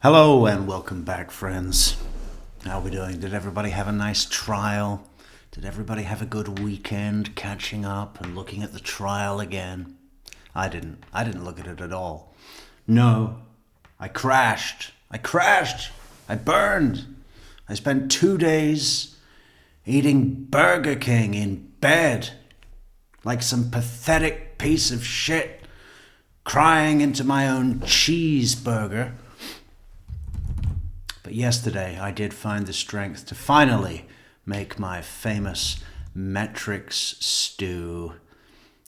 Hello and welcome back, friends. How are we doing? Did everybody have a nice trial? Did everybody have a good weekend catching up and looking at the trial again? I didn't. I didn't look at it at all. No, I crashed. I burned. I spent 2 days eating Burger King in bed like some pathetic piece of shit, crying into my own cheeseburger. But yesterday I did find the strength to finally make my famous Metrix stew.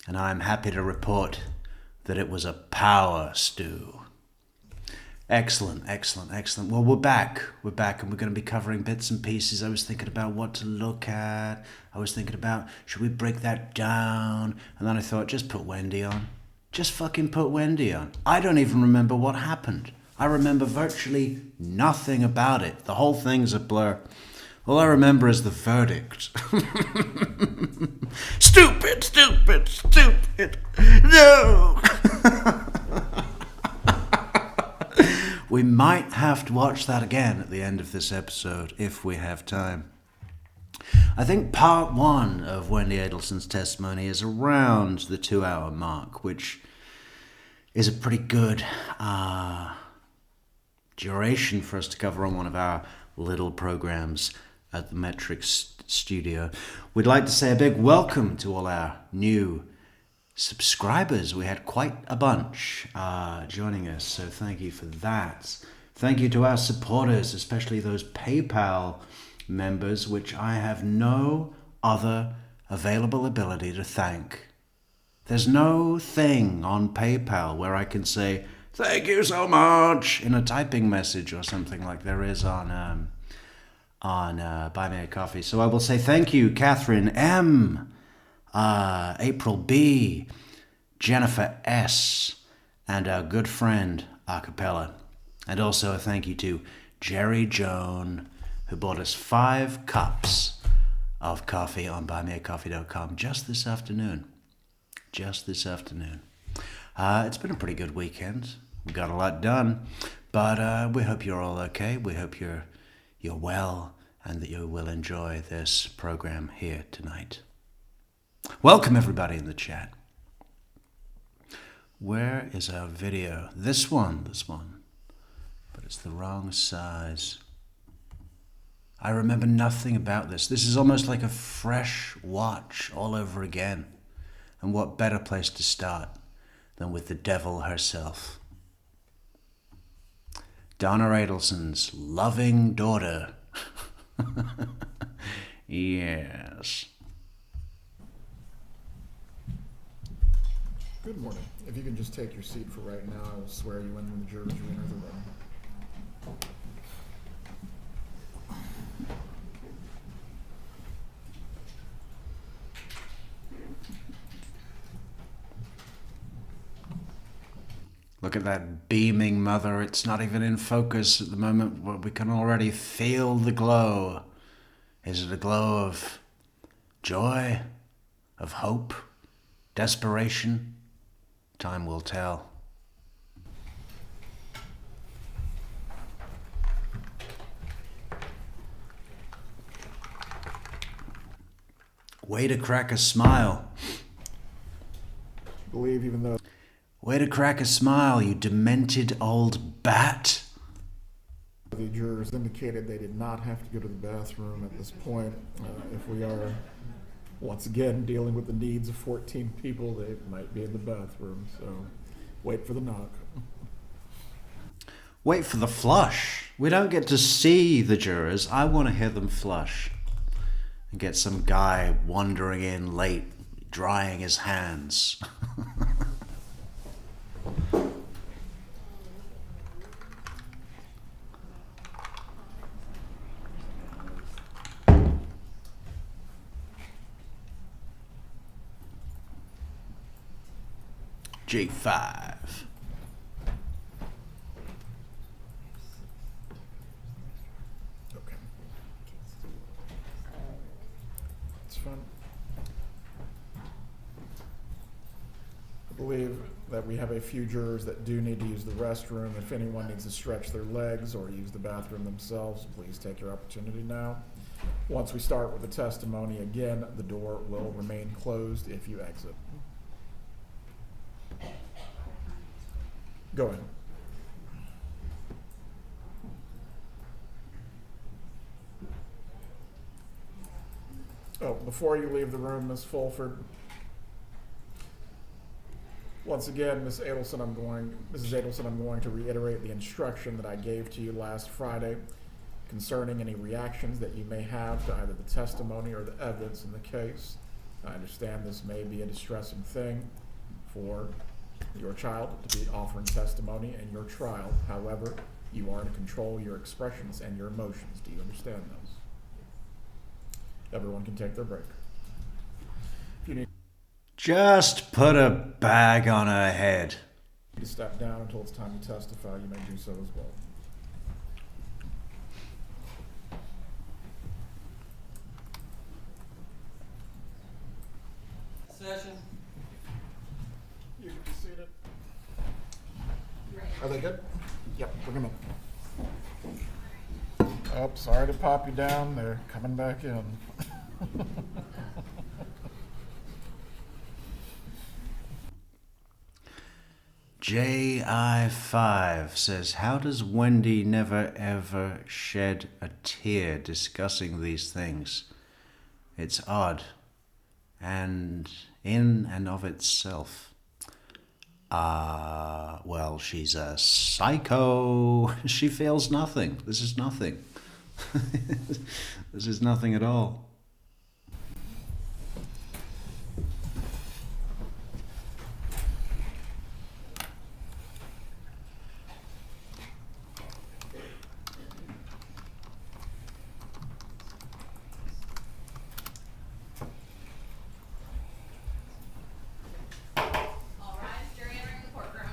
And I'm happy to report that it was a power stew. Excellent. Well, we're back and we're going to be covering bits and pieces. I was thinking about what to look at. I was thinking about, should we break that down? And then I thought, just put Wendi on. Just fucking put Wendi on. I don't even remember what happened. I remember virtually nothing about it. The whole thing's a blur. All I remember is the verdict. Stupid. No. We might have to watch that again at the end of this episode if we have time. I think part one of Wendi Adelson's testimony is around the 2-hour mark, which is a pretty good duration for us to cover on one of our little programs at the Metrix studio. We'd like to say a big welcome to all our new subscribers. We had quite a bunch joining us, so thank you for that. Thank you to our supporters, especially those PayPal members, which I have no other available ability to thank. There's no thing on PayPal where I can say thank you so much in a typing message or something like there is on Buy Me a Coffee. So I will say thank you, Catherine M, April B, Jennifer S, and our good friend Acapella. And also a thank you to Jerry Joan, who bought us 5 cups of coffee on buymeacoffee.com just this afternoon. It's been a pretty good weekend. We got a lot done, but we hope you're all okay. We hope you're well and that you will enjoy this program here tonight. Welcome everybody in the chat. Where is our video? This one, but it's the wrong size. I remember nothing about this. This is almost like a fresh watch all over again. And what better place to start than with the devil herself? Donna Adelson's loving daughter. Yes. Good morning. If you can just take your seat for right now, I will swear you in when the jurors re-enter the room. Look at that beaming mother. It's not even in focus at the moment, but we can already feel the glow. Is it a glow of joy, of hope, desperation? Time will tell. Way to crack a smile. Believe even though Way to crack a smile, you demented old bat. the jurors indicated they did not have to go to the bathroom at this point. If we are once again dealing with the needs of 14 people, they might be in the bathroom, so wait for the knock. Wait for the flush. We don't get to see the jurors. I want to hear them flush. And get some guy wandering in late, drying his hands. G5. Okay. It's fun. I believe that we have a few jurors that do need to use the restroom. If anyone needs to stretch their legs or use the bathroom themselves, please take your opportunity now. Once we start with the testimony, again, the door will remain closed if you exit. Go ahead. Oh, before you leave the room, Ms. Fulford, once again, Mrs. Adelson, I'm going to reiterate the instruction that I gave to you last Friday concerning any reactions that you may have to either the testimony or the evidence in the case. I understand this may be a distressing thing for your child to be offering testimony in your trial. However, you are to control your expressions and your emotions. Do you understand those? Everyone can take their break. If you need Just put a bag on her head. to step down until it's time to testify, you may do so as well. Session. You can be seated. Are they good? Yep, we're gonna. Oh, sorry to pop you down. They're coming back in. JI5 says, how does Wendi never ever shed a tear discussing these things? It's odd. And in and of itself. Well, she's a psycho. She feels nothing. This is nothing. This is nothing at all. All right, jury entering the courtroom.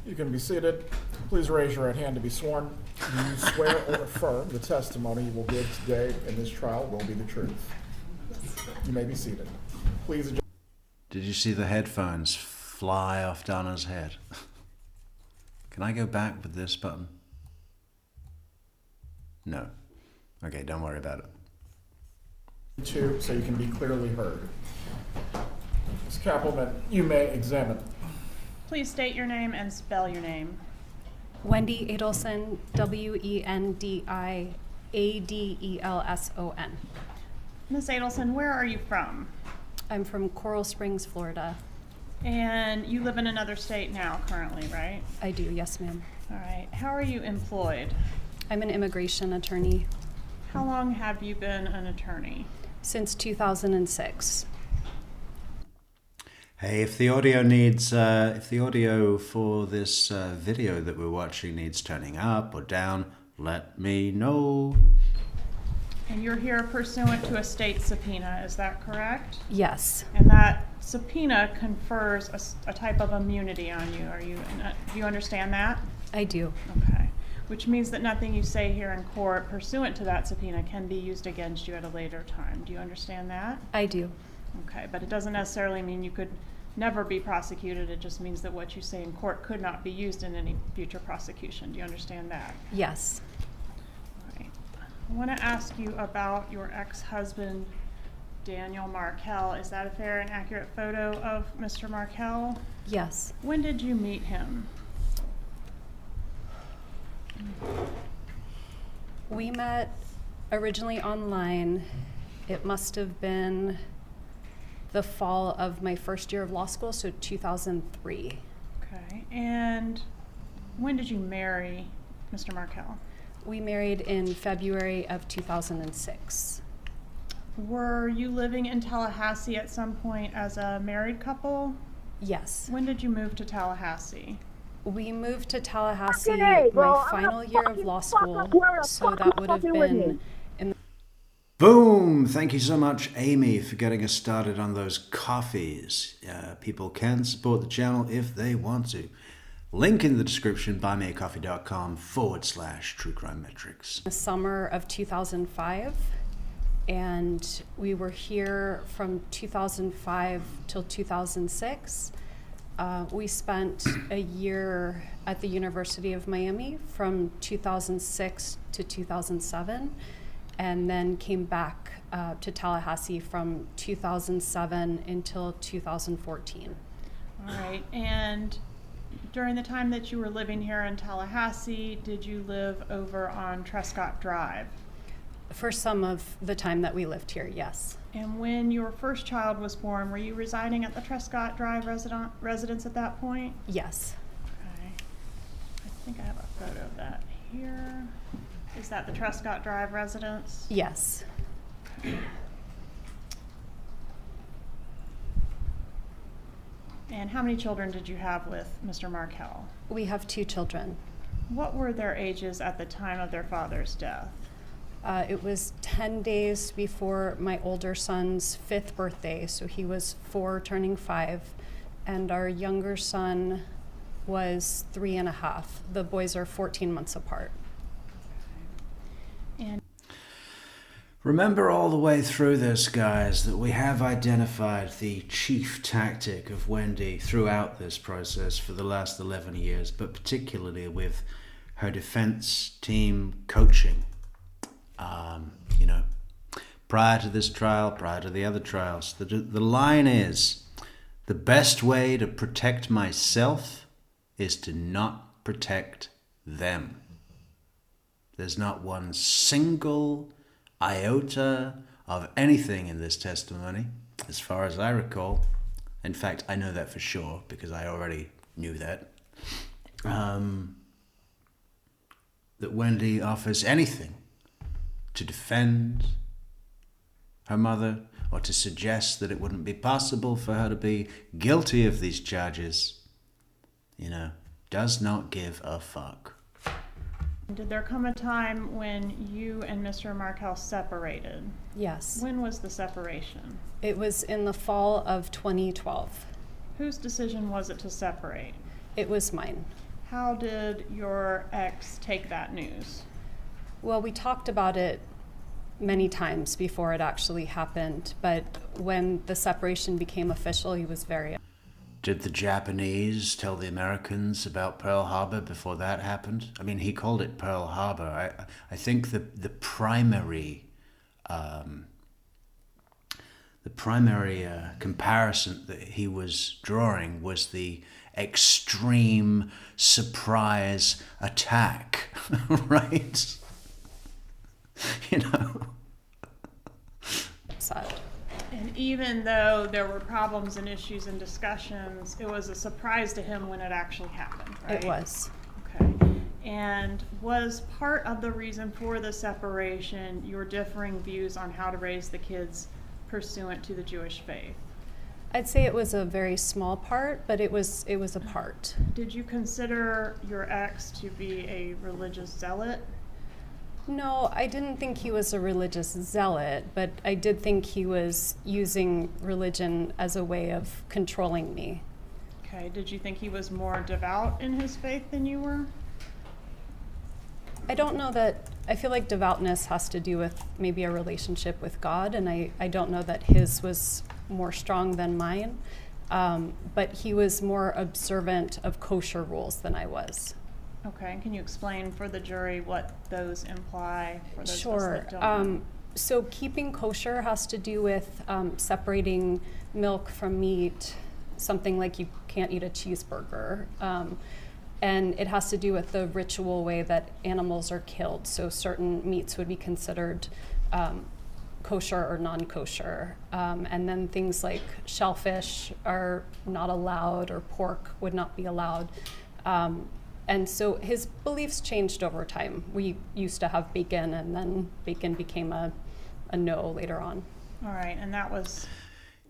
You can be seated. Please raise your right hand to be sworn. Do you swear or affirm the testimony you will give today in this trial will be the truth? You may be seated. Please adjust. Did you see the headphones fly off Donna's head? Can I go back with this button? No. Okay, don't worry about it. So you can be clearly heard. Ms. Kappelman, you may examine. Please state your name and spell your name. Wendi Adelson, Wendiadelson. Ms. Adelson, where are you from? I'm from Coral Springs, Florida. And you live in another state now currently, right? I do, yes ma'am. All right. How are you employed? I'm an immigration attorney How long have you been an attorney? since 2006. Hey, if the audio needs, if the audio for this video that we're watching needs turning up or down, let me know. And you're here pursuant to a state subpoena, is that correct? Yes, And that subpoena confers a type of immunity on you. Do you understand that? I do. Okay. Which means that nothing you say here in court pursuant to that subpoena can be used against you at a later time. Do you understand that? I do. Okay, but it doesn't necessarily mean you could never be prosecuted. It just means that what you say in court could not be used in any future prosecution. Do you understand that? Yes. All right. I want to ask you about your ex-husband, Daniel Markel. Is that a fair and accurate photo of Mr. Markel? Yes. When did you meet him? We met originally online. It must have been the fall of my first year of law school, so 2003. Okay, and when did you marry Mr. Markel? We married in February of 2006. Were you living in Tallahassee at some point as a married couple? Yes. When did you move to Tallahassee? We moved to Tallahassee Hey, bro, my I'm final gonna year fucking of law fuck school, up whoever the so fuck that is would have fucking with me. been in Boom! Thank you so much, Amy, for getting us started on those coffees. People can support the channel if they want to. Link in the description, buymeacoffee.com/True Crime Metrics. The summer of 2005, and we were here from 2005 till 2006. We spent a year at the University of Miami from 2006 to 2007, and then came back to Tallahassee from 2007 until 2014. All right, and during the time that you were living here in Tallahassee, did you live over on Trescott Drive? For some of the time that we lived here, yes. And when your first child was born, were you residing at the Trescott Drive residence at that point? Yes. Okay. I think I have a photo of that here. Is that the Trescott Drive residence? Yes. And how many children did you have with Mr. Markel? We have 2 children. What were their ages at the time of their father's death? It was 10 days before my older son's 5th birthday, so he was 4 turning 5, and our younger son was 3.5. The boys are 14 months apart. And Remember all the way through this, guys, that we have identified the chief tactic of Wendi throughout this process for the last 11 years, but particularly with her defense team coaching. Prior to this trial, prior to the other trials, the line is, the best way to protect myself is to not protect them. There's not one single iota of anything in this testimony, as far as I recall. In fact, I know that for sure because I already knew that. That Wendi offers anything to defend her mother or to suggest that it wouldn't be possible for her to be guilty of these charges, does not give a fuck. did there come a time when you and Mr. Markel separated? Yes. When was the separation? It was in the fall of 2012. Whose decision was it to separate? It was mine. How did your ex take that news? Well, we talked about it many times before it actually happened, but when the separation became official, he was very... Did the Japanese tell the Americans about Pearl Harbor before that happened? I mean, he called it Pearl Harbor. I think the primary comparison that he was drawing was the extreme surprise attack, right? Sad. And even though there were problems and issues and discussions, it was a surprise to him when it actually happened, right? It was. Okay. And was part of the reason for the separation your differing views on how to raise the kids pursuant to the Jewish faith? I'd say it was a very small part, but it was a part. Did you consider your ex to be a religious zealot? No, I didn't think he was a religious zealot, but I did think he was using religion as a way of controlling me. Okay. Did you think he was more devout in his faith than you were? I don't know that, I feel like devoutness has to do with maybe a relationship with God, and I don't know that his was more strong than mine, but he was more observant of kosher rules than I was. Okay, and can you explain for the jury what those imply for those of us Sure. that don't know? So keeping kosher has to do with separating milk from meat, something like you can't eat a cheeseburger. And it has to do with the ritual way that animals are killed. So certain meats would be considered kosher or non-kosher. And then things like shellfish are not allowed, or pork would not be allowed. And so his beliefs changed over time. We used to have bacon, and then bacon became a no later on. All right, and that was...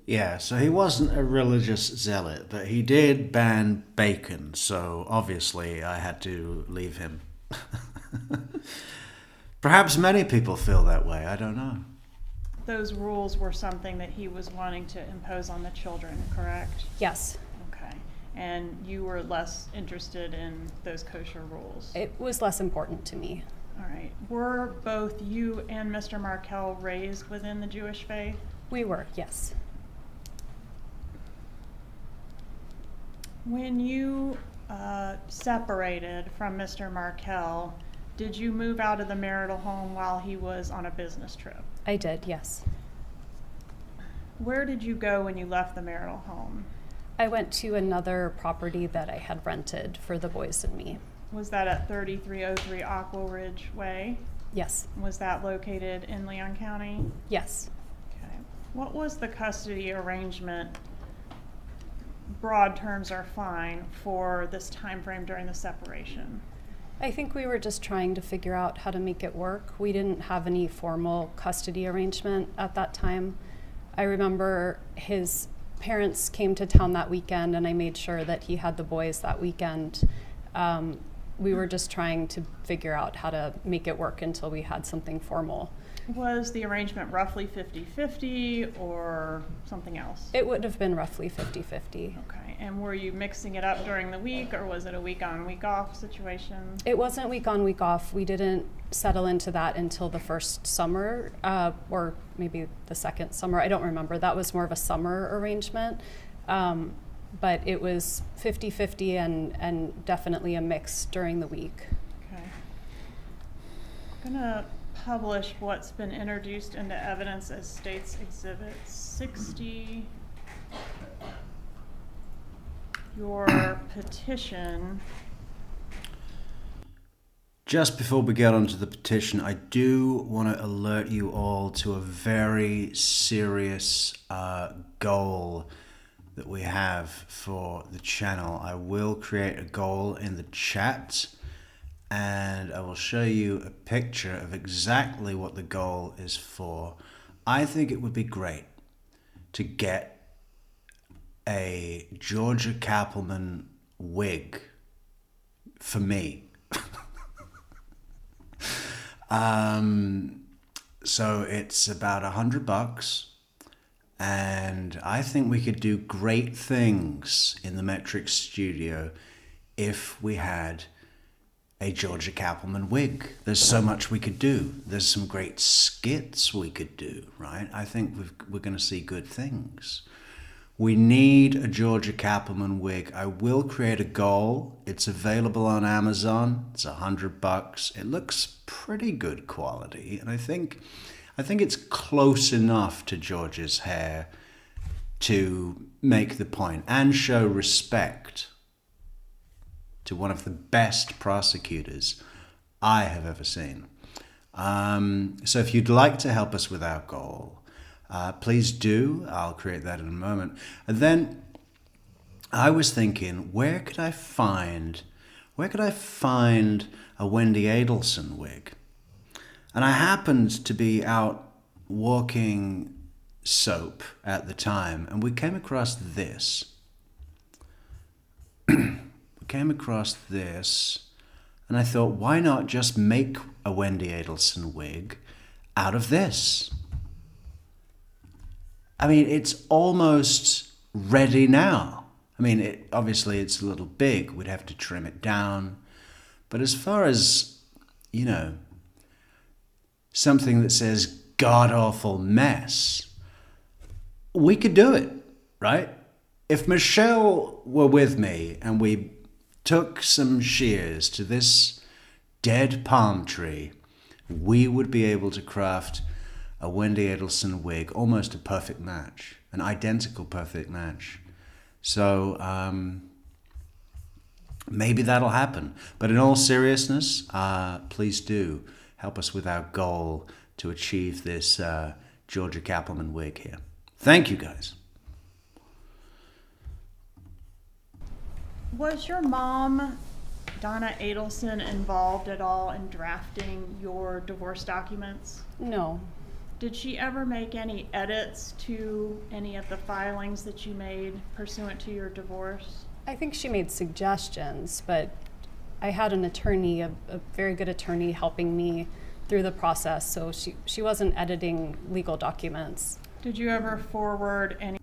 Yeah, so he wasn't a religious zealot, but he did ban bacon, so obviously I had to leave him. Perhaps many people feel that way, I don't know. those rules were something that he was wanting to impose on the children, correct? Yes, Okay. And you were less interested in those kosher rules? it was less important to me. All right. Were both you and Mr. Markel raised within the Jewish faith? We were, yes. When you separated from Mr. Markel, did you move out of the marital home while he was on a business trip? I did, yes. Where did you go when you left the marital home? I went to another property that I had rented for the boys and me. Was that at 3303 Aqua Ridge Way? Yes, Was that located in Leon County? yes. Okay. What was the custody arrangement? Broad terms are fine for this time frame during the separation. I think we were just trying to figure out how to make it work. We didn't have any formal custody arrangement at that time. I remember his parents came to town that weekend and I made sure that he had the boys that weekend. We were just trying to figure out how to make it work until we had something formal. Was the arrangement roughly 50-50 or something else? It would have been roughly 50-50. Okay, and were you mixing it up during the week, or was it a week on, week off situation? It wasn't week on, week off. We didn't settle into that until the first summer, or maybe the second summer. I don't remember. That was more of a summer arrangement. But it was 50-50 and definitely a mix during the week. Okay. I'm gonna publish what's been introduced into evidence as State's Exhibit 60. Your petition. Just before we get onto the petition, I do want to alert you all to a very serious goal that we have for the channel. I will create a goal in the chat and I will show you a picture of exactly what the goal is for. I think it would be great to get a Georgia Kappelman wig for me. So it's about $100, and I think we could do great things in the Metrix studio if we had a Georgia Kappelman wig. There's so much we could do. There's some great skits we could do, right? I think we're going to see good things. We need a Georgia Kappelman wig. I will create a goal. It's available on Amazon. It's $100. It looks pretty good quality, and I think it's close enough to George's hair to make the point and show respect to one of the best prosecutors I have ever seen. So if you'd like to help us with our goal, please do. I'll create that in a moment. And then I was thinking, where could I find a Wendi Adelson wig? And I happened to be out walking soap at the time, and we came across this. And I thought, why not just make a Wendi Adelson wig out of this? I mean, it's almost ready now. I mean, obviously it's a little big. We'd have to trim it down. But as far as, something that says god-awful mess, we could do it, right? If Michelle were with me and we took some shears to this dead palm tree, we would be able to craft a Wendi Adelson wig, almost a perfect match, an identical perfect match. So maybe that'll happen. But in all seriousness, please do help us with our goal to achieve this Georgia Kappelman wig here. Thank you, guys. Was your mom, Donna Adelson, involved at all in drafting your divorce documents? No, Did she ever make any edits to any of the filings that you made pursuant to your divorce? I think she made suggestions, but I had an attorney, a very good attorney, helping me through the process, so she wasn't editing legal documents. Did you ever forward any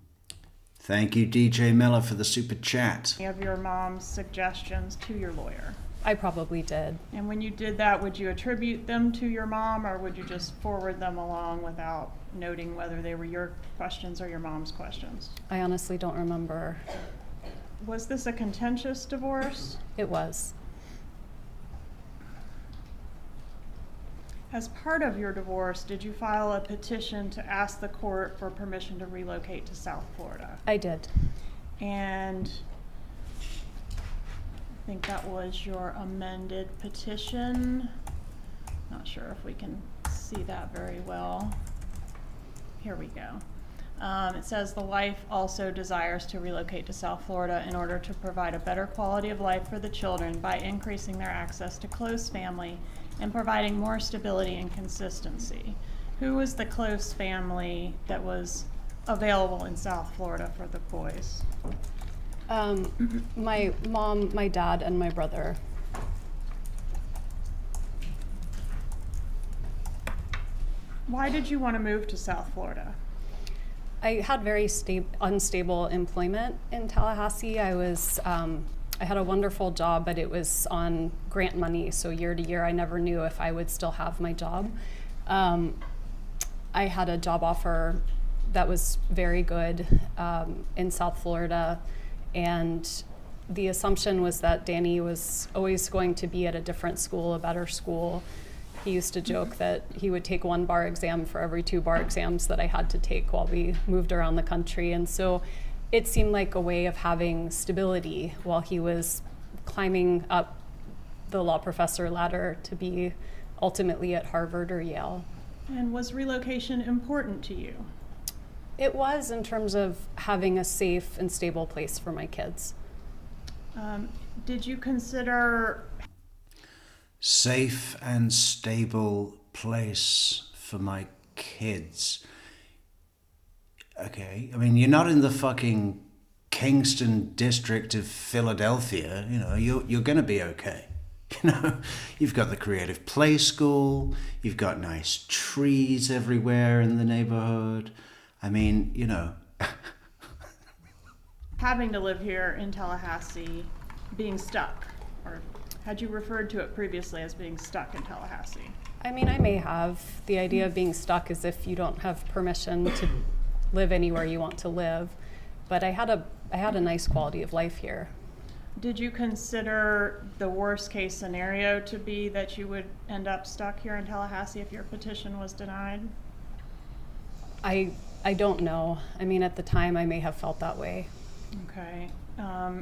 Thank you, DJ Miller, for the super chat. of your mom's suggestions to your lawyer? I probably did. And when you did that, would you attribute them to your mom, or would you just forward them along without noting whether they were your questions or your mom's questions? I honestly don't remember. Was this a contentious divorce? It was. As part of your divorce, did you file a petition to ask the court for permission to relocate to South Florida? I did. And I think that was your amended petition. Not sure if we can see that very well. Here we go. It says the wife also desires to relocate to South Florida in order to provide a better quality of life for the children by increasing their access to close family and providing more stability and consistency. Who was the close family that was available in South Florida for the boys? My mom, my dad, and my brother. Why did you want to move to South Florida? I had very unstable employment in Tallahassee. I had a wonderful job, but it was on grant money, so year to year I never knew if I would still have my job. I had a job offer that was very good in South Florida, and the assumption was that Danny was always going to be at a different school, a better school. He used to joke that he would take one bar exam for every 2 bar exams that I had to take while we moved around the country. And so it seemed like a way of having stability while he was climbing up the law professor ladder to be ultimately at Harvard or Yale. And was relocation important to you? It was, in terms of having a safe and stable place for my kids. Did you consider Safe and stable place for my kids. Okay, I mean, you're not in the fucking Kingston district of Philadelphia. You know, you're gonna be okay. You know, you've got the creative play school, you've got nice trees everywhere in the neighborhood. I mean, you know. having to live here in Tallahassee being stuck? Or had you referred to it previously as being stuck in Tallahassee? I mean, I may have. The idea of being stuck is if you don't have permission to live anywhere you want to live. But I had a nice quality of life here. Did you consider the worst case scenario to be that you would end up stuck here in Tallahassee if your petition was denied? I don't know. I mean, at the time, I may have felt that way. Okay.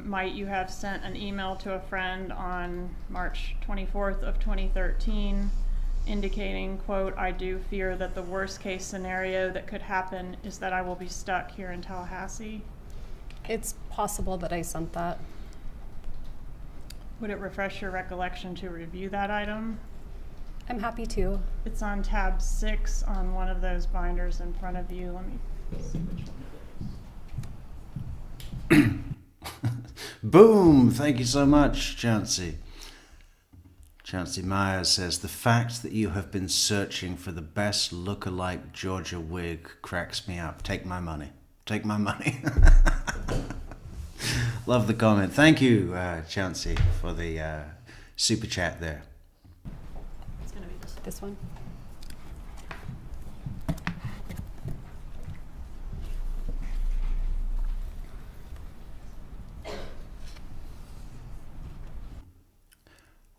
Might you have sent an email to a friend on March 24th of 2013 indicating, quote, "I do fear that the worst case scenario that could happen is that I will be stuck here in Tallahassee"? It's possible that I sent that. Would it refresh your recollection to review that item? I'm happy to. It's on tab 6 on one of those binders in front of you. Let me see which one it is. Boom! Thank you so much, Chauncey. Chauncey Myers says, the fact that you have been searching for the best look-alike Georgia wig cracks me up. Take my money. Take my money. Love the comment. Thank you, Chauncey, for the super chat there. It's going to be This one?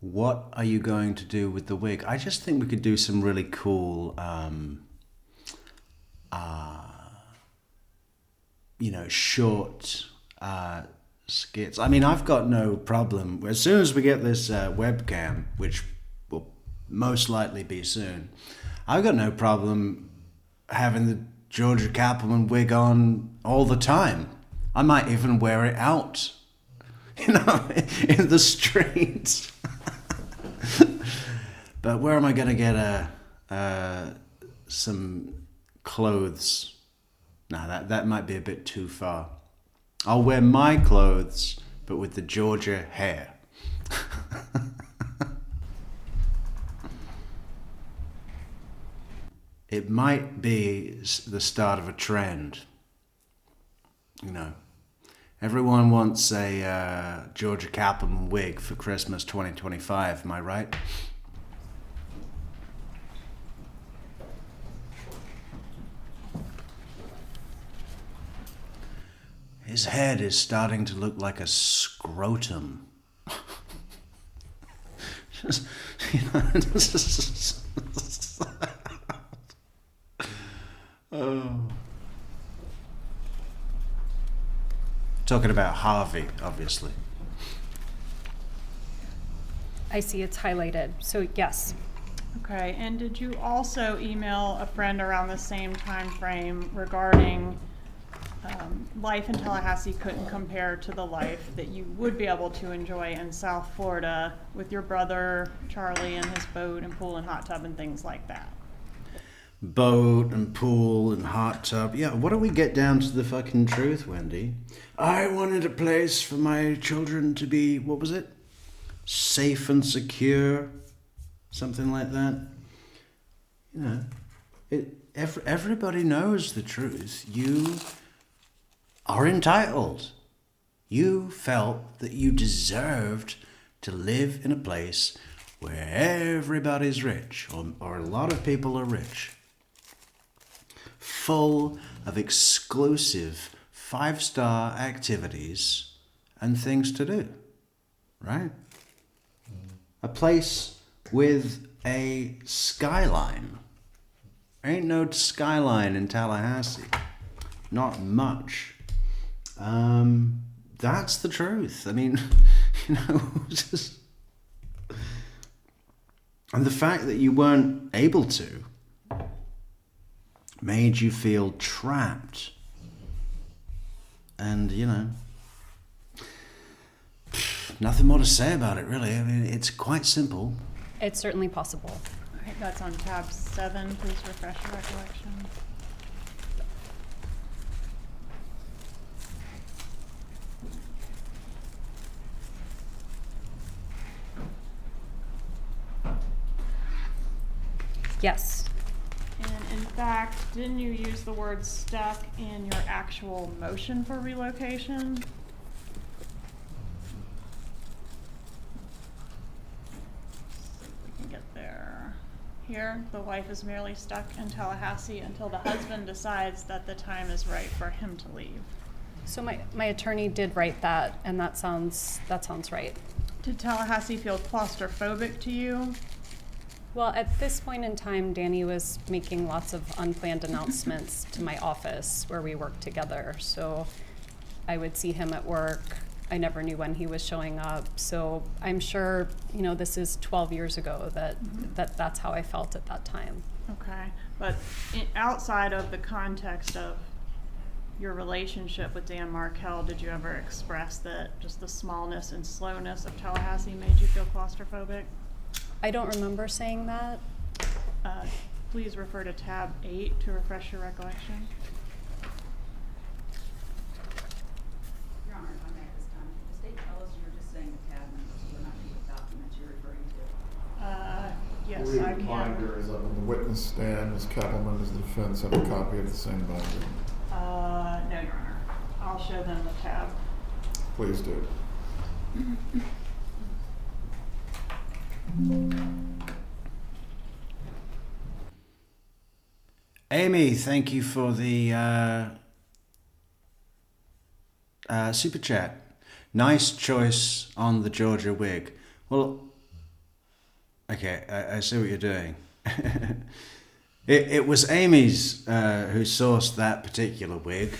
What are you going to do with the wig? I just think we could do some really cool, short skits. I mean, I've got no problem. As soon as we get this webcam, which will most likely be soon, I've got no problem having the Georgia Cappleman wig on all the time. I might even wear it out, in the streets. But where am I going to get some clothes? No, that might be a bit too far. I'll wear my clothes, but with the Georgia hair. it might be the start of a trend. You know, everyone wants a Georgia Kaplan wig for Christmas 2025, am I right? His head is starting to look like a scrotum. Just, you know, oh. Talking about Harvey, obviously. I see it's highlighted, so yes. Okay, and did you also email a friend around the same time frame regarding life in Tallahassee couldn't compare to the life that you would be able to enjoy in South Florida with your brother Charlie and his boat and pool and hot tub and things like that? Boat and pool and hot tub. Yeah, why don't we get down to the fucking truth, Wendy? I wanted a place for my children to be, what was it? Safe and secure. Something like that. You know, everybody knows the truth. You are entitled. You felt that you deserved to live in a place where everybody's rich, or a lot of people are rich, full of exclusive 5-star activities and things to do, right? A place with a skyline. Ain't no skyline in Tallahassee. Not much. That's the truth. I mean, you know, just... And the fact that you weren't able to made you feel trapped. And, you know, nothing more to say about it, really. I mean, it's quite simple. It's certainly possible. All right, that's on tab 7. Please refresh your recollection. Yes. And in fact, didn't you use the word stuck in your actual motion for relocation? We can get there. Here, the wife is merely stuck in Tallahassee until the husband decides that the time is right for him to leave. So my attorney did write that, and that sounds right. Did Tallahassee feel claustrophobic to you? Well, at this point in time, Danny was making lots of unplanned announcements to my office where we worked together. So I would see him at work. I never knew when he was showing up. So I'm sure, you know, this is 12 years ago that's how I felt at that time. Okay, but outside of the context of your relationship with Dan Markel, did you ever express that just the smallness and slowness of Tallahassee made you feel claustrophobic? I don't remember saying that. Please refer to tab 8 to refresh your recollection. Your Honor, if I may at this time, the state tell us you're just saying the tab numbers, we're not the documents you're referring to. Yes, We I binder can. is up on the witness stand. Ms. Kappelman as the defense have a copy of the same binder. No, Your Honor. I'll show them the tab. Please do. Amy, thank you for the super chat. Nice choice on the Georgia wig. Well, okay, I see what you're doing. It was Amy's who sourced that particular wig.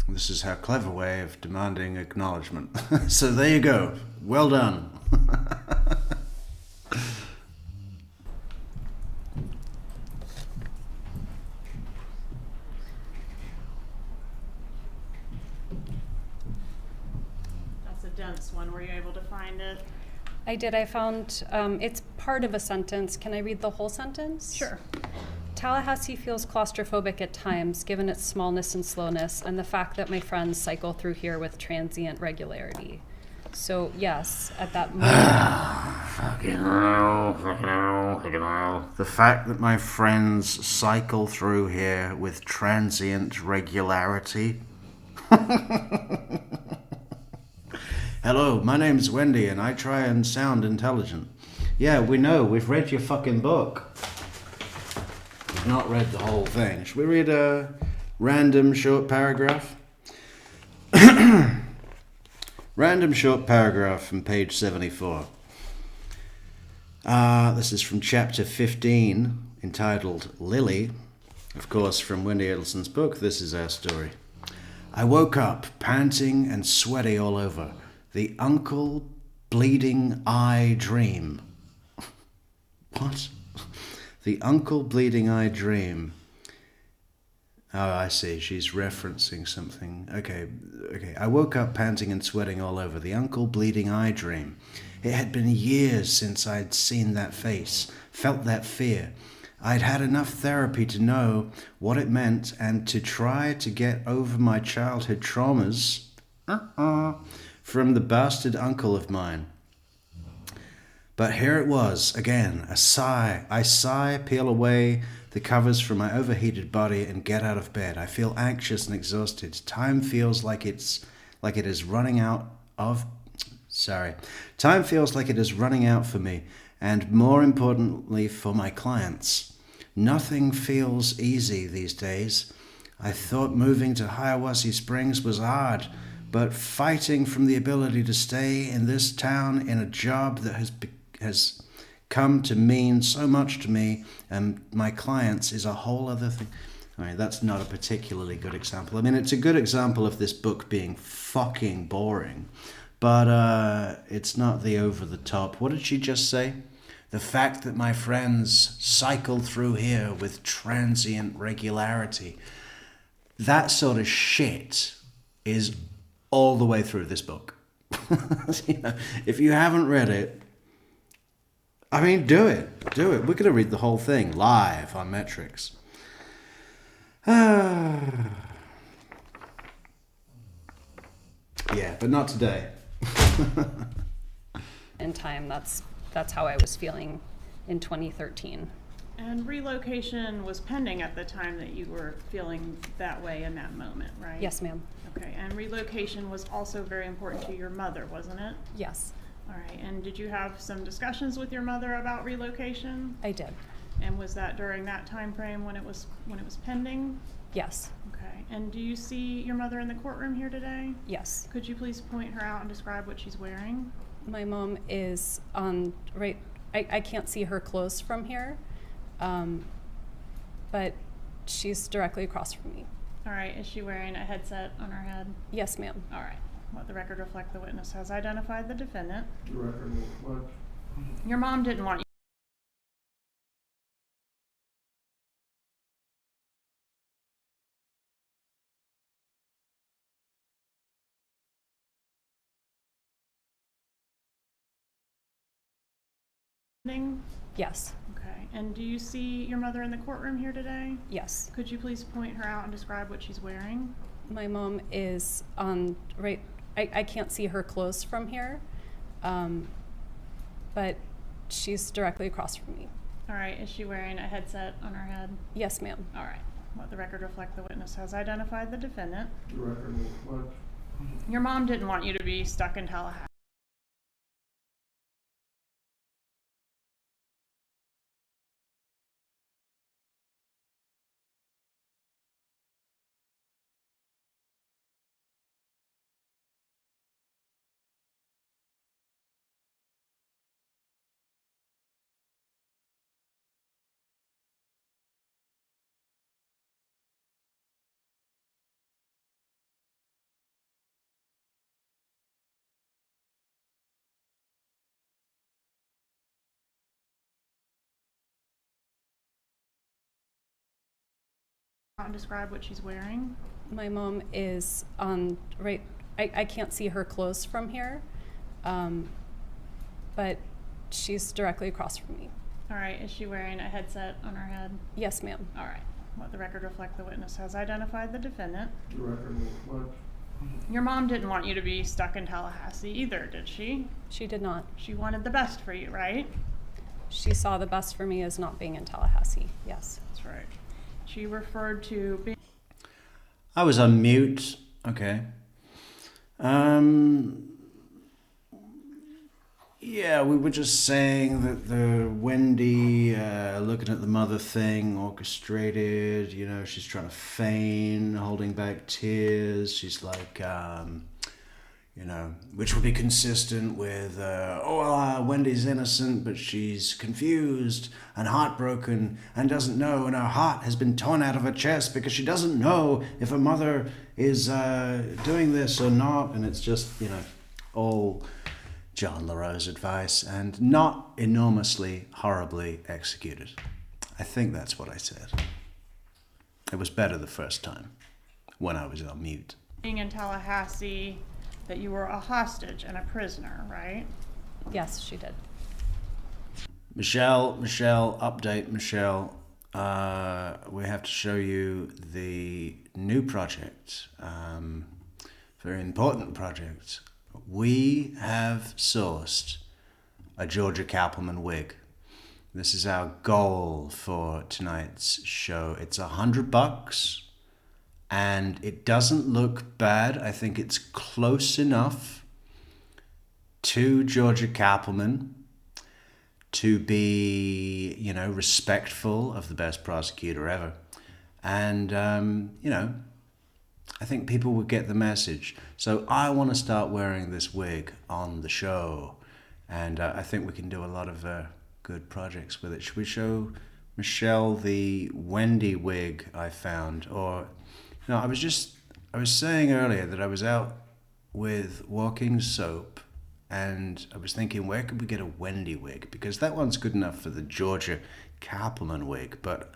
This is her clever way of demanding acknowledgement. So there you go. Well done. That's a dense one. Were you able to find it? I did. I found it's part of a sentence. Can I read the whole sentence? Sure. Tallahassee feels claustrophobic at times, given its smallness and slowness, and the fact that my friends cycle through here with transient regularity. So yes, at that moment, The fact that my friends cycle through here with transient regularity. Hello, my name's Wendi and I try and sound intelligent. Yeah, we know, we've read your fucking book. We've not read the whole thing. Should we read a random short paragraph? Random short paragraph from page 74. This is from chapter 15, entitled Lily. Of course, from Wendi Adelson's book, this is our story. I woke up, panting and sweaty all over. The uncle bleeding eye dream. What? The uncle bleeding eye dream. Oh, I see. She's referencing something. Okay. I woke up panting and sweating all over. The uncle bleeding eye dream. It had been years since I'd seen that face, felt that fear. I'd had enough therapy to know what it meant and to try to get over my childhood traumas from the bastard uncle of mine. But here it was, again, a sigh. I sigh, peel away the covers from my overheated body and get out of bed. I feel anxious and exhausted. Time feels like it is running out for me, and more importantly for my clients. Nothing feels easy these days. I thought moving to Hiawassee Springs was hard, but fighting from the ability to stay in this town in a job that has come to mean so much to me and my clients is a whole other thing. I mean, that's not a particularly good example. I mean, it's a good example of this book being fucking boring, but it's not the over the top. What did she just say? The fact that my friends cycle through here with transient regularity. That sort of shit is all the way through this book. If you haven't read it, I mean, do it. We're going to read the whole thing live on Metrix. Yeah, but not today. in time, that's how I was feeling in 2013. And relocation was pending at the time that you were feeling that way in that moment, right? Yes, ma'am. Okay, and relocation was also very important to your mother, wasn't it? Yes, All right, and did you have some discussions with your mother about relocation? I did. And was that during that time frame when it was pending? Yes, Okay, and do you see your mother in the courtroom here today? yes. Could you please point her out and describe what she's wearing? My mom is on right. I can't see her clothes from here, but she's directly across from me. All right, is she wearing a headset on her head? Yes, ma'am. All right, let the record reflect the witness has identified the defendant. The record will reflect. Your mom didn't want you. Yes, Okay, and do you see your mother in the courtroom here today? yes. Could you please point her out and describe what she's wearing? My mom is on right. I can't see her clothes from here, but she's directly across from me. All right, is she wearing a headset on her head? Yes, ma'am. All right, let the record reflect the witness has identified the defendant. The record will reflect. Your mom didn't want you to be stuck in Tallahassee. And describe what she's wearing. My mom is on right. I can't see her clothes from here, but she's directly across from me. All right, is she wearing a headset on her head? Yes, ma'am. All right, let the record reflect the witness has identified the defendant. The record will reflect. Your mom didn't want you to be stuck in Tallahassee either, did she? She did not. She wanted the best for you, right? She saw the best for me as not being in Tallahassee, yes. That's right. She referred to being... I was on mute. Okay. Yeah, we were just saying that the Wendi looking at the mother thing, orchestrated, you know, she's trying to feign, holding back tears. She's like, you know, which would be consistent with, Wendy's innocent, but she's confused and heartbroken and doesn't know, and her heart has been torn out of her chest because she doesn't know if her mother is doing this or not. And it's just, you know, all John LaRoe's advice and not enormously horribly executed. I think that's what I said. It was better the first time when I was on mute. being in Tallahassee, that you were a hostage and a prisoner, right? Yes, she did. Michelle, update, Michelle. We have to show you the new project, very important project. We have sourced a Georgia Kappelman wig. This is our goal for tonight's show. It's $100 and it doesn't look bad. I think it's close enough to Georgia Kappelman to be, you know, respectful of the best prosecutor ever. And, you know, I think people would get the message. So I want to start wearing this wig on the show. And I think we can do a lot of good projects with it. Should we show Michelle the Wendi wig I found? Or, no, I was saying earlier that I was out with Walking Soap and I was thinking, where could we get a Wendi wig? Because that one's good enough for the Georgia Kappelman wig. But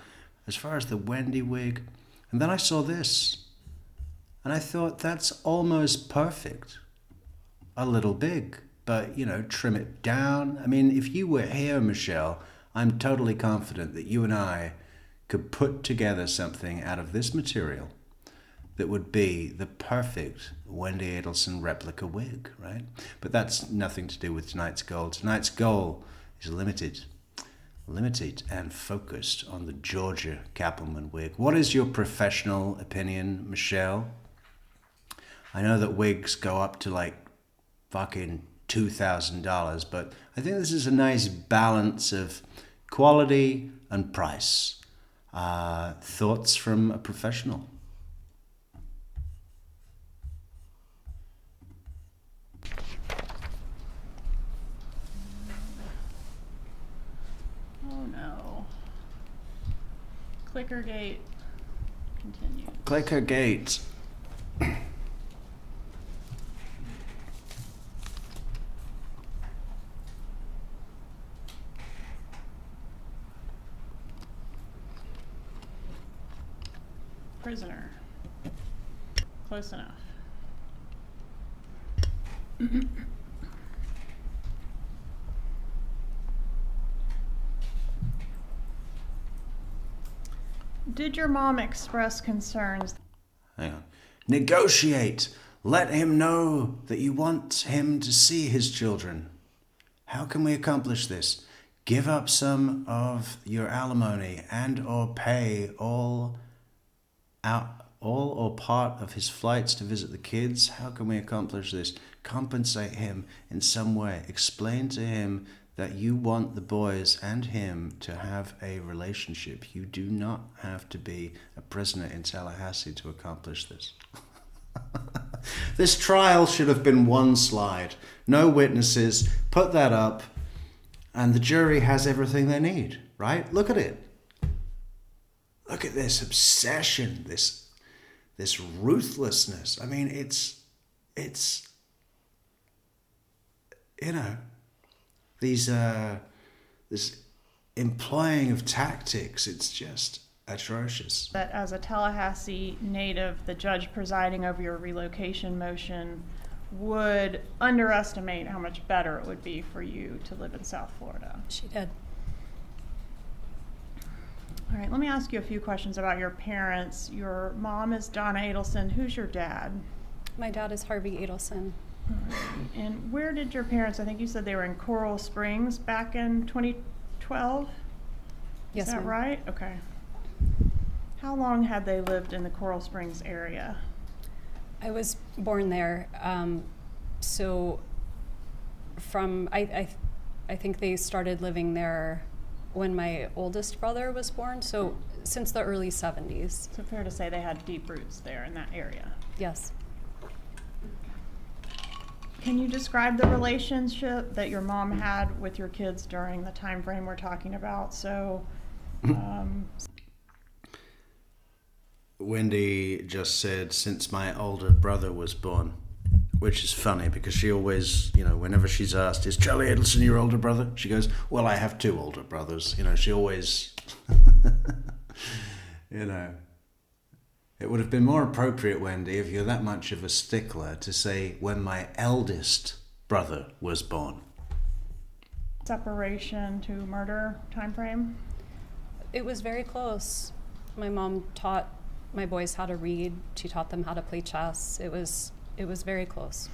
as far as the Wendi wig, and then I saw this. And I thought, that's almost perfect. A little big, but, you know, trim it down. I mean, if you were here, Michelle, I'm totally confident that you and I could put together something out of this material that would be the perfect Wendi Adelson replica wig, right? But that's nothing to do with tonight's goal. Tonight's goal is limited and focused on the Georgia Kappelman wig. What is your professional opinion, Michelle? I know that wigs go up to like fucking $2,000, but I think this is a nice balance of quality and price. Thoughts from a professional? Oh no. Clickergate continues. Clickergate. Prisoner. Close enough. Did your mom express concerns? Hang on. Negotiate. Let him know that you want him to see his children. How can we accomplish this? Give up some of your alimony and or pay all or part of his flights to visit the kids. How can we accomplish this? Compensate him in some way. Explain to him that you want the boys and him to have a relationship. You do not have to be a prisoner in Tallahassee to accomplish this. This trial should have been one slide. No witnesses. Put that up and the jury has everything they need, right? Look at it. Look at this obsession, this ruthlessness. I mean, it's you know, this employing of tactics. It's just atrocious. That as a Tallahassee native, the judge presiding over your relocation motion would underestimate how much better it would be for you to live in South Florida. She did. All right, let me ask you a few questions about your parents. Your mom is Donna Adelson. Who's your dad? My dad is Harvey Adelson. And where did your parents, I think you said they were in Coral Springs back in 2012? Yes, Is that ma'am. right? Okay. How long had they lived in the Coral Springs area? I was born there, so from I think they started living there when my oldest brother was born. So since the early 70s. So fair to say they had deep roots there in that area. Yes. Can you describe the relationship that your mom had with your kids during the time frame we're talking about? So, Wendi just said, since my older brother was born, which is funny because she always, whenever she's asked, is Charlie Adelson your older brother? She goes, well, I have 2 older brothers. She always, It would have been more appropriate, Wendi, if you're that much of a stickler, to say when my eldest brother was born. separation to murder time frame? It was very close. My mom taught my boys how to read. She taught them how to play chess. It was very close.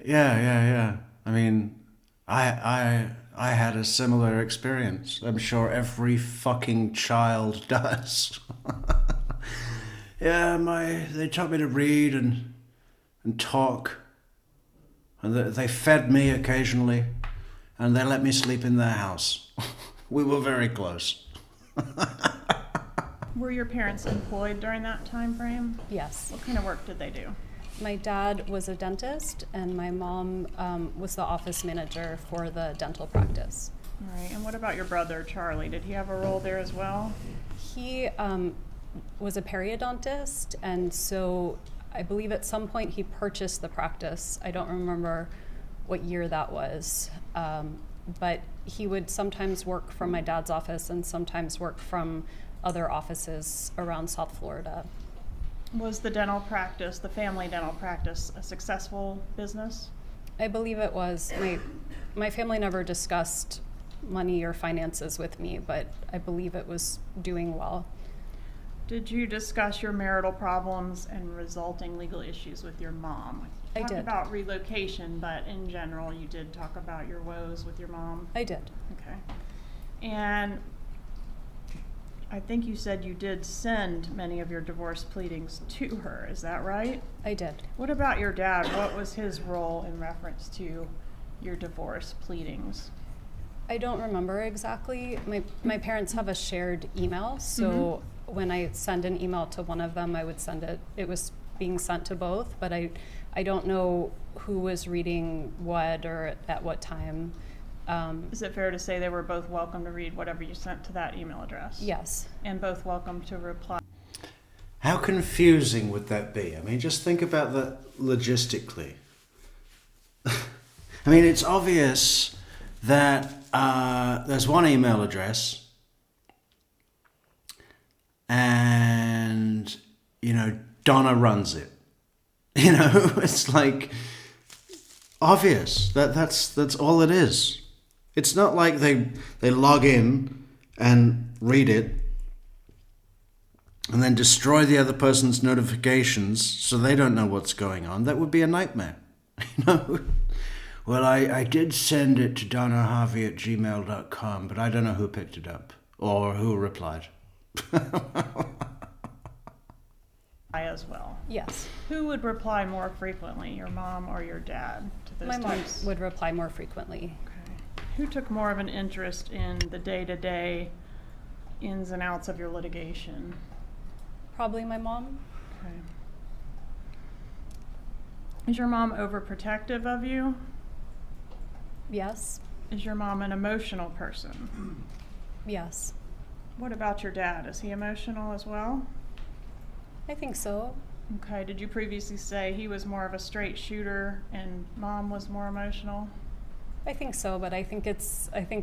Yeah. I mean, I had a similar experience. I'm sure every fucking child does. Yeah, they taught me to read and talk, and they fed me occasionally, and they let me sleep in their house. We were very close. Were your parents employed during that time frame? Yes. What kind of work did they do? My dad was a dentist, and my mom was the office manager for the dental practice. All right, and what about your brother, Charlie? Did he have a role there as well? He was a periodontist, and so I believe at some point he purchased the practice. I don't remember what year that was, but he would sometimes work from my dad's office and sometimes work from other offices around South Florida. Was the dental practice, the family dental practice, a successful business? I believe it was. My family never discussed money or finances with me, but I believe it was doing well. Did you discuss your marital problems and resulting legal issues with your mom? I You talked did. about relocation, but in general, you did talk about your woes with your mom? I did. Okay. And I think you said you did send many of your divorce pleadings to her, is that right? I did. What about your dad? What was his role in reference to your divorce pleadings? I don't remember exactly. My parents have a shared email, so when I send an email to one of them, I would send it was being sent to both, but I don't know who was reading what or at what time. Is it fair to say they were both welcome to read whatever you sent to that email address? Yes. And both welcome to reply? How confusing would that be? I mean, just think about that logistically. I mean, it's obvious that there's one email address and, Donna runs it. It's like obvious. That's all it is. It's not like they log in and read it and then destroy the other person's notifications so they don't know what's going on. That would be a nightmare. Well, I did send it to donnaharvey@gmail.com, but I don't know who picked it up or who replied. As well. Yes. Who would reply more frequently, your mom or your dad, to those My mom types? would reply more frequently. Okay. Who took more of an interest in the day-to-day ins and outs of your litigation? Probably my mom. Okay. Is your mom overprotective of you? Yes. Is your mom an emotional person? Yes. What about your dad? Is he emotional as well? I think so. Okay, did you previously say he was more of a straight shooter and mom was more emotional? I think so, but I think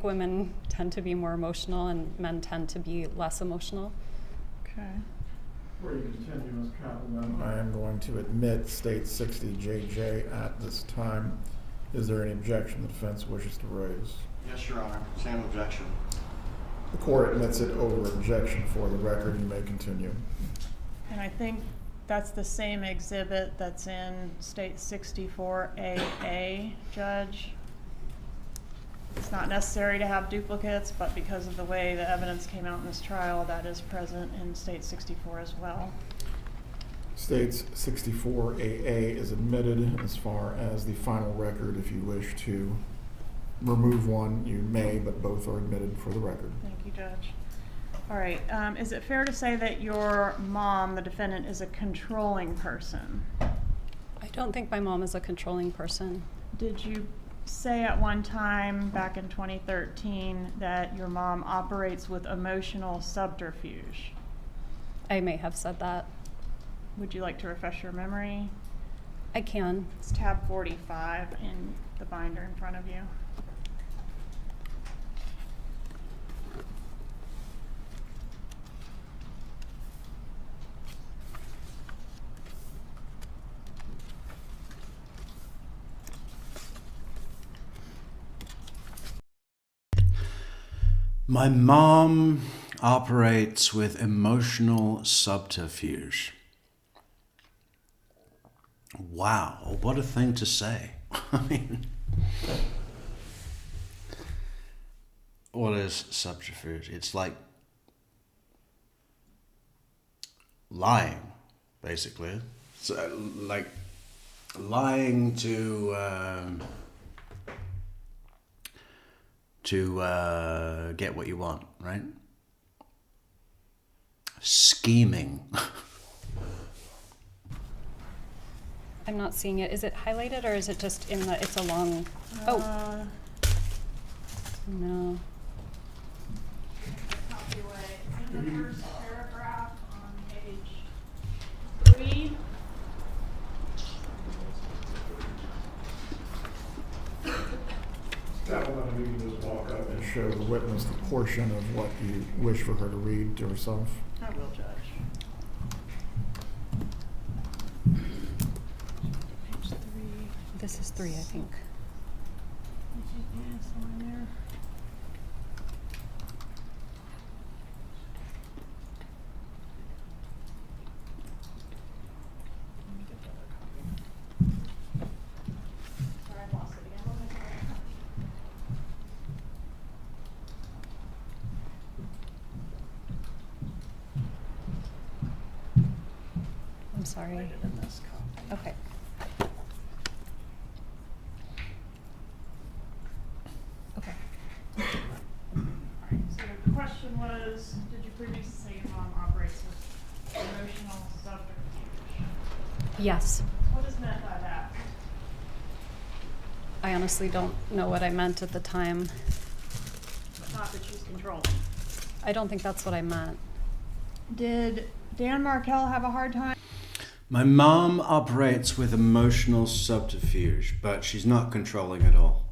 women tend to be more emotional and men tend to be less emotional. Okay. Before you continue, Ms. Kaplan, I am going to admit State 60JJ at this time. Is there any objection the defense wishes to raise? Yes, Your Honor. Same objection. The court admits it over objection. For the record, you may continue. And I think that's the same exhibit that's in State 64AA, Judge. It's not necessary to have duplicates, but because of the way the evidence came out in this trial, that is present in State 64 as well. States 64AA is admitted as far as the final record. If you wish to remove one, you may, but both are admitted for the record. Thank you, Judge. All right, is it fair to say that your mom, the defendant, is a controlling person? I don't think my mom is a controlling person. Did you say at one time back in 2013 that your mom operates with emotional subterfuge? I may have said that. Would you like to refresh your memory? I can. It's tab 45 in the binder in front of you. My mom operates with emotional subterfuge. Wow, what a thing to say. I mean, what is subterfuge? It's like lying, basically. So, like lying to get what you want, right? Scheming. I'm not seeing it. Is it highlighted or is it just in the, it's a long, oh, no. Copyright. It's in the first paragraph on page 3. That one, you can just walk up and show the witness the portion of what you wish for her to read to herself. I will, Judge. Page 3. This is 3, I think. Yeah, somewhere in there. Let me get the other copy. Sorry, I lost it again. What was it? I'm sorry. Right in this copy. Okay. Okay. Alright, so the question was, did you previously say your mom operates with emotional subterfuge? Yes. What is meant by that? I honestly don't know what I meant at the time. But not that she's controlling. I don't think that's what I meant. Did Dan Markel have a hard time? My mom operates with emotional subterfuge, but she's not controlling at all.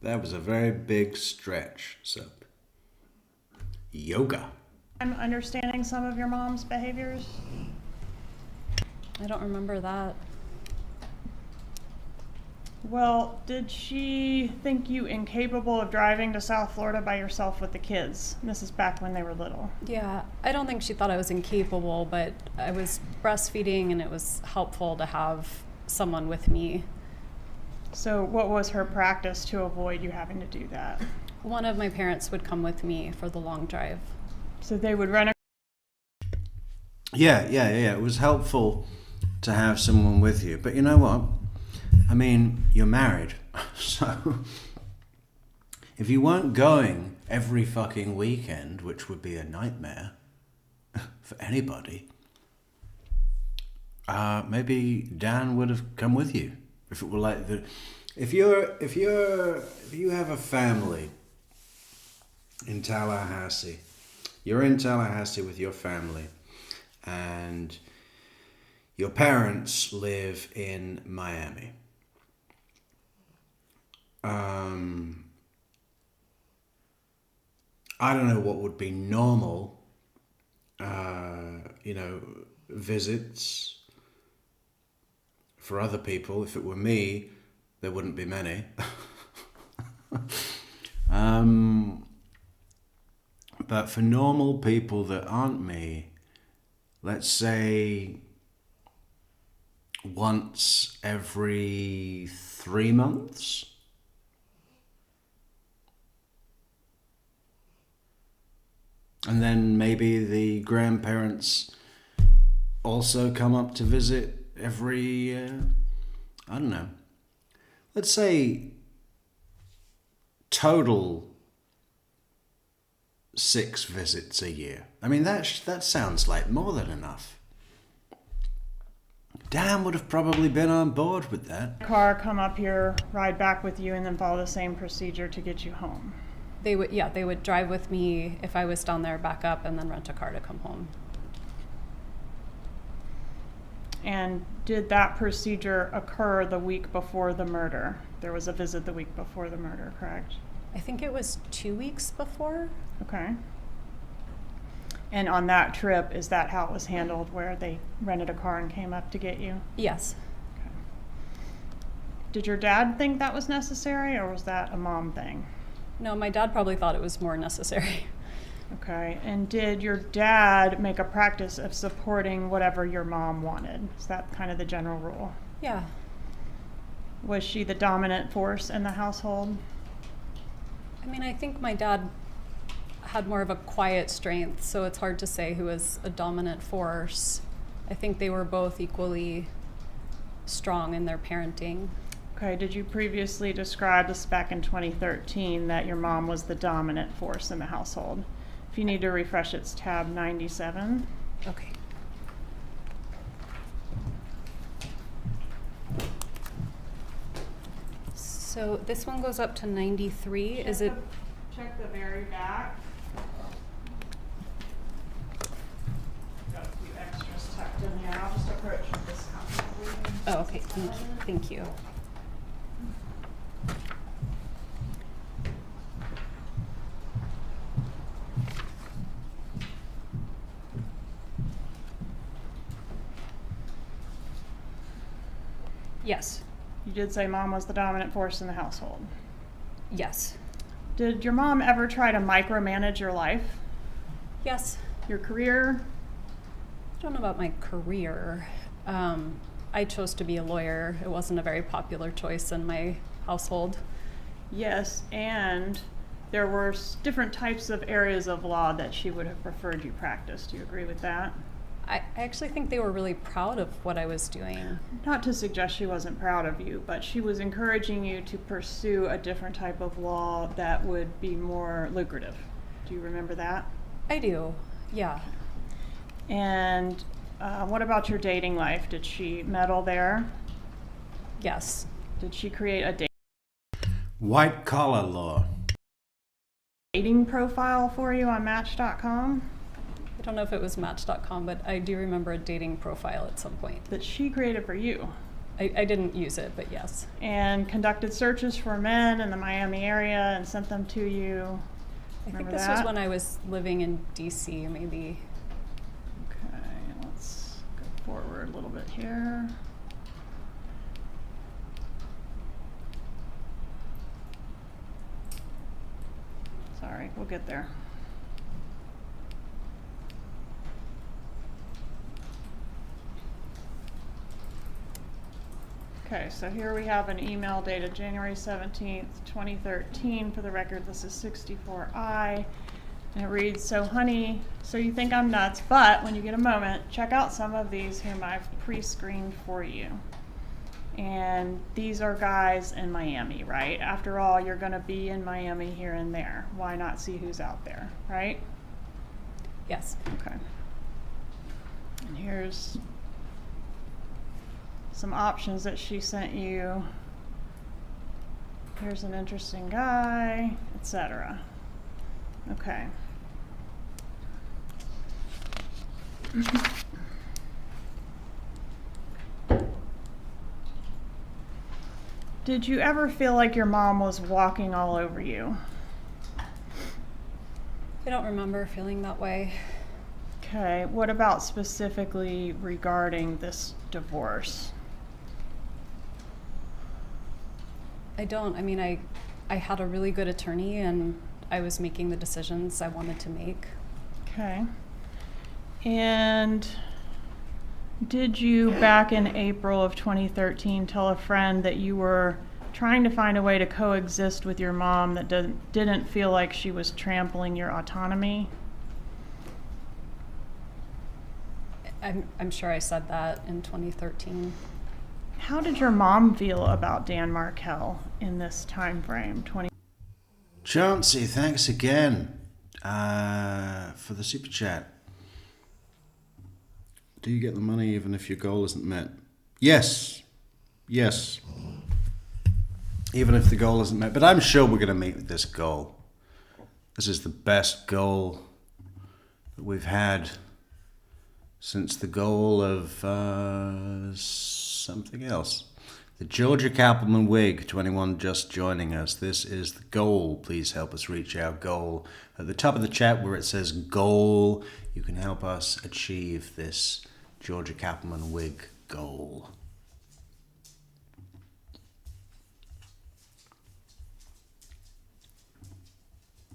That was a very big stretch, so. Yoga. I'm understanding some of your mom's behaviors. I don't remember that. Well, did she think you incapable of driving to South Florida by yourself with the kids? This is back when they were little. Yeah, I don't think she thought I was incapable, but I was breastfeeding and it was helpful to have someone with me. So what was her practice to avoid you having to do that? One of my parents would come with me for the long drive. So they would run. Yeah. It was helpful to have someone with you. But you know what? I mean, you're married. So if you weren't going every fucking weekend, which would be a nightmare for anybody, maybe Dan would have come with you. If it were like the, if you have a family in Tallahassee, you're in Tallahassee with your family, and your parents live in Miami. I don't know what would be normal, visits for other people. If it were me, there wouldn't be many. But for normal people that aren't me, let's say once every 3 months. And then maybe the grandparents also come up to visit every, I don't know, let's say total 6 visits a year. I mean, that sounds like more than enough. Dan would have probably been on board with that. Car come up here, ride back with you, and then follow the same procedure to get you home. They would drive with me if I was down there, back up, and then rent a car to come home. And did that procedure occur the week before the murder? There was a visit the week before the murder, correct? I think it was 2 weeks before. Okay. And on that trip, is that how it was handled, where they rented a car and came up to get you? Yes. Okay. Did your dad think that was necessary, or was that a mom thing? No, my dad probably thought it was more necessary. Okay. And did your dad make a practice of supporting whatever your mom wanted? Is that kind of the general rule? Yeah. Was she the dominant force in the household? I mean, I think my dad had more of a quiet strength, so it's hard to say who was a dominant force. I think they were both equally strong in their parenting. Okay, did you previously describe this back in 2013 that your mom was the dominant force in the household? If you need to refresh, it's tab 97. Okay. So this one goes up to 93. Is it? Check the very back. Got a few extras tucked in there. I'll just approach with this copy. Oh, okay. Thank you. Yes. You did say mom was the dominant force in the household. Yes. Did your mom ever try to micromanage your life, Yes. your career? I don't know about my career. I chose to be a lawyer. It wasn't a very popular choice in my household. Yes, and there were different types of areas of law that she would have preferred you practice. Do you agree with that? I actually think they were really proud of what I was doing. Not to suggest she wasn't proud of you, but she was encouraging you to pursue a different type of law that would be more lucrative. Do you remember that? I do, yeah. And what about your dating life? Did she meddle there? Yes. Did she create a White collar law. dating profile for you on Match.com I don't know if it was Match.com, but I do remember a dating profile at some point. that she created for you? I didn't use it, but yes. And conducted searches for men in the Miami area and sent them to you. I think Remember this that? was when I was living in DC, maybe. Okay, let's go forward a little bit here. Sorry, we'll get there. Okay, so here we have an email dated January 17th, 2013. For the record, this is 64I. And it reads, so honey, so you think I'm nuts, but when you get a moment, check out some of these whom I've pre-screened for you. And these are guys in Miami, right? After all, you're gonna be in Miami here and there. Why not see who's out there, right? Yes. Okay. And here's some options that she sent you. Here's an interesting guy, etc. Okay. Did you ever feel like your mom was walking all over you? I don't remember feeling that way. Okay, what about specifically regarding this divorce? I don't. I mean, I had a really good attorney, and I was making the decisions I wanted to make. Okay. And did you, back in April of 2013, tell a friend that you were trying to find a way to coexist with your mom that didn't feel like she was trampling your autonomy? I'm sure I said that in 2013. How did your mom feel about Dan Markel in this time frame? Chauncey, thanks again for the super chat. Do you get the money even if your goal isn't met? Yes. Yes. Even if the goal isn't met. But I'm sure we're going to meet this goal. This is the best goal that we've had since the goal of something else. The Georgia Kappelman wig, 21 just joining us. This is the goal. Please help us reach our goal. At the top of the chat where it says goal, you can help us achieve this Georgia Kappelman wig goal.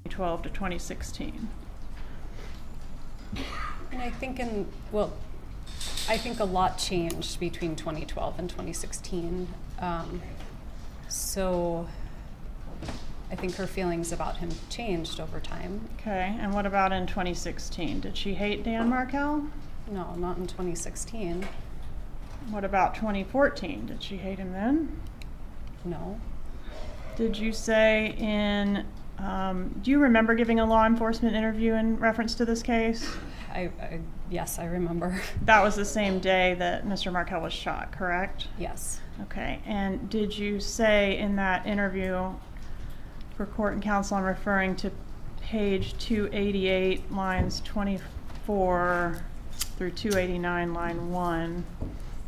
To 2016. And I think I think a lot changed between 2012 and 2016. So I think her feelings about him changed over time. Okay, and what about in 2016? Did she hate Dan Markel? No, not in 2016. What about 2014? Did she hate him then? No. Did you say do you remember giving a law enforcement interview in reference to this case? Yes, I remember. That was the same day that Mr. Markel was shot, correct? Yes. Okay, and did you say in that interview, for court and counsel, I'm referring to page 288, lines 24 through 289, line 1,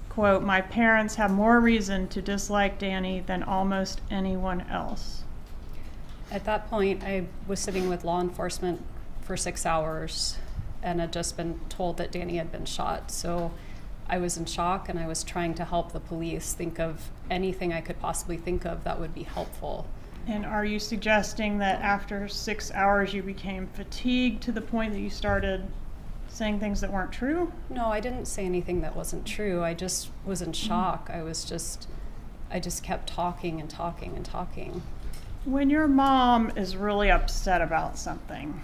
quote, "My parents have more reason to dislike Danny than almost anyone else"? At that point, I was sitting with law enforcement for 6 hours and had just been told that Danny had been shot. So I was in shock, and I was trying to help the police think of anything I could possibly think of that would be helpful. And are you suggesting that after 6 hours you became fatigued to the point that you started saying things that weren't true? No, I didn't say anything that wasn't true. I just was in shock. I just kept talking and talking and talking. When your mom is really upset about something,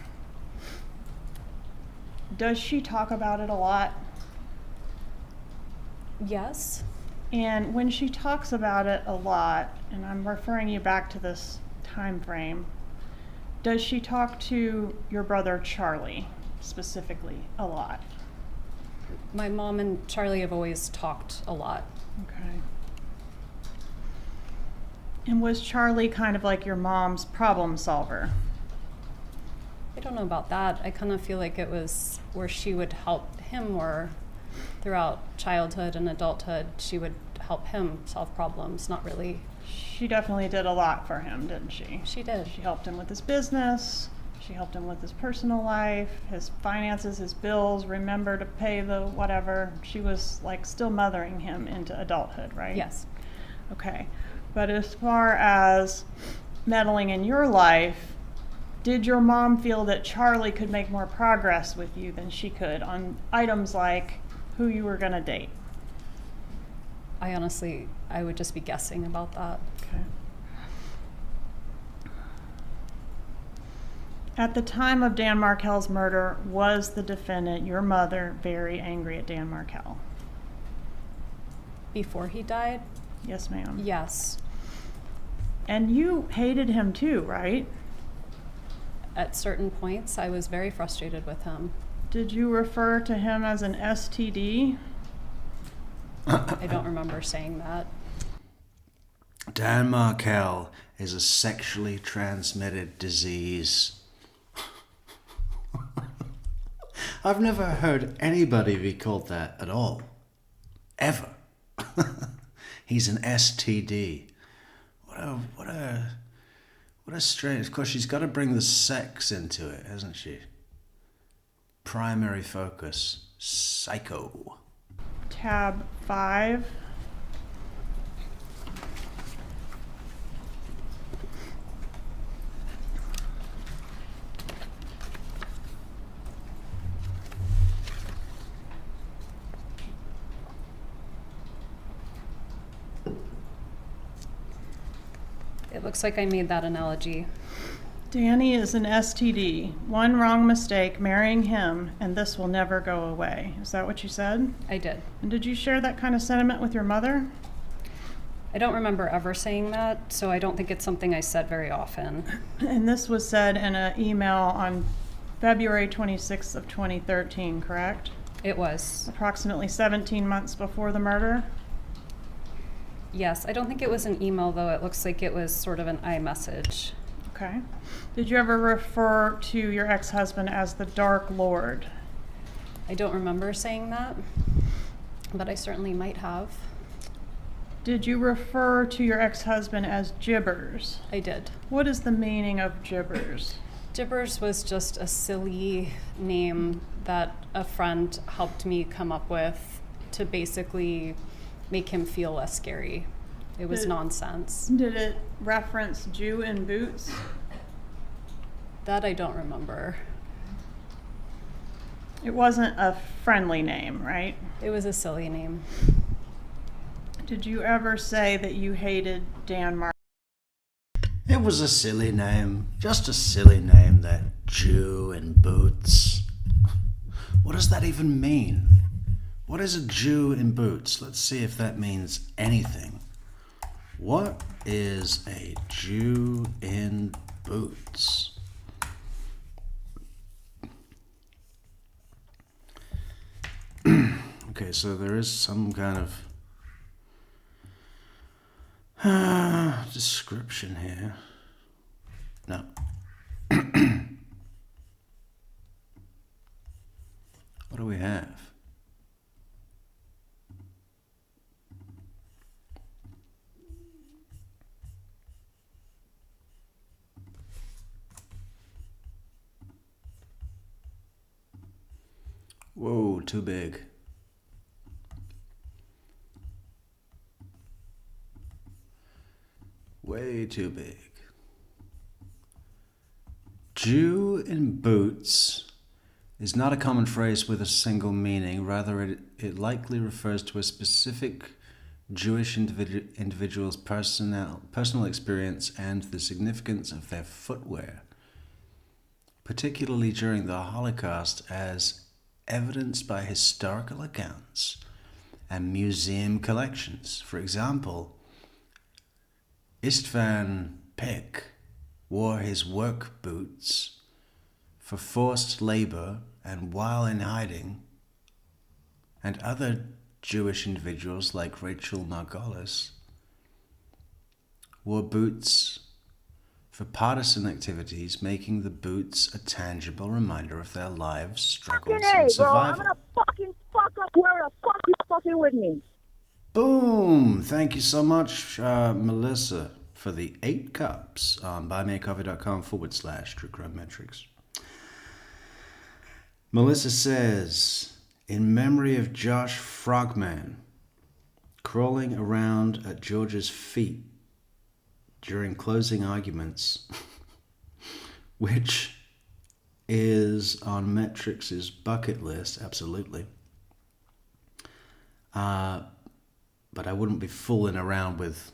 does she talk about it a lot? Yes. And when she talks about it a lot, and I'm referring you back to this time frame, does she talk to your brother Charlie specifically a lot? My mom and Charlie have always talked a lot. Okay. And was Charlie kind of like your mom's problem solver? I don't know about that. I kind of feel like it was where she would help him more throughout childhood and adulthood. She would help him solve problems, not really. She definitely did a lot for him, didn't she? She did. She helped him with his business. She helped him with his personal life, his finances, his bills, remember to pay the whatever. She was like still mothering him into adulthood, right? Yes. Okay. But as far as meddling in your life, did your mom feel that Charlie could make more progress with you than she could on items like who you were going to date? I would just be guessing about that. Okay. At the time of Dan Markel's murder, was the defendant, your mother, very angry at Dan Markel? Before he died? Yes, ma'am. Yes. And you hated him too, right? At certain points, I was very frustrated with him. Did you refer to him as an STD? I don't remember saying that. Dan Markel is a sexually transmitted disease. I've never heard anybody be called that at all. Ever. He's an STD. What a strange. Of course, she's got to bring the sex into it, hasn't she? Primary focus. Psycho. Tab 5. It looks like I made that analogy. Danny is an STD. One wrong mistake, marrying him, and this will never go away. Is that what you said? I did. And did you share that kind of sentiment with your mother? I don't remember ever saying that, so I don't think it's something I said very often. And this was said in an email on February 26th of 2013, correct? It was. Approximately 17 months before the murder? Yes, I don't think it was an email though. It looks like it was sort of an iMessage. Okay. Did you ever refer to your ex-husband as the Dark Lord? I don't remember saying that, but I certainly might have. Did you refer to your ex-husband as Gibbers? I did. What is the meaning of Gibbers? Gibbers was just a silly name that a friend helped me come up with to basically make him feel less scary. It was nonsense. Did it reference Jew in boots? That I don't remember. It wasn't a friendly name, right? It was a silly name. Did you ever say that you hated Dan Markel? It was a silly name. Just a silly name, that Jew in boots. What does that even mean? What is a Jew in boots? Let's see if that means anything. What is a Jew in boots? Okay, so there is some kind of description here. No. What do we have? Whoa, too big. Way too big. Jew in boots is not a common phrase with a single meaning. Rather, it likely refers to a specific Jewish individual's personal experience and the significance of their footwear, particularly during the Holocaust, as evidenced by historical accounts and museum collections. For example, Istvan Peck wore his work boots for forced labor and while in hiding, and other Jewish individuals like Rachel Margolis wore boots for partisan activities, making the boots a tangible reminder of their lives, struggles, and survival. I'm gonna fucking fuck up where the fuck you fucking with me. Boom! Thank you so much, Melissa, for the 8 cups on buymeacoffee.com/TrueCrimeMetrix. Melissa says, in memory of Josh Frogman crawling around at George's feet during closing arguments, which is on Metrix's bucket list, absolutely. But I wouldn't be fooling around with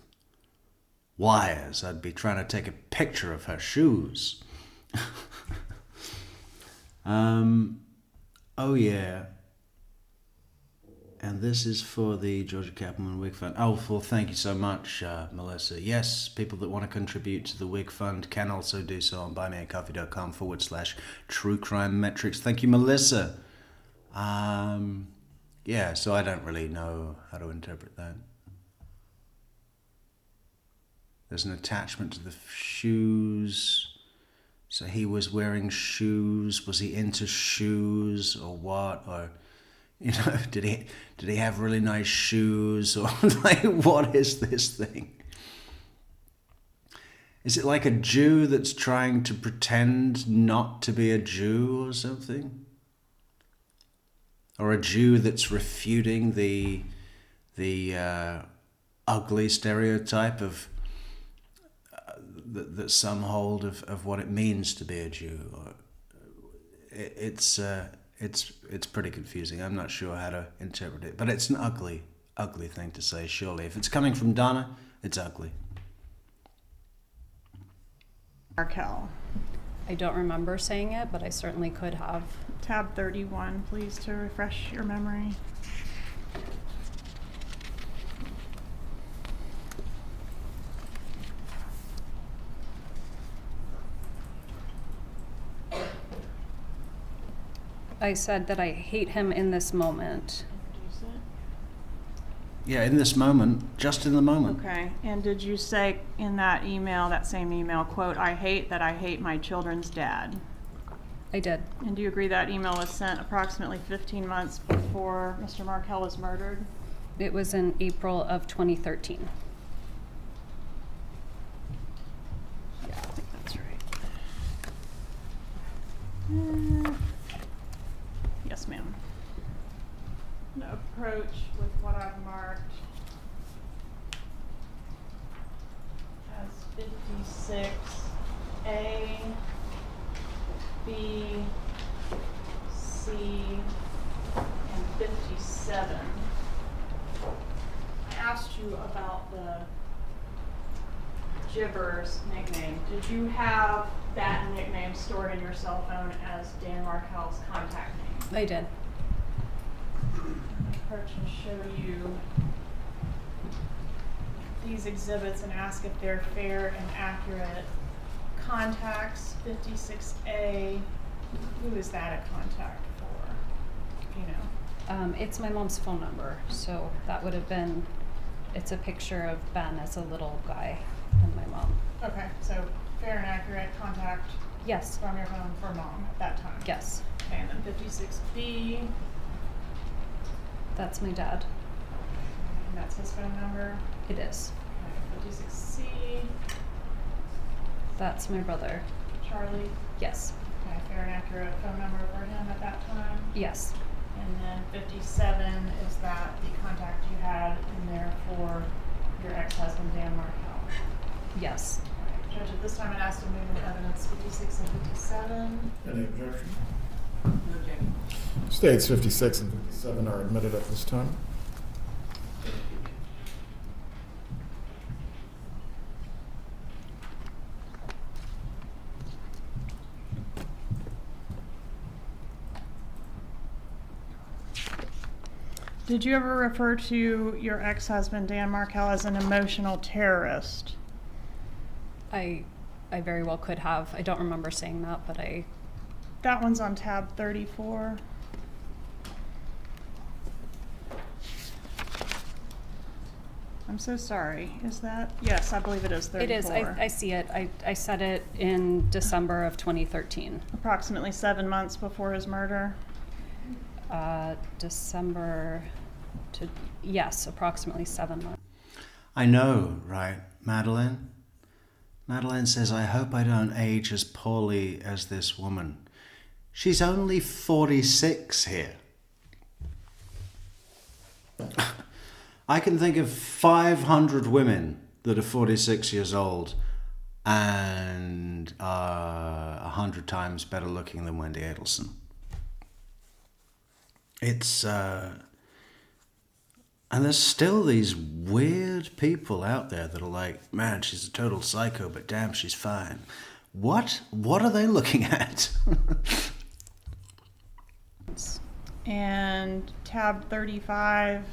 wires. I'd be trying to take a picture of her shoes. Oh yeah. And this is for the Georgia Cappleman Wig Fund. Oh, well, thank you so much, Melissa. Yes, people that want to contribute to the Wig Fund can also do so on buymeacoffee.com/TrueCrimeMetrix. Thank you, Melissa. Yeah, so I don't really know how to interpret that. There's an attachment to the shoes. So he was wearing shoes. Was he into shoes or what? Or, you know, did he have really nice shoes? Or like, what is this thing? Is it like a Jew that's trying to pretend not to be a Jew or something? Or a Jew that's refuting the ugly stereotype of that some hold of what it means to be a Jew? Or it's pretty confusing. I'm not sure how to interpret it, but it's an ugly thing to say. Surely, if it's coming from Donna, it's ugly. Markel. I don't remember saying it, but I certainly could have. Tab 31, please, to refresh your memory. I said that I hate him in this moment. Introduce it. Yeah, in this moment, just in the moment. Okay, and did you say in that email, that same email, quote, I hate my children's dad? I did. And do you agree that email was sent approximately 15 months before Mr. Markel was murdered? It was in April of 2013. Yeah, I think that's right. Yes, ma'am. The approach with what I've marked as 56A, B, C, and 57. I asked you about the Gibbers nickname. Did you have that nickname stored in your cell phone as Dan Markel's contact name? I did. Approach and show you these exhibits and ask if they're fair and accurate. Contacts 56A. Who is that a contact for? You know. It's my mom's phone number, so that would have been. It's a picture of Ben as a little guy and my mom. Okay, so fair and accurate contact Yes. from your phone for mom at that time. Yes. Okay, and then 56B. That's my dad. And that's his phone number. It is. Okay, 56C. That's my brother. Charlie. Yes. Okay, fair and accurate phone number for him at that time. Yes. And then 57 is that the contact you had in there for your ex-husband, Dan Markel. Yes. Alright, Judge, at this time I'd ask to move into evidence 56 and 57. Any objection? No objection. States 56 and 57 are admitted at this time. Did you ever refer to your ex-husband, Dan Markel, as an emotional terrorist? I very well could have. I don't remember saying that, but I. That one's on tab 34. I'm so sorry. Is that? Yes, I believe it is 34. It is. I see it. I said it in December of 2013. Approximately 7 months before his murder. December to, yes, approximately 7 months. I know, right, Madeline? Madeline says, I hope I don't age as poorly as this woman. She's only 46 here. I can think of 500 women that are 46 years old and are 100 times better looking than Wendi Adelson. It's, and there's still these weird people out there that are like, man, she's a total psycho, but damn, she's fine. What are they looking at? And tab 35,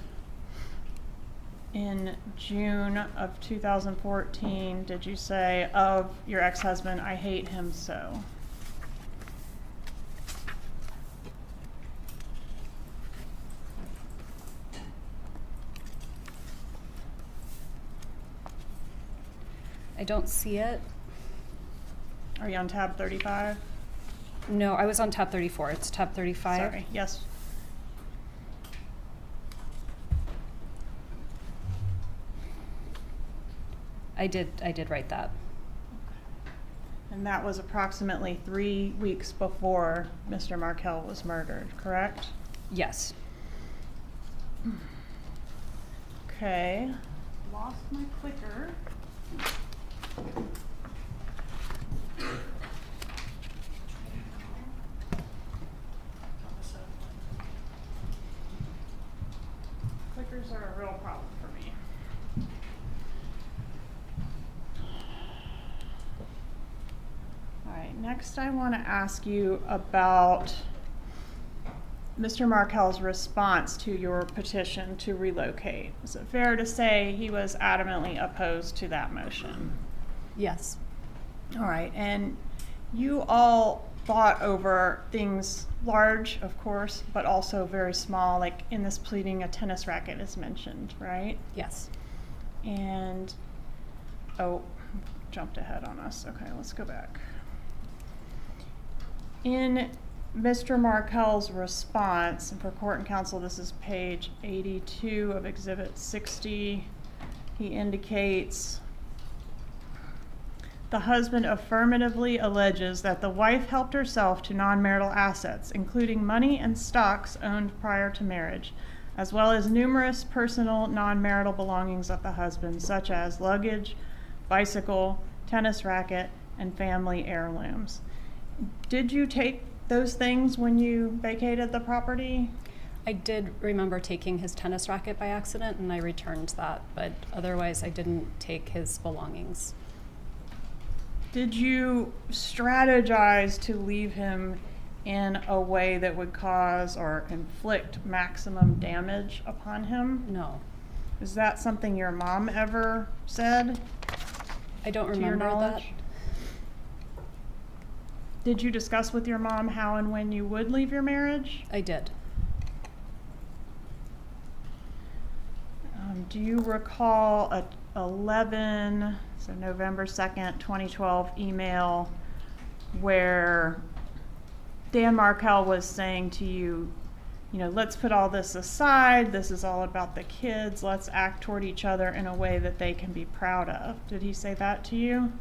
in June of 2014, did you say of your ex-husband, I hate him so? I don't see it. Are you on tab 35? No, I was on tab 34. It's tab 35. Sorry, yes. I did write that. And that was approximately 3 weeks before Mr. Markel was murdered, correct? Yes. Okay. Lost my clicker. Clickers are a real problem for me. Next, I want to ask you about Mr. Markel's response to your petition to relocate. Is it fair to say he was adamantly opposed to that motion? Yes. All right, and you all fought over things large, of course, but also very small, like in this pleading, a tennis racket is mentioned, right? Yes. And, oh, jumped ahead on us. Okay, let's go back. In Mr. Markel's response, and for court and counsel, this is page 82 of Exhibit 60, he indicates, the husband affirmatively alleges that the wife helped herself to non-marital assets, including money and stocks owned prior to marriage, as well as numerous personal non-marital belongings of the husband, such as luggage, bicycle, tennis racket, and family heirlooms. Did you take those things when you vacated the property? I did remember taking his tennis racket by accident, and I returned that, but otherwise I didn't take his belongings. Did you strategize to leave him in a way that would cause or inflict maximum damage upon him? No. Is that something your mom ever said? I don't To your remember that. knowledge? Did you discuss with your mom how and when you would leave your marriage? I did. Do you recall a November 2nd, 2012 email where Dan Markel was saying to you, let's put all this aside. This is all about the kids. Let's act toward each other in a way that they can be proud of. Did he say that to you?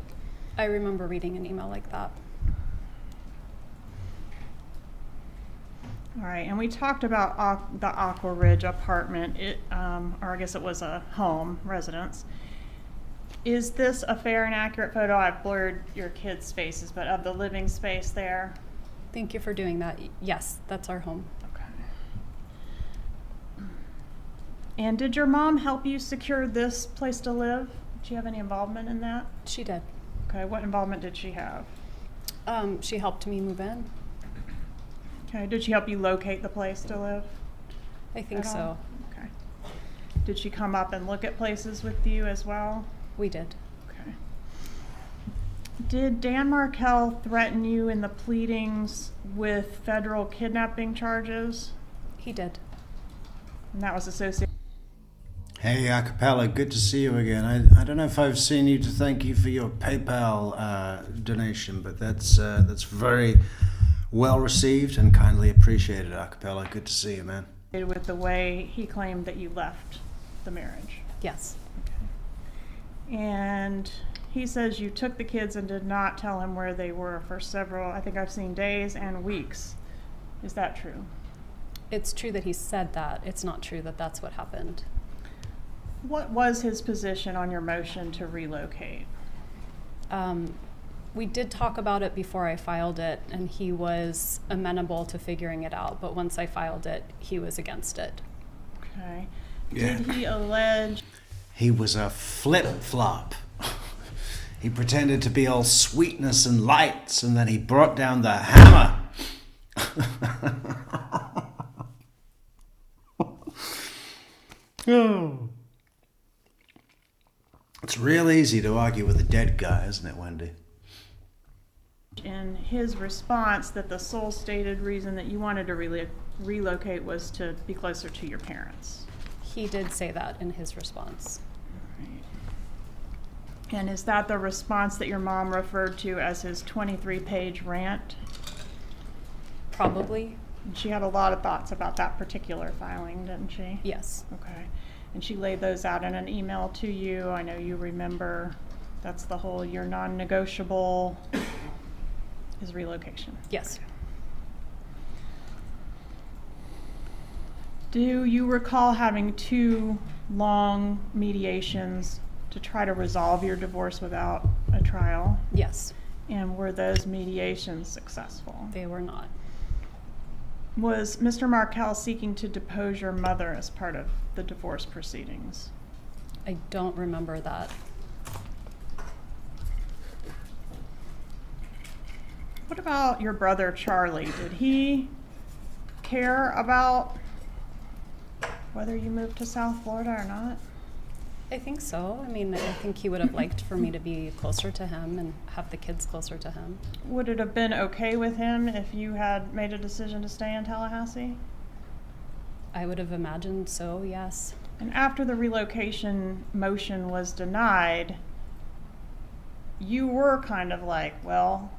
I remember reading an email like that. All right, and we talked about the Aqua Ridge apartment, or I guess it was a home, residence. Is this a fair and accurate photo? I've blurred your kids' faces, but of the living space there? Thank you for doing that. Yes, that's our home. Okay. And did your mom help you secure this place to live? Did she have any involvement in that? She did. Okay, what involvement did she have? She helped me move in. Okay, did she help you locate the place to live? I think at so. all? Okay. Did she come up and look at places with you as well? We did. Okay. Did Dan Markel threaten you in the pleadings with federal kidnapping charges? He did. And that was associated. Hey, Acapella, good to see you again. I don't know if I've seen you to thank you for your PayPal donation, but that's very well received and kindly appreciated, Acapella. Good to see you, man. With the way he claimed that you left the marriage. Yes. Okay. And he says you took the kids and did not tell him where they were for several, I think I've seen days and weeks. Is that true? It's true that he said that. It's not true that that's what happened. What was his position on your motion to relocate? We did talk about it before I filed it, and he was amenable to figuring it out. But once I filed it, he was against it. Okay. Yeah. Did he allege? He was a flip-flop. He pretended to be all sweetness and lights, and then he brought down the hammer. Oh. It's real easy to argue with a dead guy, isn't it, Wendy? In his response that the sole stated reason that you wanted to relocate was to be closer to your parents. He did say that in his response. Right. And is that the response that your mom referred to as his 23-page rant? Probably. And she had a lot of thoughts about that particular filing, didn't she? Yes. Okay. And she laid those out in an email to you. I know you remember. That's the whole your non-negotiable is relocation. Yes. Do you recall having 2 long mediations to try to resolve your divorce without a trial? Yes. And were those mediations successful? They were not. Was Mr. Markel seeking to depose your mother as part of the divorce proceedings? I don't remember that. about your brother Charlie? Did he care about whether you moved to South Florida or not? I think so. I mean, I think he would have liked for me to be closer to him and have the kids closer to him. Would it have been okay with him if you had made a decision to stay in Tallahassee? I would have imagined so, yes. And after the relocation motion was denied, you were kind of like, well,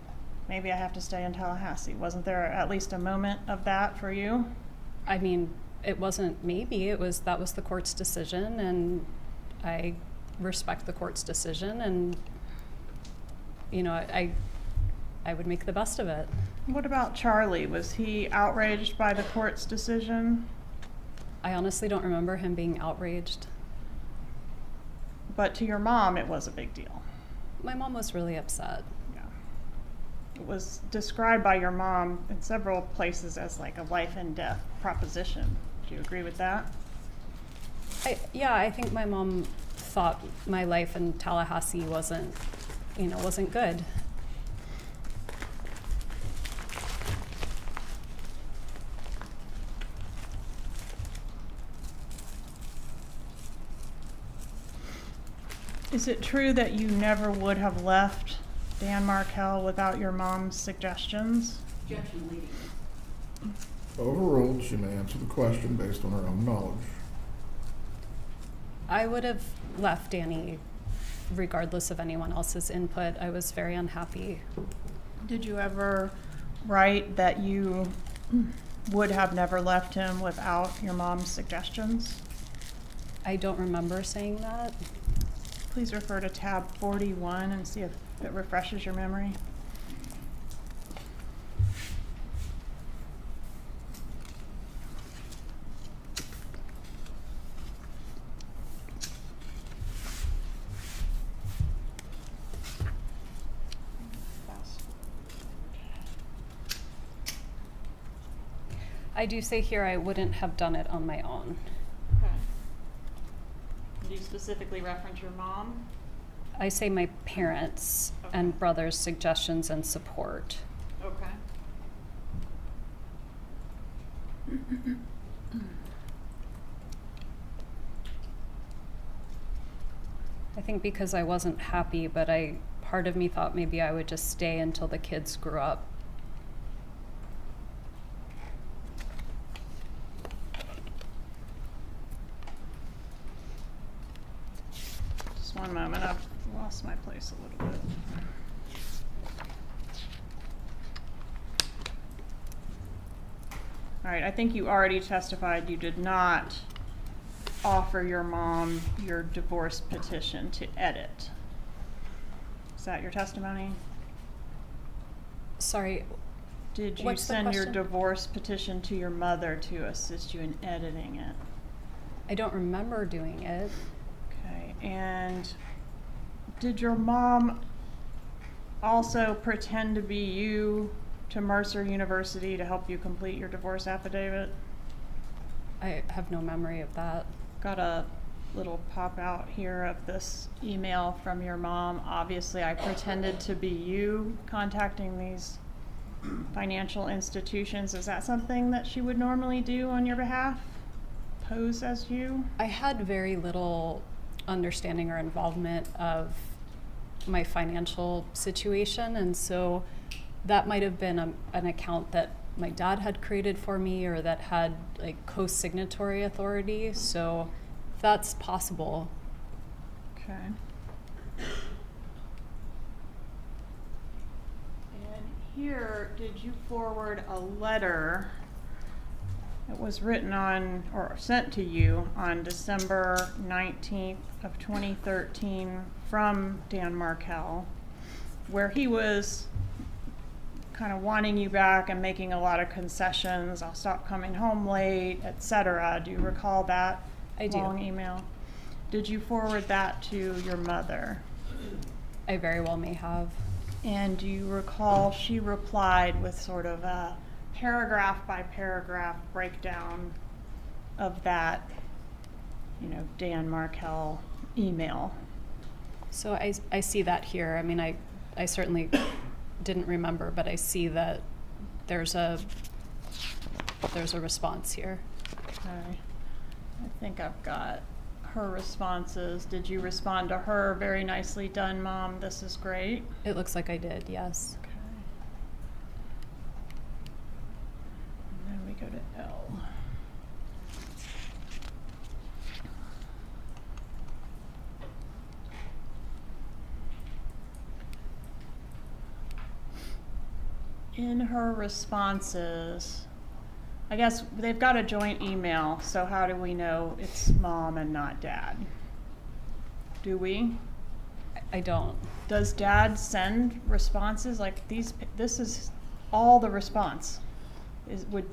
maybe I have to stay in Tallahassee. Wasn't there at least a moment of that for you? I mean, it wasn't maybe, that was the court's decision, and I respect the court's decision, and you know, I would make the best of it. What about Charlie? Was he outraged by the court's decision? I honestly don't remember him being outraged. But to your mom, it was a big deal. My mom was really upset. Yeah. It was described by your mom in several places as like a life and death proposition. Do you agree with that? I think my mom thought my life in Tallahassee wasn't good. Is it true that you never would have left Dan Markel without your mom's suggestions? Objection leading. Overruled, she may answer the question based on her own knowledge. I would have left Danny regardless of anyone else's input. I was very unhappy. Did you ever write that you would have never left him without your mom's suggestions? I don't remember saying that. Please refer to tab 41 and see if it refreshes your memory. I do say here I wouldn't have done it on my own. Okay. Do you specifically reference your mom? I say my parents Okay. and brother's suggestions and support. Okay. I think because I wasn't happy, but part of me thought maybe I would just stay until the kids grew up. Just one moment, I've lost my place a little bit. All right, I think you already testified you did not offer your mom your divorce petition to edit. Is that your testimony? Sorry, Did you What's the send your question? divorce petition to your mother to assist you in editing it? I don't remember doing it. Okay, and did your mom also pretend to be you to Mercer University to help you complete your divorce affidavit? I have no memory of that. Got a little pop out here of this email from your mom. Obviously, I pretended to be you contacting these financial institutions. Is that something that she would normally do on your behalf? Pose as you? I had very little understanding or involvement of my financial situation, and so that might have been an account that my dad had created for me or that had like co-signatory authority, so that's possible. Okay. And here, did you forward a letter that was written on or sent to you on December 19th of 2013 from Dan Markel, where he was kind of wanting you back and making a lot of concessions? I'll stop coming home late, etc. Do you recall that I do. long email? Did you forward that to your mother? I very well may have. And do you recall she replied with sort of a paragraph by paragraph breakdown of that, Dan Markel email? So I see that here. I mean, I certainly didn't remember, but I see that there's a response here. Okay. I think I've got her responses. Did you respond to her? Very nicely done, Mom. This is great. It looks like I did, yes. Okay. And then we go to L. In her responses, I guess they've got a joint email, so how do we know it's Mom and not Dad? Do we? I don't. Does Dad send responses like these? This is all the response. Would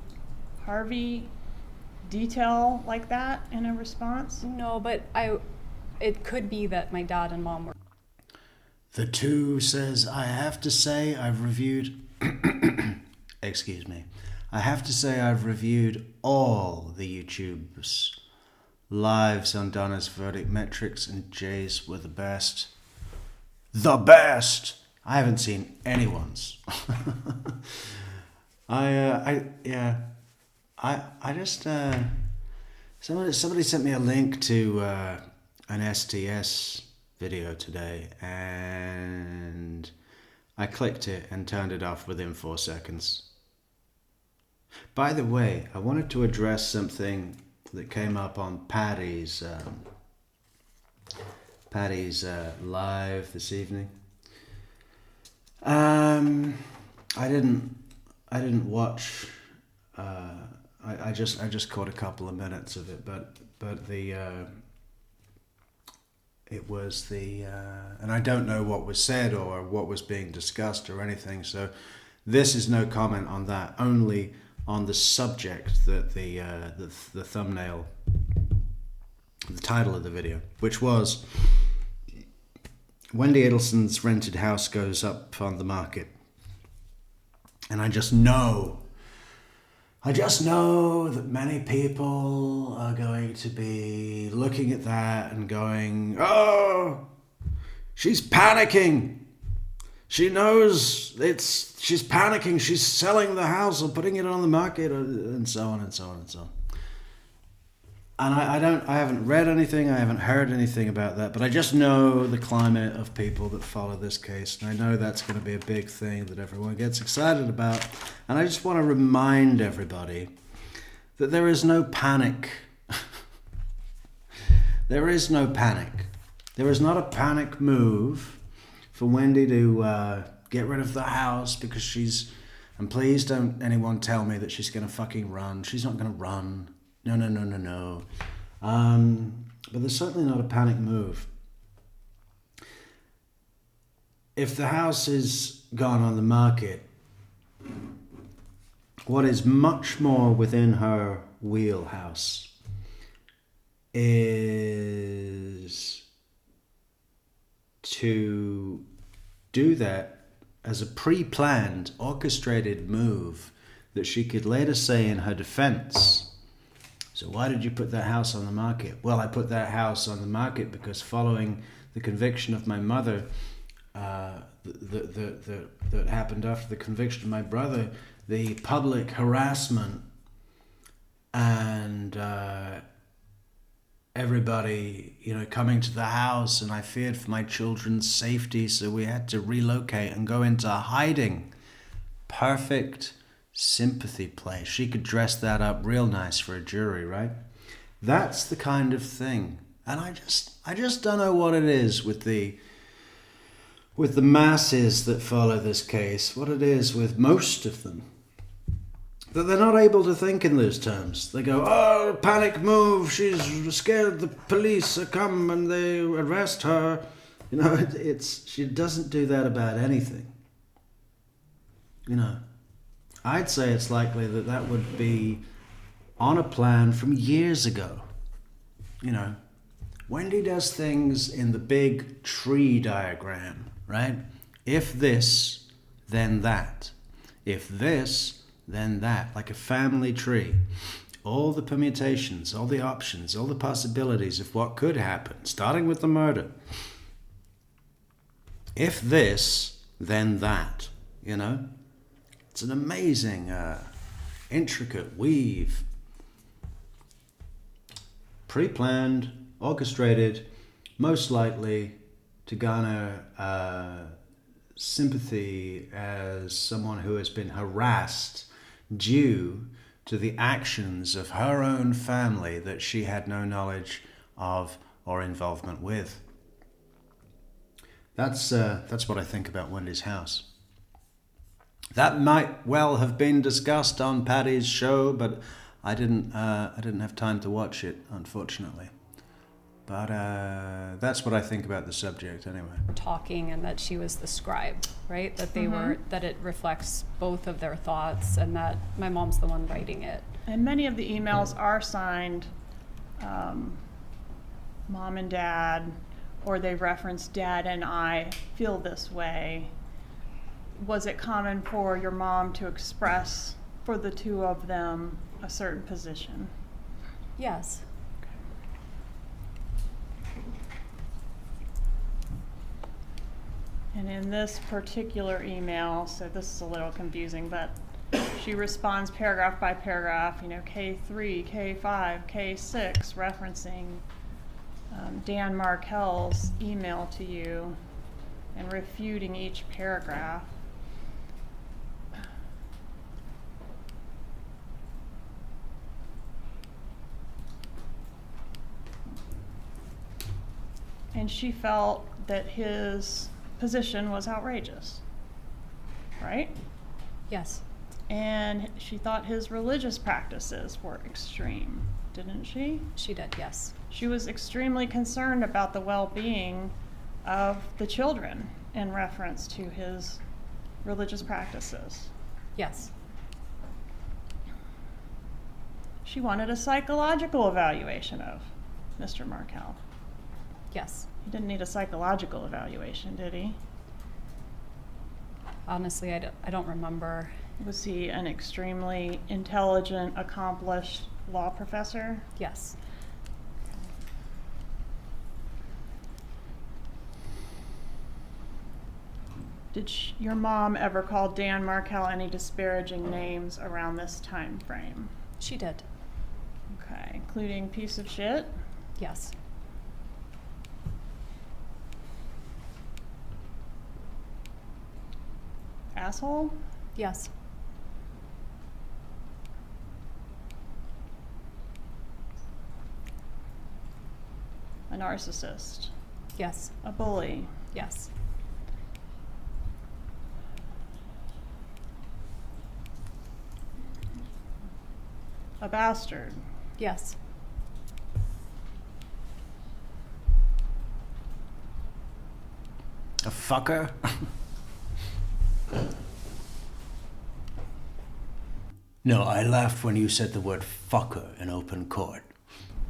Harvey detail like that in a response? No, but it could be that my dad and mom were. The 2 says, I have to say I've reviewed, excuse me, I have to say I've reviewed all the YouTubes. Lives on Donna's verdict, Metrix and Jay's were the best. The best! I haven't seen anyone's. Somebody sent me a link to an STS video today, and I clicked it and turned it off within 4 seconds. By the way, I wanted to address something that came up on Patty's live this evening. I didn't watch. I just caught a couple of minutes of it, but it was and I don't know what was said or what was being discussed or anything. So this is no comment on that. Only on the subject that the thumbnail, the title of the video, which was Wendi Adelson's rented house goes up on the market. And I just know that many people are going to be looking at that and going, oh, she's panicking. She knows she's panicking. She's selling the house or putting it on the market, and so on and so on and so on. And I haven't read anything, I haven't heard anything about that, but I just know the climate of people that follow this case, and I know that's going to be a big thing that everyone gets excited about. And I just want to remind everybody that there is no panic. There is no panic. There is not a panic move for Wendi to get rid of the house because she's... And please don't anyone tell me that she's going to fucking run. She's not going to run. No. But there's certainly not a panic move. If the house is gone on the market, what is much more within her wheelhouse is to do that as a pre-planned, orchestrated move that she could later say in her defense. So why did you put that house on the market? Well, I put that house on the market because following the conviction of my mother, that happened after the conviction of my brother, the public harassment and everybody, coming to the house, and I feared for my children's safety, so we had to relocate and go into hiding. Perfect sympathy play. She could dress that up real nice for a jury, right? That's the kind of thing. And I just don't know what it is with the masses that follow this case, what it is with most of them, that they're not able to think in those terms. They go, oh, panic move, she's scared the police will come and they arrest her. She doesn't do that about anything. I'd say it's likely that would be on a plan from years ago. Wendi does things in the big tree diagram, right? If this, then that. If this, then that. Like a family tree. All the permutations, all the options, all the possibilities of what could happen, starting with the murder. If this, then that. you know? It's an amazing, intricate weave. Pre-planned, orchestrated, most likely to garner sympathy as someone who has been harassed due to the actions of her own family that she had no knowledge of or involvement with. That's what I think about Wendy's house. That might well have been discussed on Patty's show, but I didn't have time to watch it, unfortunately. But that's what I think about the subject, anyway. Talking, and that she was the scribe, right? That they were, that it reflects both of their thoughts, and that my mom's the one writing it. And many of the emails are signed Mom and Dad, or they reference Dad and I feel this way. Was it common for your mom to express for the two of them a certain position? Yes. And in this particular email, so this is a little confusing, but she responds paragraph by paragraph, you know, K3, K5, K6, referencing Dan Markel's email to you and refuting each paragraph. And she felt that his position was outrageous, right? Yes. And she thought his religious practices were extreme, didn't she? She did, yes. She was extremely concerned about the well-being of the children in reference to his religious practices. Yes. She wanted a psychological evaluation of Mr. Markel. Yes. He didn't need a psychological evaluation, did he? Honestly, I don't remember. Was he an extremely intelligent, accomplished law professor? Yes. Did your mom ever call Dan Markel any disparaging names around this time frame? She did. Okay, including piece of shit? Yes. Asshole? Yes. A narcissist? Yes. A bully? Yes. A bastard? Yes. A fucker? No, I laughed when you said the word fucker in open court.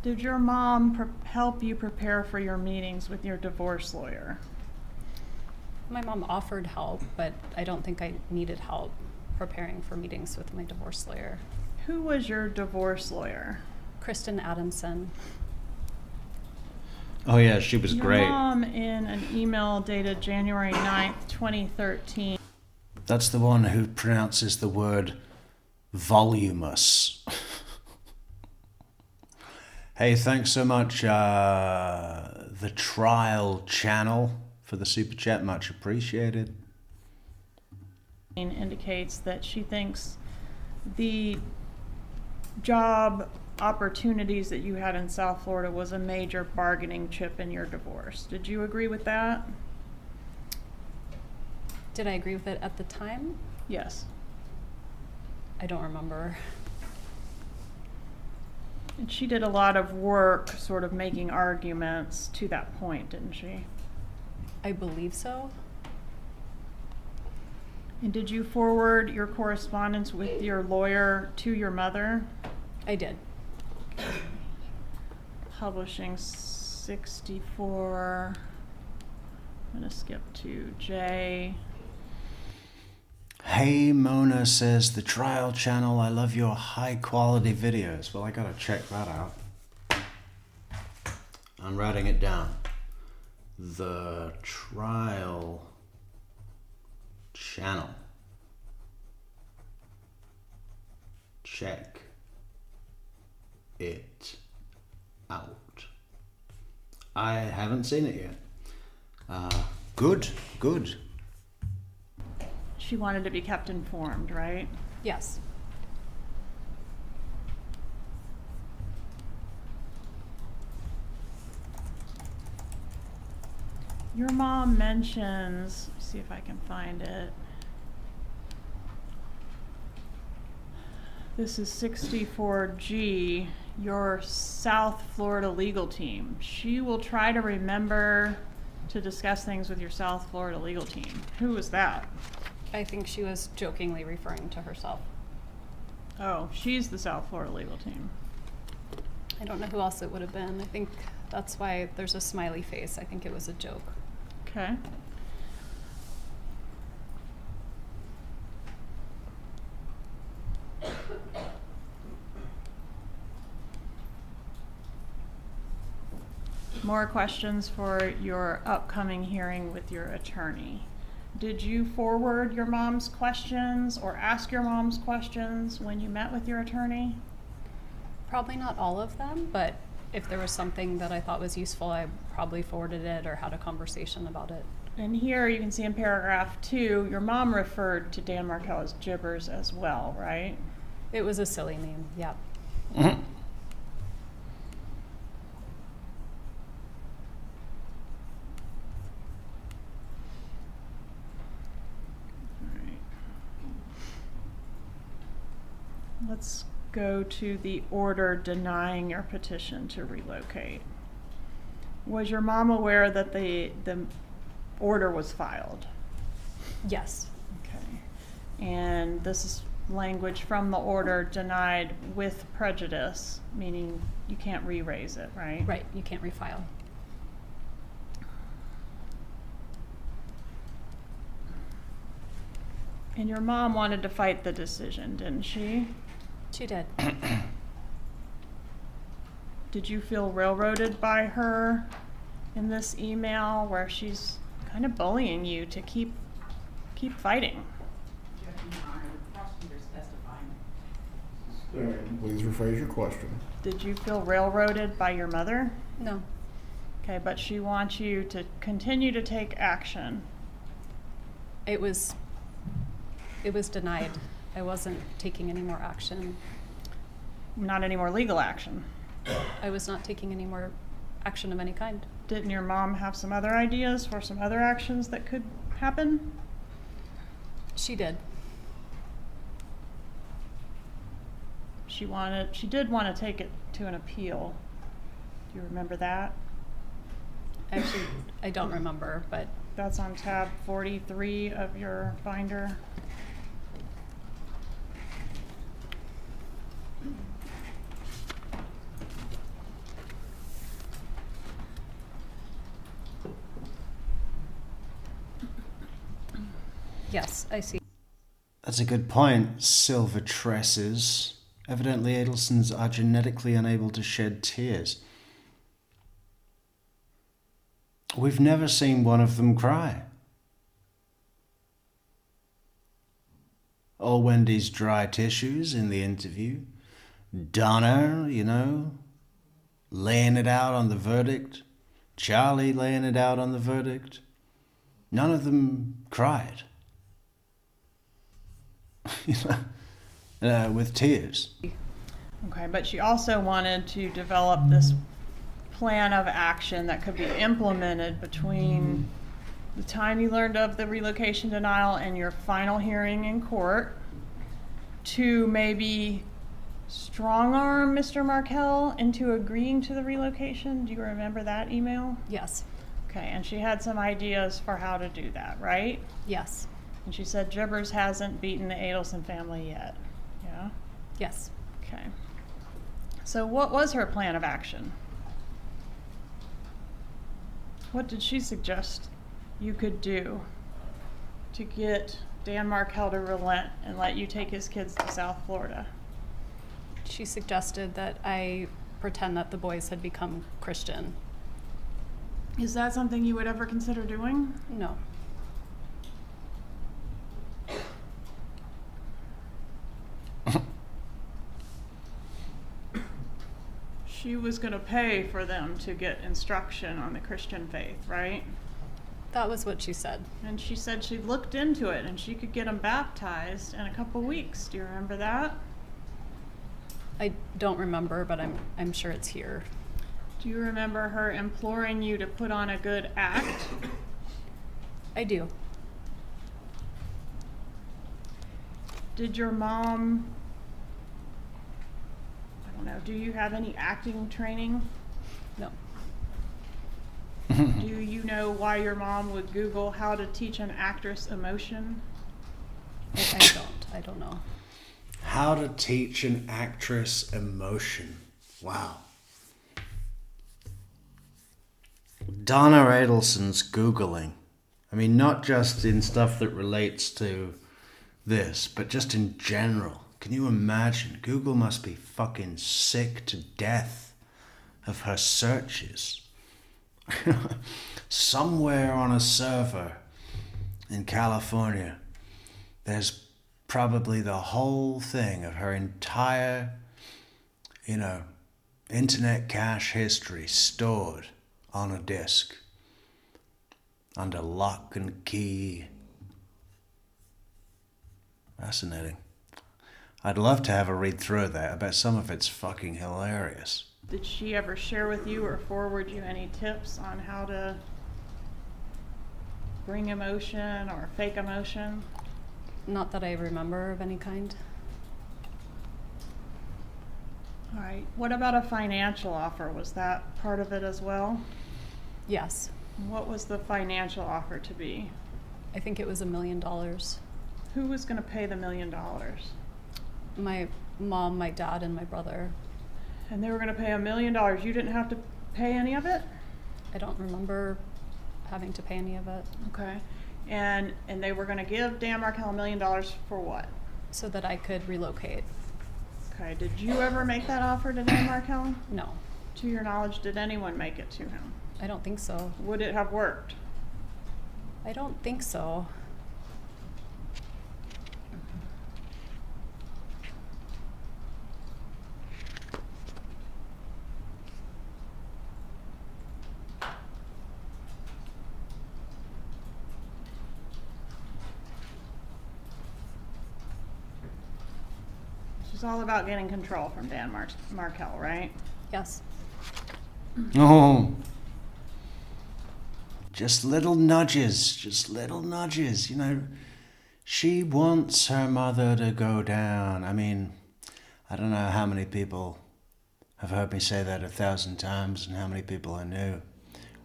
Did your mom help you prepare for your meetings with your divorce lawyer? My mom offered help, but I don't think I needed help preparing for meetings with my divorce lawyer. Who was your divorce lawyer? Kristen Adamson. Oh yeah, she was Your great. mom, in an email dated January 9th, 2013. That's the one who pronounces the word voluminous. Hey, thanks so much, the Trial Channel, for the super chat. Much appreciated. Indicates that she thinks the job opportunities that you had in South Florida was a major bargaining chip in your divorce. Did you agree with that? Did I agree with it at the time? Yes. I don't remember. And she did a lot of work sort of making arguments to that point, didn't she? I believe so. And did you forward your correspondence with your lawyer to your mother? I did. Publishing 64. I'm going to skip to J. Hey, Mona says, the Trial Channel, I love your high quality videos. Well, I gotta check that out. I'm writing it down. The Trial Channel. check it out. I haven't seen it yet. Good. She wanted to be kept informed, right? Yes. Your mom mentions, let's see if I can find it. This is 64G, your South Florida legal team. She will try to remember to discuss things with your South Florida legal team. Who was that? I think she was jokingly referring to herself. Oh, she's the South Florida legal team. I don't know who else it would have been. I think that's why there's a smiley face. I think it was a joke. Okay. More questions for your upcoming hearing with your attorney. Did you forward your mom's questions or ask your mom's questions when you met with your attorney? Probably not all of them, but if there was something that I thought was useful, I probably forwarded it or had a conversation about it. And here you can see in paragraph 2, your mom referred to Dan Markel as Gibbers as well, right? It was a silly name, yeah. Mm-hmm. Let's go to the order denying your petition to relocate. Was your mom aware that the order was filed? Yes. Okay. And this is language from the order denied with prejudice, meaning you can't re-raise it, right? Right, you can't refile. And your mom wanted to fight the decision, didn't she? She did. Did you feel railroaded by her in this email where she's kind of bullying you to keep fighting? Objection, Your Honor, the prosecutor specifying. Please rephrase your question. Did you feel railroaded by your mother? No. Okay, but she wants you to continue to take action. It was denied. I wasn't taking any more action. Not any more legal action. I was not taking any more action of any kind. Didn't your mom have some other ideas for some other actions that could happen? She did. She did want to take it to an appeal. Do you remember that? Actually, I don't remember, but That's on tab 43 of your binder. yes, I see. That's a good point. Silver tresses. Evidently, Adelsons are genetically unable to shed tears. We've never seen one of them cry. All Wendy's dry tissues in the interview. Donna, laying it out on the verdict. Charlie laying it out on the verdict. None of them cried. With tears. Okay, but she also wanted to develop this plan of action that could be implemented between the time you learned of the relocation denial and your final hearing in court to maybe strong-arm Mr. Markel into agreeing to the relocation. Do you remember that email? Yes. Okay, and she had some ideas for how to do that, right? Yes. And she said Gibbers hasn't beaten the Adelson family yet. Yeah? Yes. Okay. So what was her plan of action? What did she suggest you could do to get Dan Markel to relent and let you take his kids to South Florida? She suggested that I pretend that the boys had become Christian. Is that something you would ever consider doing? No. She was going to pay for them to get instruction on the Christian faith, right? That was what she said. And she said she looked into it and she could get them baptized in a couple weeks. Do you remember that? I don't remember, but I'm sure it's here. Do you remember her imploring you to put on a good act? I do. Did your mom, I don't know, do you have any acting training? No. Do you know why your mom would Google how to teach an actress emotion? I don't know. How to teach an actress emotion. Wow. Donna Adelson's Googling. I mean, not just in stuff that relates to this, but just in general. Can you imagine? Google must be fucking sick to death of her searches. Somewhere on a server in California, there's probably the whole thing of her entire, internet cache history stored on a disk under lock and key. Fascinating. I'd love to have a read through of that. I bet some of it's fucking hilarious. Did she ever share with you or forward you any tips on how to bring emotion or fake emotion? Not that I remember of any kind. All right. What about a financial offer? Was that part of it as well? Yes. What was the financial offer to be? I think it was $1 million. Who was going to pay the $1 million? My mom, my dad, and my brother. And they were going to pay $1 million. You didn't have to pay any of it? I don't remember having to pay any of it. Okay. And they were going to give Dan Markel $1 million for what? So that I could relocate. Okay. Did you ever make that offer to Dan Markel? No. To your knowledge, did anyone make it to him? I don't think so. Would it have worked? I don't think so. It's all about getting control from Dan Markel, right? Yes. Oh. Just little nudges. She wants her mother to go down. I mean, I don't know how many people have heard me say that 1,000 times and how many people I knew.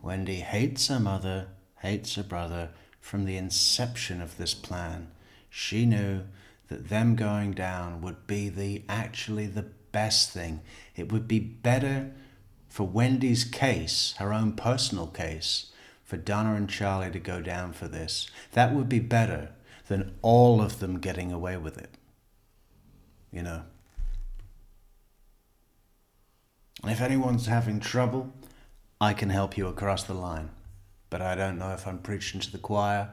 Wendi hates her mother, hates her brother from the inception of this plan. She knew that them going down would be actually the best thing. It would be better for Wendy's case, her own personal case, for Donna and Charlie to go down for this. That would be better than all of them getting away with it. And if anyone's having trouble, I can help you across the line. But I don't know if I'm preaching to the choir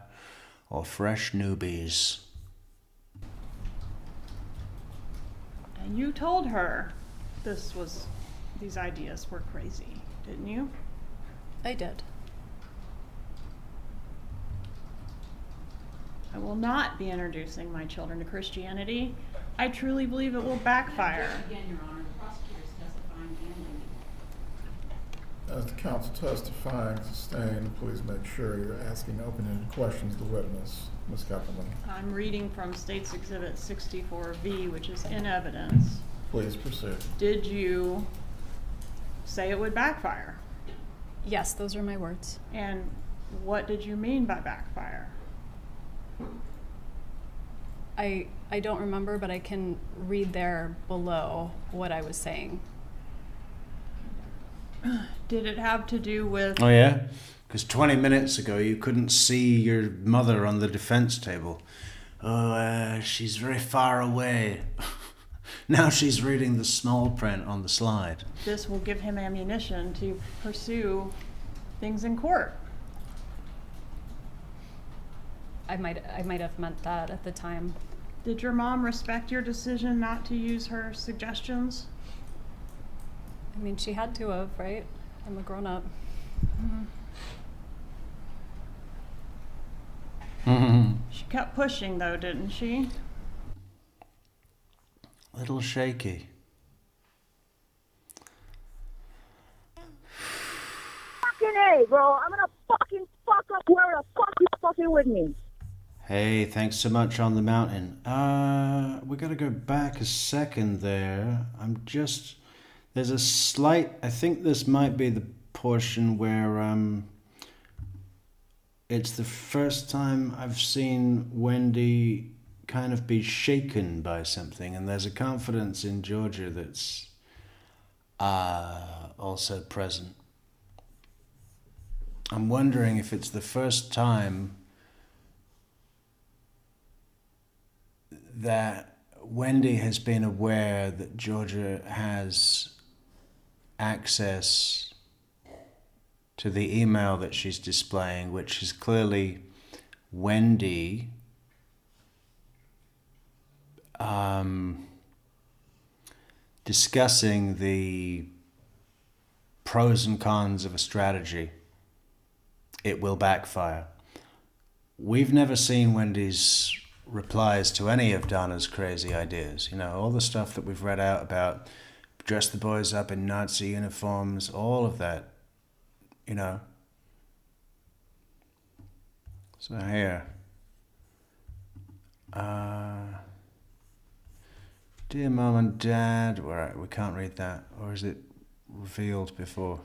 or fresh newbies. And you told her these ideas were crazy, didn't you? I did. I will not be introducing my children to Christianity. I truly believe it will backfire. Again, Your Honor, the prosecutor is testifying and leaving. As the counsel testifying, sustained, please make sure you're asking open-ended questions to the witness. Ms. Kupperman, I'm reading from State's Exhibit 64V, which is in evidence. please proceed. Did you say it would backfire? Yes, those are my words. And what did you mean by backfire? I don't remember, but I can read there below what I was saying. Did it have to do with... Oh, yeah? Because 20 minutes ago you couldn't see your mother on the defense table. Oh, she's very far away. Now she's reading the small print on the slide. This will give him ammunition to pursue things in court. I might have meant that at the time. Did your mom respect your decision not to use her suggestions? I mean, she had to have, right? I'm a grown-up. She kept pushing though, didn't she? Little shaky. Fucking A, bro. I'm gonna fucking fuck up where the fuck you fucking with me. Hey, thanks so much on the mountain. We gotta go back a second there. There's a slight, I think this might be the portion where, it's the first time I've seen Wendi kind of be shaken by something, and there's a confidence in Georgia that's, also present. I'm wondering if it's the first time that Wendi has been aware that Georgia has access to the email that she's displaying, which is clearly Wendi discussing the pros and cons of a strategy. It will backfire. We've never seen Wendy's replies to any of Donna's crazy ideas. You know, all the stuff that we've read out about dress the boys up in Nazi uniforms, all of that, you know. So here. Dear Mom and Dad, we can't read that, or is it revealed before?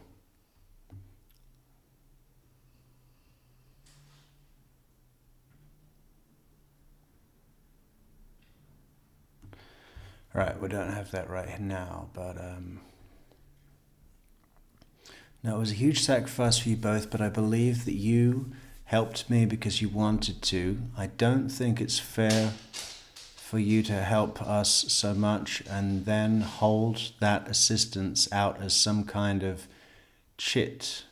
Right, we don't have that right now, but no, it was a huge sacrifice for you both, but I believe that you helped me because you wanted to. I don't think it's fair for you to help us so much and then hold that assistance out as some kind of chit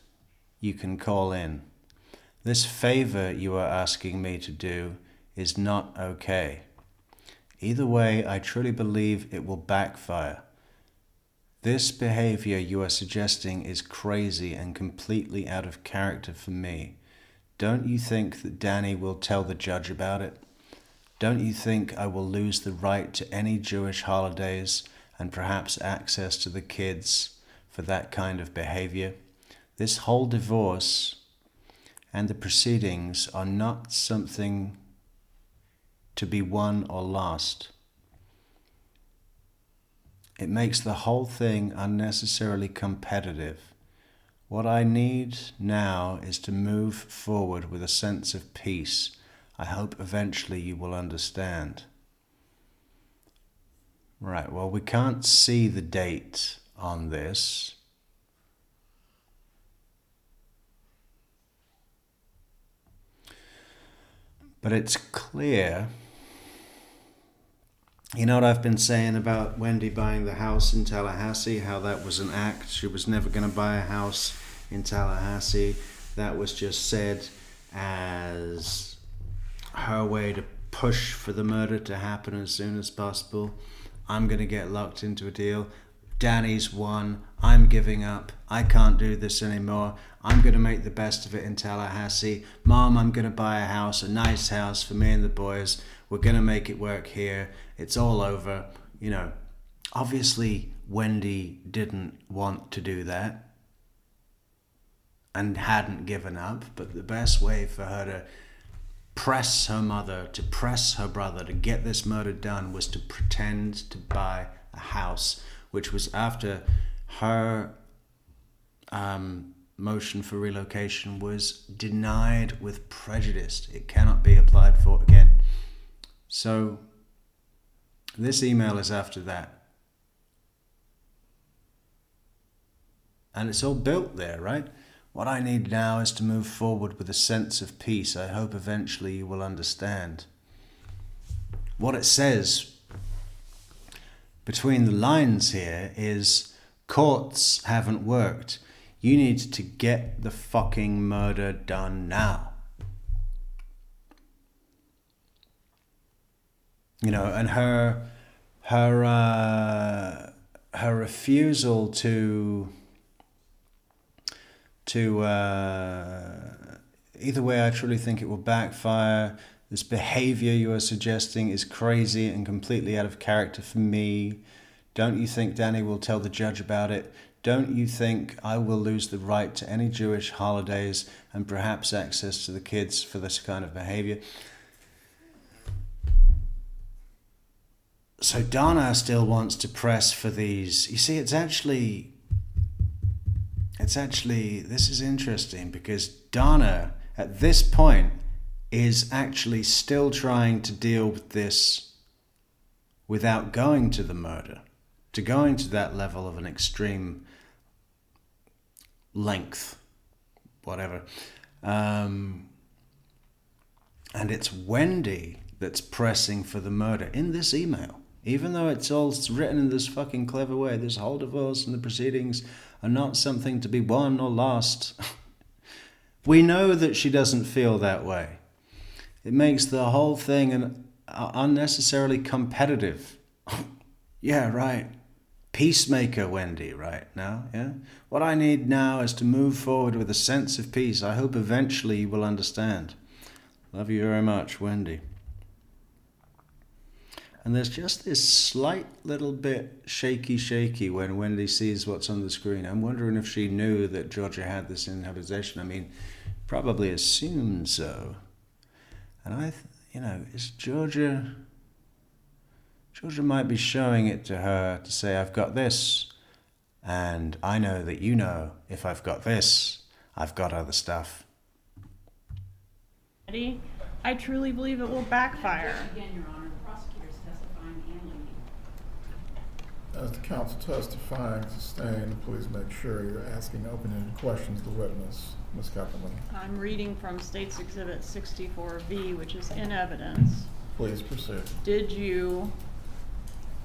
you can call in. This favor you are asking me to do is not okay. Either way, I truly believe it will backfire. This behavior you are suggesting is crazy and completely out of character for me. Don't you think that Danny will tell the judge about it? Don't you think I will lose the right to any Jewish holidays and perhaps access to the kids for that kind of behavior? This whole divorce and the proceedings are not something to be won or lost. It makes the whole thing unnecessarily competitive. What I need now is to move forward with a sense of peace. I hope eventually you will understand. Right, well, we can't see the date on this. But it's clear. You know what I've been saying about Wendi buying the house in Tallahassee, how that was an act. She was never going to buy a house in Tallahassee. That was just said as her way to push for the murder to happen as soon as possible. I'm going to get locked into a deal. Danny's won. I'm giving up. I can't do this anymore. I'm going to make the best of it in Tallahassee. Mom, I'm going to buy a house, a nice house for me and the boys. We're going to make it work here. It's all over. You know, obviously Wendi didn't want to do that and hadn't given up, but the best way for her to press her mother, to press her brother to get this murder done was to pretend to buy a house, which was after her motion for relocation was denied with prejudice. It cannot be applied for again. So this email is after that. And it's all built there, right? What I need now is to move forward with a sense of peace. I hope eventually you will understand. What it says between the lines here is courts haven't worked. You need to get the fucking murder done now. You know, and her her refusal to either way, I truly think it will backfire. This behavior you are suggesting is crazy and completely out of character for me. Don't you think Danny will tell the judge about it? Don't you think I will lose the right to any Jewish holidays and perhaps access to the kids for this kind of behavior? So Donna still wants to press for these. You see, it's actually, this is interesting because Donna, at this point, is actually still trying to deal with this without going to the murder, to going to that level of an extreme length, whatever. And it's Wendi that's pressing for the murder in this email. Even though it's all written in this fucking clever way, this whole divorce and the proceedings are not something to be won or lost. We know that she doesn't feel that way. It makes the whole thing unnecessarily competitive. Yeah, right. Peacemaker, Wendi, right now, yeah? What I need now is to move forward with a sense of peace. I hope eventually you will understand. Love you very much, Wendi. And there's just this slight little bit shaky when Wendi sees what's on the screen. I'm wondering if she knew that Georgia had this in her possession. I mean, probably assumed so. And is Georgia might be showing it to her to say, I've got this, and I know that you know if I've got this, I've got other stuff. I truly believe it will backfire. Again, Your Honor, the prosecutor is testifying and leaving. As the counsel testifying, sustained, please make sure you're asking open-ended questions to the witness. Ms. Kupperman, I'm reading from State's Exhibit 64V, which is in evidence. please proceed. Did you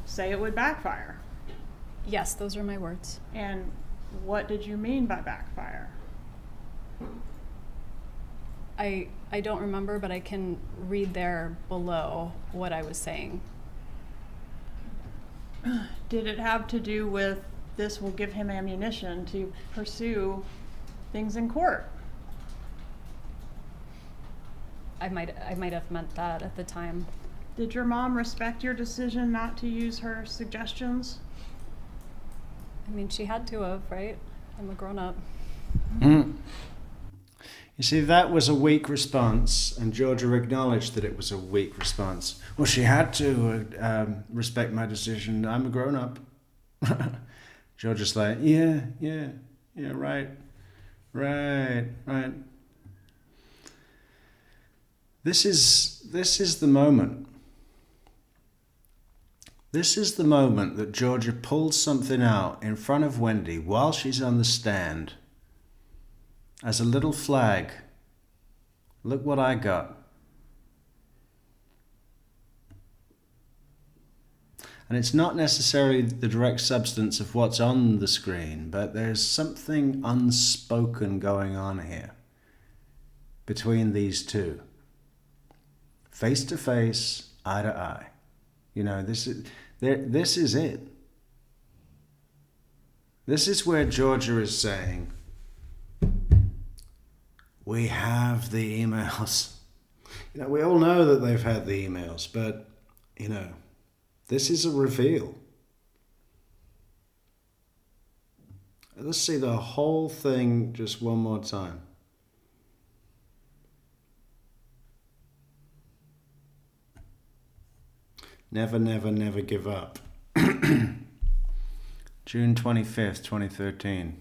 say it would backfire? Yes, those are my words. And what did you mean by backfire? I don't remember, but I can read there below what I was saying. Did it have to do with this will give him ammunition to pursue things in court? I might have meant that at the time. Did your mom respect your decision not to use her suggestions? I mean, she had to have, right? I'm a grown-up. Mm. You see, that was a weak response, and Georgia acknowledged that it was a weak response. Well, she had to respect my decision. I'm a grown-up. Georgia's like, yeah, right. This is the moment. This is the moment that Georgia pulls something out in front of Wendi while she's on the stand as a little flag. Look what I got. And it's not necessarily the direct substance of what's on the screen, but there's something unspoken going on here between these two. Face to face, eye to eye. You know, this is it. This is where Georgia is saying, we have the emails. You know, we all know that they've had the emails, but, you know, this is a reveal. Let's see the whole thing just one more time. Never, never, never give up. June 25th, 2013.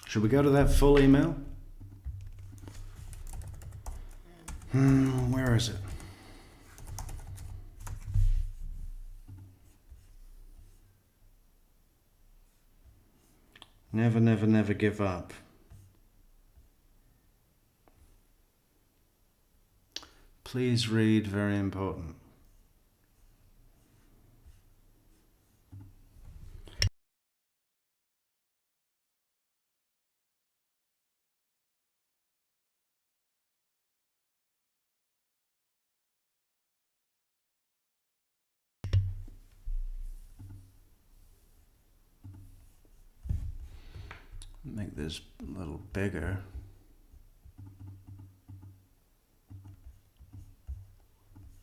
Should we go to that full email? Where is it? Never, never, never give up. Please read, very important. Make this a little bigger.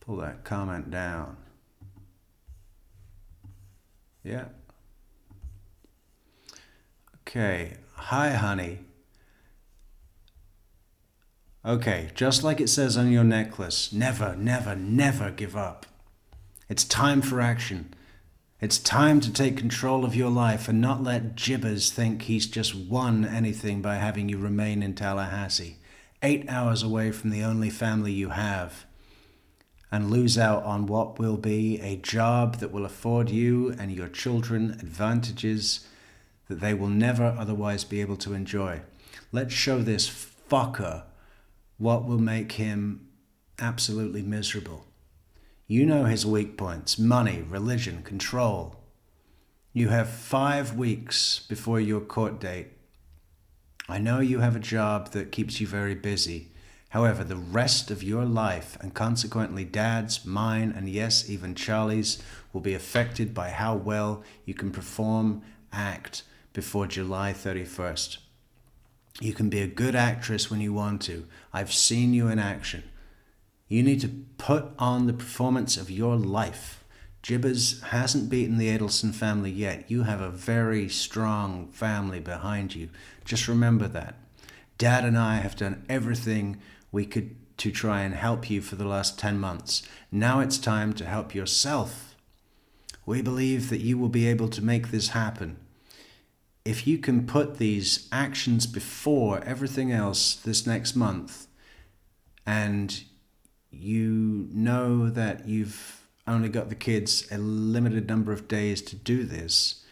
Pull that comment down. Yeah. Okay. Hi, honey. Okay, just like it says on your necklace, never, never, never give up. It's time for action. It's time to take control of your life and not let Jibbers think he's just won anything by having you remain in Tallahassee, 8 hours away from the only family you have, and lose out on what will be a job that will afford you and your children advantages that they will never otherwise be able to enjoy. Let's show this fucker what will make him absolutely miserable. You know his weak points: money, religion, control. You have 5 weeks before your court date. I know you have a job that keeps you very busy. However, the rest of your life, and consequently Dad's, mine, and yes, even Charlie's, will be affected by how well you can perform, act before July 31st. You can be a good actress when you want to. I've seen you in action. You need to put on the performance of your life. Jibbers hasn't beaten the Adelson family yet. You have a very strong family behind you. Just remember that. Dad and I have done everything we could to try and help you for the last 10 months. Now it's time to help yourself. We believe that you will be able to make this happen. If you can put these actions before everything else this next month, and you know that you've only got the kids a limited number of days to do this,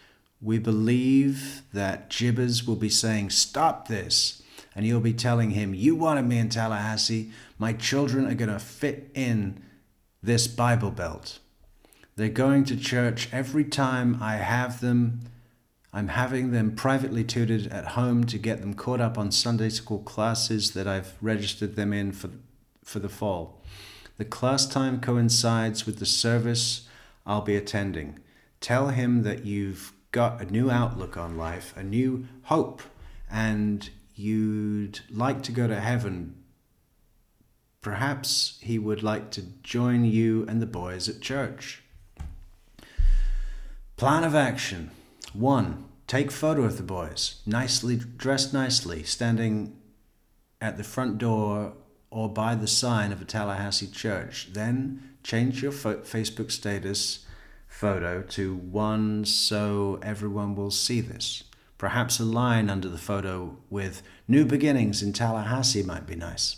we believe that Jibbers will be saying, "Stop this." And you'll be telling him, "You wanted me in Tallahassee. My children are going to fit in this Bible Belt. They're going to church every time I have them. I'm having them privately tutored at home to get them caught up on Sunday school classes that I've registered them in for the fall. The class time coincides with the service I'll be attending. Tell him that you've got a new outlook on life, a new hope, and you'd like to go to heaven. Perhaps he would like to join you and the boys at church." Plan of action. 1. Take photo of the boys, dressed nicely, standing at the front door or by the sign of a Tallahassee church. Then change your Facebook status photo to one so everyone will see this. Perhaps a line under the photo with "New beginnings in Tallahassee" might be nice.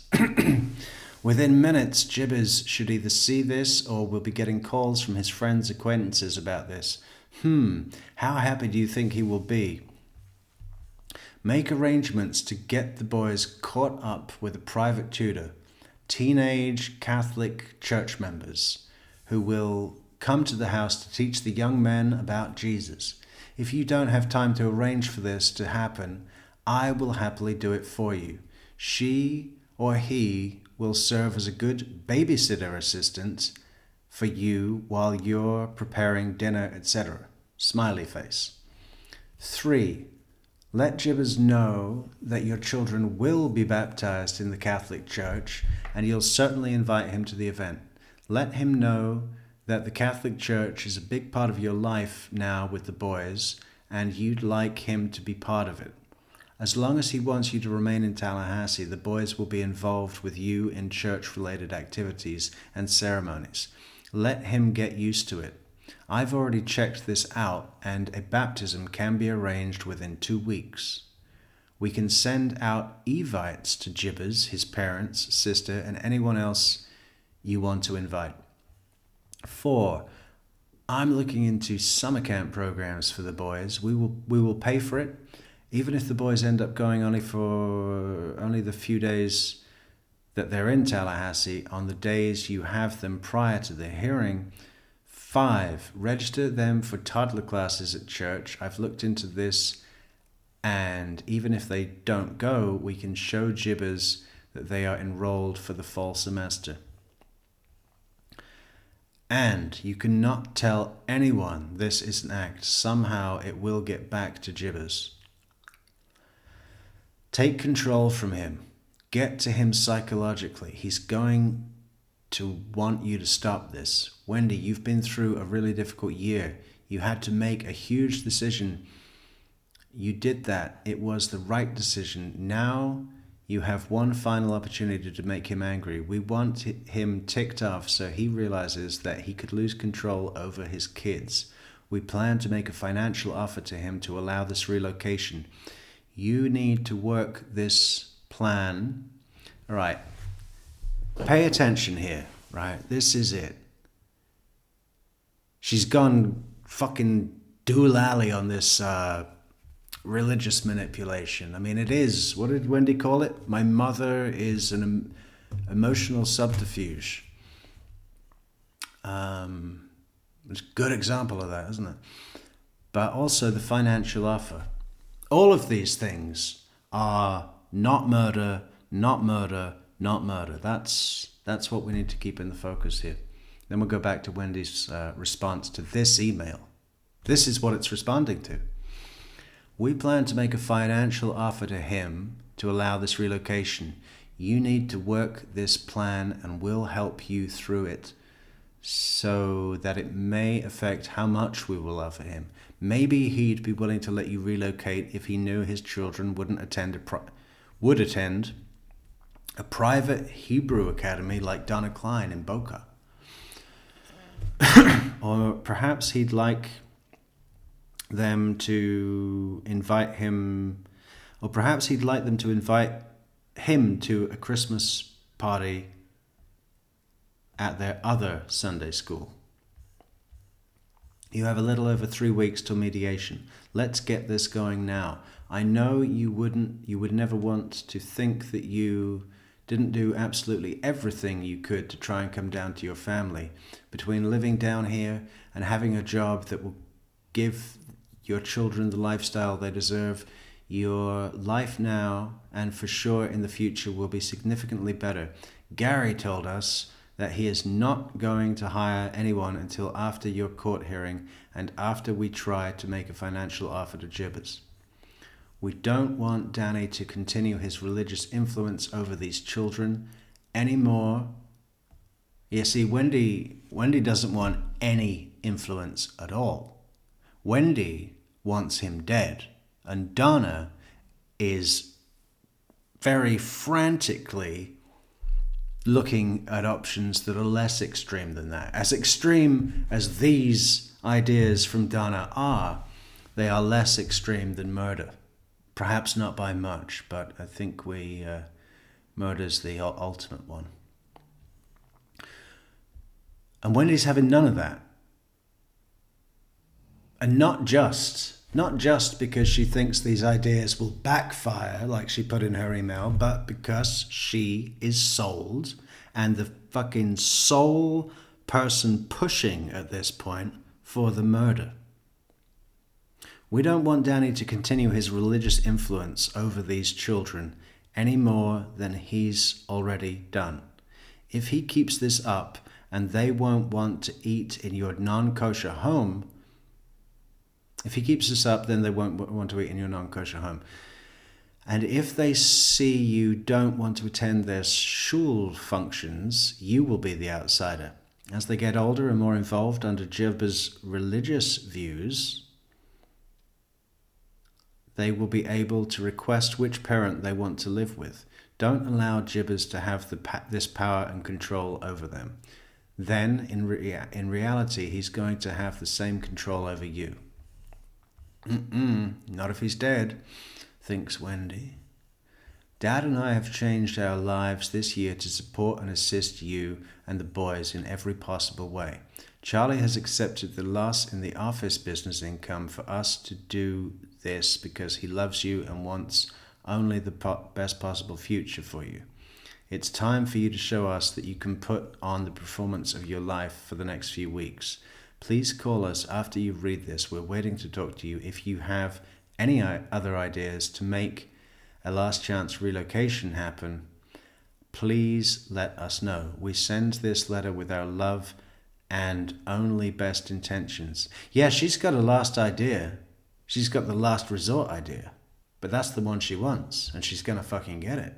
Within minutes, Jibbers should either see this or will be getting calls from his friends, acquaintances about this. How happy do you think he will be? Make arrangements to get the boys caught up with a private tutor, teenage Catholic church members, who will come to the house to teach the young men about Jesus. If you don't have time to arrange for this to happen, I will happily do it for you. She or he will serve as a good babysitter assistant for you while you're preparing dinner, etc. Smiley face. 3. Let Jibbers know that your children will be baptized in the Catholic Church, and you'll certainly invite him to the event. Let him know that the Catholic Church is a big part of your life now with the boys, and you'd like him to be part of it. As long as he wants you to remain in Tallahassee, the boys will be involved with you in church-related activities and ceremonies. Let him get used to it. I've already checked this out, and a baptism can be arranged within 2 weeks. We can send out evites to Jibbers, his parents, sister, and anyone else you want to invite. 4. I'm looking into summer camp programs for the boys. We will pay for it, even if the boys end up going only the few days that they're in Tallahassee on the days you have them prior to the hearing. 5. Register them for toddler classes at church. I've looked into this, and even if they don't go, we can show Jibbers that they are enrolled for the fall semester. And you cannot tell anyone this is an act. Somehow it will get back to Jibbers. Take control from him. Get to him psychologically. He's going to want you to stop this. Wendi, you've been through a really difficult year. You had to make a huge decision. You did that. It was the right decision. Now you have one final opportunity to make him angry. We want him ticked off so he realizes that he could lose control over his kids. We plan to make a financial offer to him to allow this relocation. You need to work this plan. All right. Pay attention here, right? This is it. She's gone fucking doolally on this religious manipulation. I mean, it is. What did Wendi call it? My mother is an emotional subterfuge. It's a good example of that, isn't it? But also the financial offer. All of these things are not murder, not murder, not murder. That's what we need to keep in the focus here. Then we'll go back to Wendi's response to this email. This is what it's responding to. We plan to make a financial offer to him to allow this relocation. You need to work this plan and we'll help you through it so that it may affect how much we will offer him. Maybe he'd be willing to let you relocate if he knew his children would attend a private Hebrew academy like Donna Klein in Boca. Or perhaps he'd like them to invite him, or perhaps he'd like them to invite him to a Christmas party at their other Sunday school. You have a little over 3 weeks till mediation. Let's get this going now. I know you would never want to think that you didn't do absolutely everything you could to try and come down to your family. Between living down here and having a job that will give your children the lifestyle they deserve, your life now and for sure in the future will be significantly better. Gary told us that he is not going to hire anyone until after your court hearing and after we try to make a financial offer to Jibbers. We don't want Danny to continue his religious influence over these children anymore. You see, Wendi doesn't want any influence at all. Wendi wants him dead, and Donna is very frantically looking at options that are less extreme than that. As extreme as these ideas from Donna are, they are less extreme than murder. Perhaps not by much, but I think murder's the ultimate one. And Wendi's having none of that. And not just because she thinks these ideas will backfire, like she put in her email, but because she is sold, and the fucking sole person pushing at this point for the murder. We don't want Danny to continue his religious influence over these children any more than he's already done. If he keeps this up and they won't want to eat in your non-kosher home, if he keeps this up, then they won't want to eat in your non-kosher home. And if they see you don't want to attend their shul functions, you will be the outsider. As they get older and more involved under Jibba's religious views, they will be able to request which parent they want to live with. Don't allow Jibbers to have this power and control over them. Then, in reality, he's going to have the same control over you. Not if he's dead, thinks Wendi. Dad and I have changed our lives this year to support and assist you and the boys in every possible way. Charlie has accepted the loss in the office business income for us to do this because he loves you and wants only the best possible future for you. It's time for you to show us that you can put on the performance of your life for the next few weeks. Please call us after you read this. We're waiting to talk to you. If you have any other ideas to make a last chance relocation happen, please let us know. We send this letter with our love and only best intentions. Yeah, she's got a last idea. She's got the last resort idea. But that's the one she wants, and she's going to fucking get it.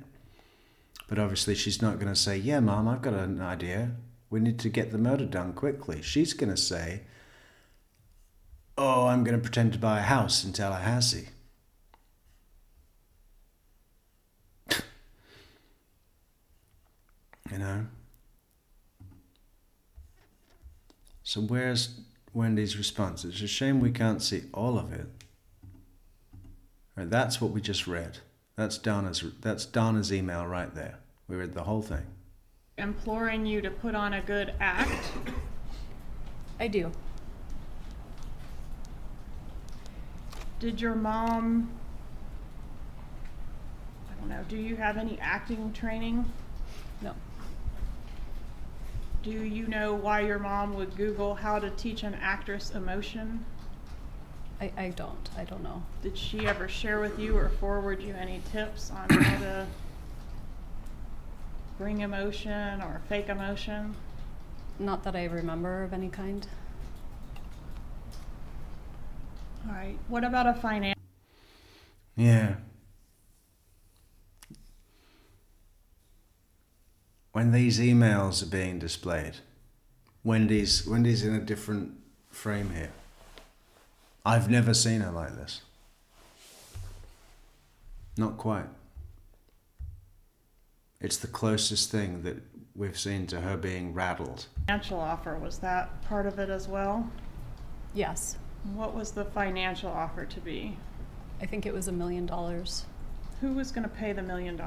But obviously she's not going to say, yeah, Mom, I've got an idea. We need to get the murder done quickly. She's going to say, oh, I'm going to pretend to buy a house in Tallahassee. You know? So where's Wendy's response? It's a shame we can't see all of it. Right, that's what we just read. That's Donna's email right there. We read the whole thing. Imploring you to put on a good act. I do. Did your mom, I don't know, do you have any acting training? No. Do you know why your mom would Google how to teach an actress emotion? I don't. I don't know. Did she ever share with you or forward you any tips on how to bring emotion or fake emotion? Not that I remember of any kind. All right. What about a financial? Yeah. When these emails are being displayed, Wendy's in a different frame here. I've never seen her like this. Not quite. It's the closest thing that we've seen to her being rattled. Financial offer, was that part of it as well? Yes. What was the financial offer to be? I think it was $1 million. Who was going to pay the $1 million?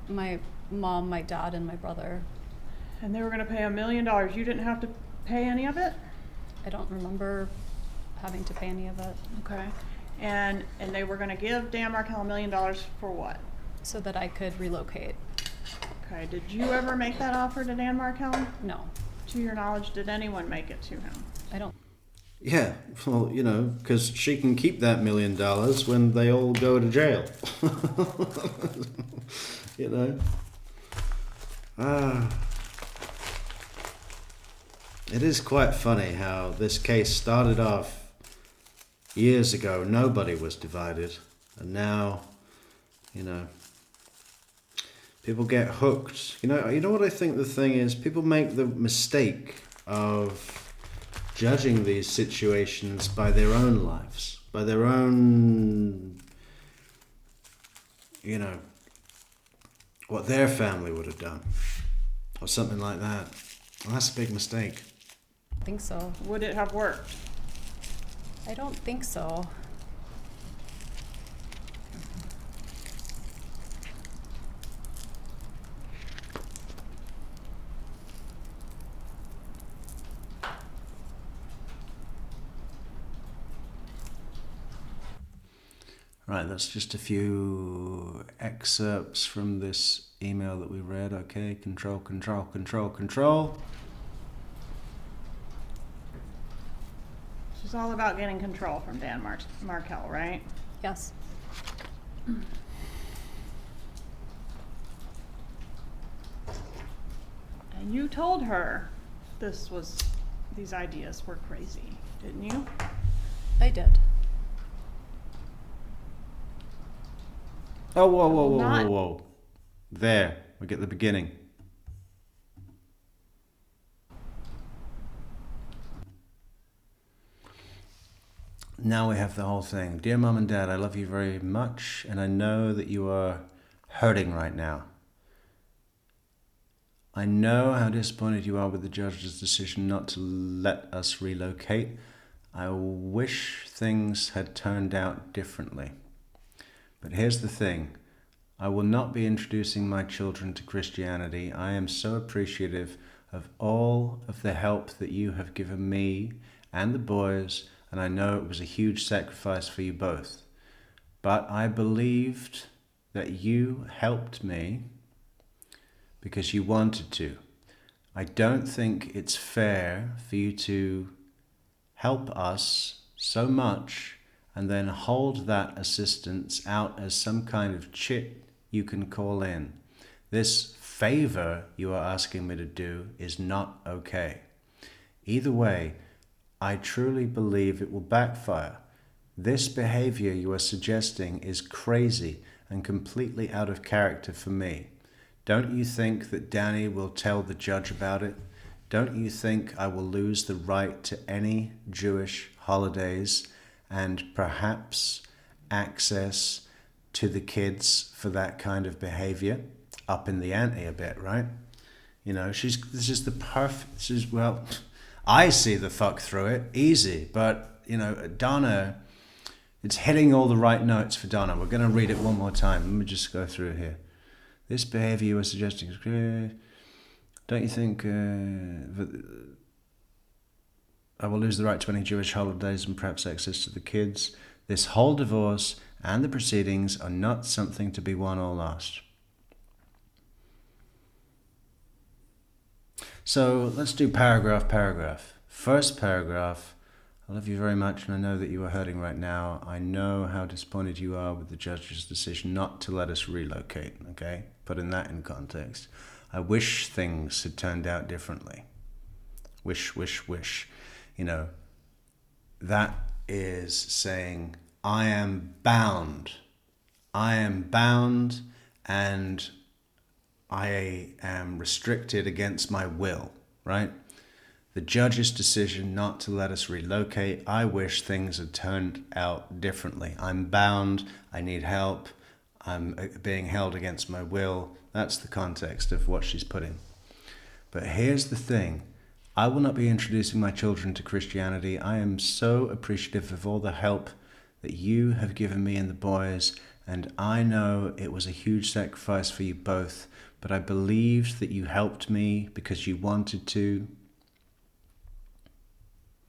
My mom, my dad, and my brother. And they were going to pay $1 million. You didn't have to pay any of it? I don't remember having to pay any of it. Okay. And they were going to give Dan Markel $1 million for what? So that I could relocate. Okay. Did you ever make that offer to Dan Markel? No. To your knowledge, did anyone make it to him? I don't. Yeah, well, you know, because she can keep that $1 million when they all go to jail. You know? It is quite funny how this case started off years ago. Nobody was divided. And now, you know, people get hooked. You know what I think the thing is? People make the mistake of judging these situations by their own lives, by their own, you know, what their family would have done, or something like that. Well, that's a big mistake. I think so. Would it have worked? I don't think so. Right, that's just a few excerpts from this email that we read. Okay, control. She's all about getting control from Dan Markel, right? Yes. And you told her these ideas were crazy, didn't you? I did. Oh, whoa. There, we get the beginning. Now we have the whole thing. Dear Mom and Dad, I love you very much, and I know that you are hurting right now. I know how disappointed you are with the judge's decision not to let us relocate. I wish things had turned out differently. But here's the thing. I will not be introducing my children to Christianity. I am so appreciative of all of the help that you have given me and the boys, and I know it was a huge sacrifice for you both. But I believed that you helped me because you wanted to. I don't think it's fair for you to help us so much and then hold that assistance out as some kind of chit you can call in. This favor you are asking me to do is not okay. Either way, I truly believe it will backfire. This behavior you are suggesting is crazy and completely out of character for me. Don't you think that Danny will tell the judge about it? Don't you think I will lose the right to any Jewish holidays and perhaps access to the kids for that kind of behavior? Up in the ante a bit, right? You know, this is the perfect, well, I see the fuck through it, easy, but, you know, Donna, it's hitting all the right notes for Donna. We're going to read it one more time. Let me just go through it here. This behavior you were suggesting is clear. Don't you think I will lose the right to any Jewish holidays and perhaps access to the kids? This whole divorce and the proceedings are not something to be won or lost. So let's do paragraph. First paragraph. I love you very much, and I know that you are hurting right now. I know how disappointed you are with the judge's decision not to let us relocate, okay? Putting that in context. I wish things had turned out differently. Wish. You know, that is saying, I am bound, and I am restricted against my will, right? The judge's decision not to let us relocate, I wish things had turned out differently. I'm bound, I need help, I'm being held against my will. That's the context of what she's putting. But here's the thing. I will not be introducing my children to Christianity. I am so appreciative of all the help that you have given me and the boys, and I know it was a huge sacrifice for you both, but I believed that you helped me because you wanted to.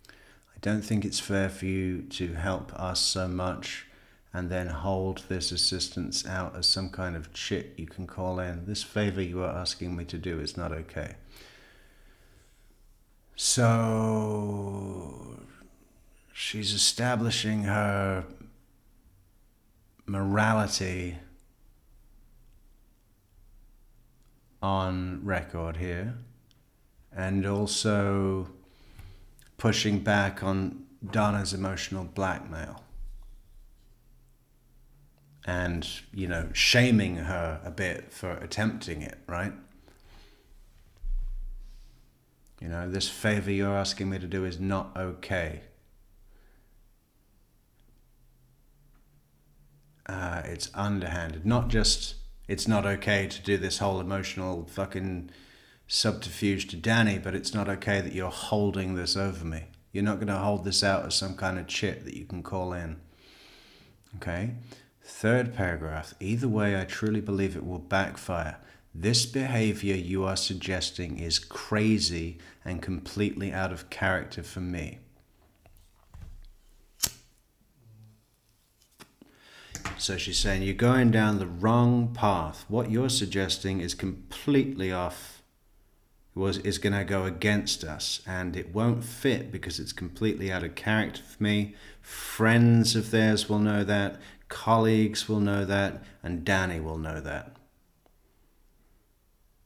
I don't think it's fair for you to help us so much and then hold this assistance out as some kind of shit you can call in. This favor you are asking me to do is not okay. So she's establishing her morality on record here, and also pushing back on Donna's emotional blackmail. And, you know, shaming her a bit for attempting it, right? You know, this favor you're asking me to do is not okay. It's underhanded. Not just, it's not okay to do this whole emotional fucking subterfuge to Danny, but it's not okay that you're holding this over me. You're not going to hold this out as some kind of chit that you can call in. Okay? Third paragraph. Either way, I truly believe it will backfire. This behavior you are suggesting is crazy and completely out of character for me. So she's saying you're going down the wrong path. What you're suggesting is completely off, is going to go against us, and it won't fit because it's completely out of character for me. Friends of theirs will know that, colleagues will know that, and Danny will know that.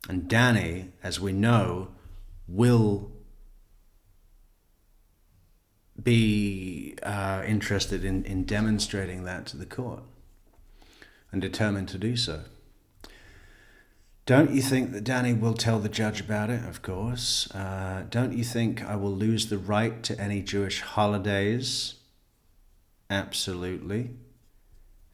And Danny, as we know, will be interested in demonstrating that to the court and determined to do so. Don't you think that Danny will tell the judge about it? Of course. Don't you think I will lose the right to any Jewish holidays? Absolutely.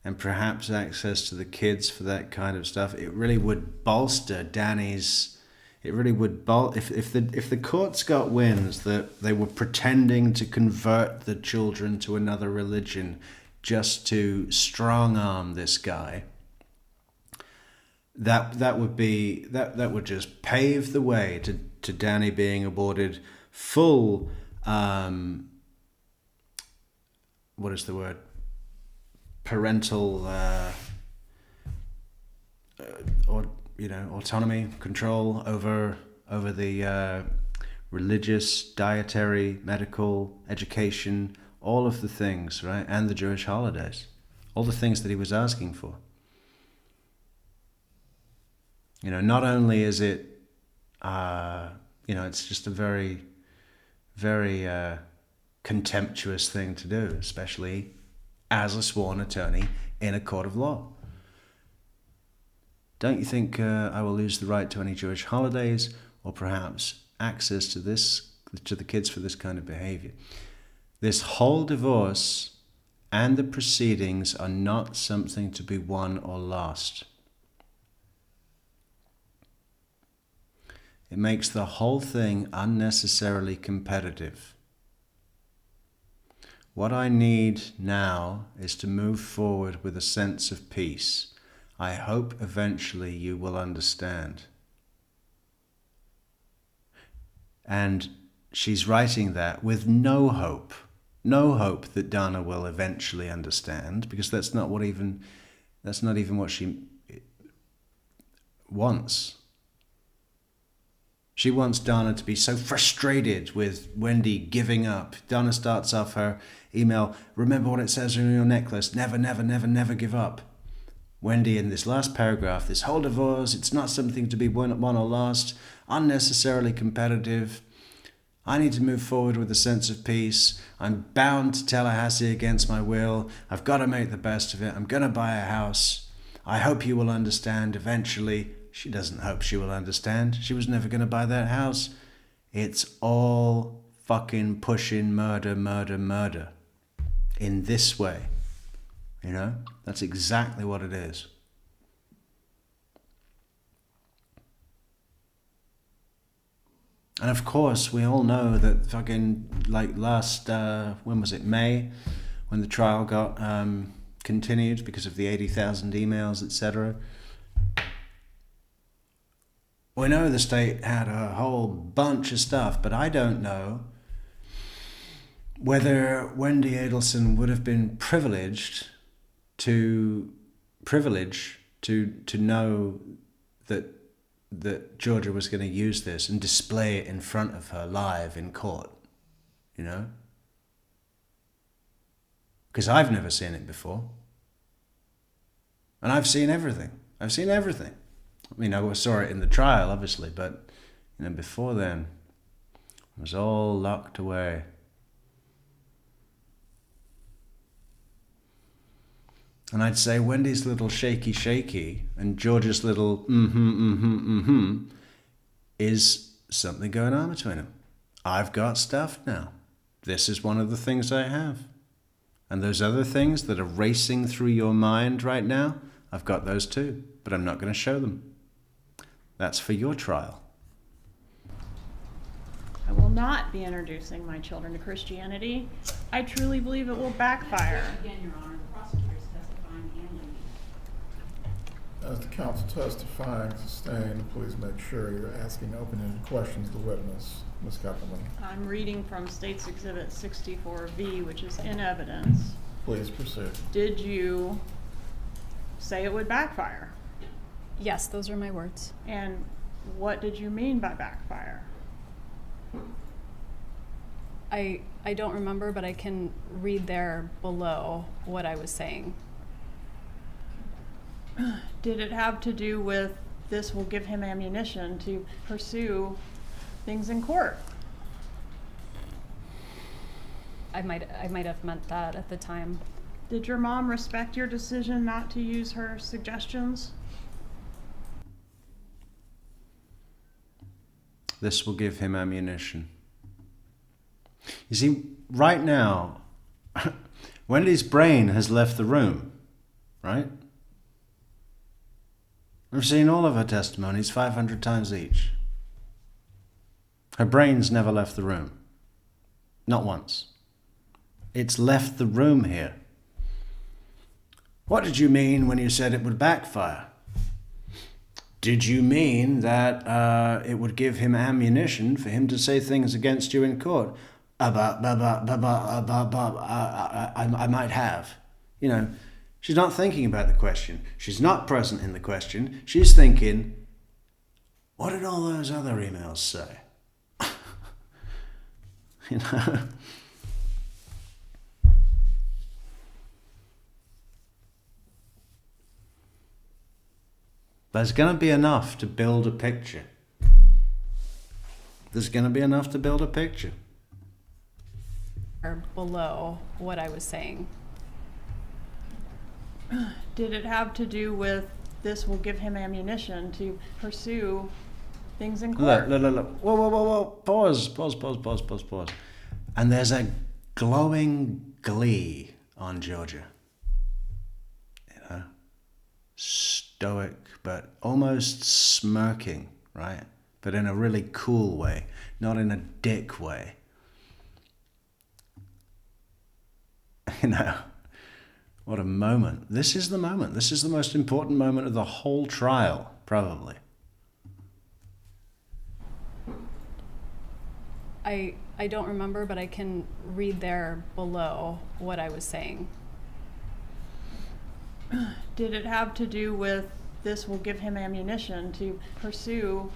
And perhaps access to the kids for that kind of stuff. It really would bolster Danny's. It really would if the courts got winds that they were pretending to convert the children to another religion just to strong arm this guy. That would just pave the way to Danny being awarded full what is the word? Parental autonomy, control over the religious, dietary, medical, education, all of the things, right? And the Jewish holidays, all the things that he was asking for. You know, not only is it, it's just a very, very contemptuous thing to do, especially as a sworn attorney in a court of law. Don't you think I will lose the right to any Jewish holidays or perhaps access to the kids for this kind of behavior? This whole divorce and the proceedings are not something to be won or lost. It makes the whole thing unnecessarily competitive. What I need now is to move forward with a sense of peace. I hope eventually you will understand. And she's writing that with no hope that Donna will eventually understand, because that's not even what she wants. She wants Donna to be so frustrated with Wendi giving up. Donna starts off her email, remember what it says on your necklace, never, never, never, never give up. Wendi, in this last paragraph, this whole divorce, it's not something to be won or lost, unnecessarily competitive. I need to move forward with a sense of peace. I'm bound to Tallahassee against my will. I've got to make the best of it. I'm going to buy a house. I hope you will understand eventually. She doesn't hope she will understand. She was never going to buy that house. It's all fucking pushing murder, murder, murder. In this way. You know? That's exactly what it is. And of course, we all know that fucking, like last, when was it, May? When the trial got continued because of the 80,000 emails, etc. We know the state had a whole bunch of stuff, but I don't know whether Wendi Adelson would have been privileged to know that Georgia was going to use this and display it in front of her live in court, you know? Because I've never seen it before. And I've seen everything. I mean, I saw it in the trial, obviously, but you know, before then, it was all locked away. And I'd say Wendy's little shaky and George's little is something going on between them. I've got stuff now. This is one of the things I have. And those other things that are racing through your mind right now, I've got those too, but I'm not going to show them. That's for your trial. I will not be introducing my children to Christianity. I truly believe it will backfire. Again, Your Honor, the prosecutor is testifying and leaving. As the counsel testifying, sustained, please make sure you're asking open-ended questions to the witness. Ms. Kupperman, I'm reading from State's Exhibit 64V, which is in evidence. please proceed. Did you say it would backfire? Yes, those are my words. And what did you mean by backfire? I don't remember, but I can read there below what I was saying. Did it have to do with this will give him ammunition to pursue things in court? I might have meant that at the time. Did your mom respect your decision not to use her suggestions? This will give him ammunition. You see, right now, Wendy's brain has left the room, right? I've seen all of her testimonies 500 times each. Her brain's never left the room. Not once. It's left the room here. What did you mean when you said it would backfire? Did you mean that it would give him ammunition for him to say things against you in court? I might have. You know, she's not thinking about the question. She's not present in the question. She's thinking, what did all those other emails say? You know? There's going to be enough to build a picture. There's going to be enough to build a picture. Or below what I was saying. Did it have to do with this will give him ammunition to pursue things in court? Look. Whoa. Pause. And there's a glowing glee on Georgia. You know? Stoic, but almost smirking, right? But in a really cool way, not in a dick way. You know? What a moment. This is the moment. This is the most important moment of the whole trial, probably. I don't remember, but I can read there below what I was saying. Did it have to do with this will give him ammunition to pursue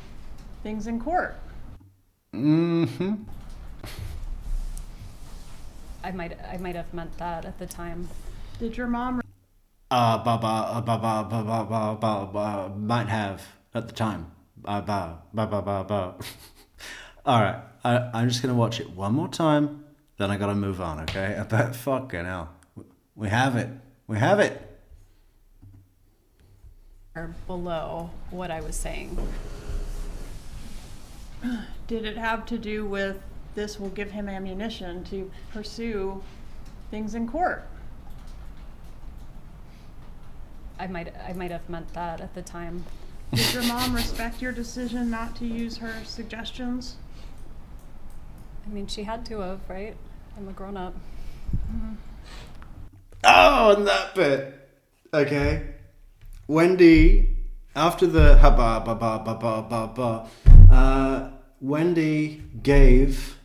things in court? Mm-hmm. I might have meant that at the time. Did your mom Might have at the time. All right, I'm just gonna watch it one more time, then I gotta move on, okay? I bet fucking hell. We have it. Or below what I was saying. Did it have to do with this will give him ammunition to pursue things in court? I might have meant that at the time. Did your mom respect your decision not to use her suggestions? I mean, she had to have, right? I'm a grown up. Oh, and that bit. Okay. Wendy, after the Wendy gave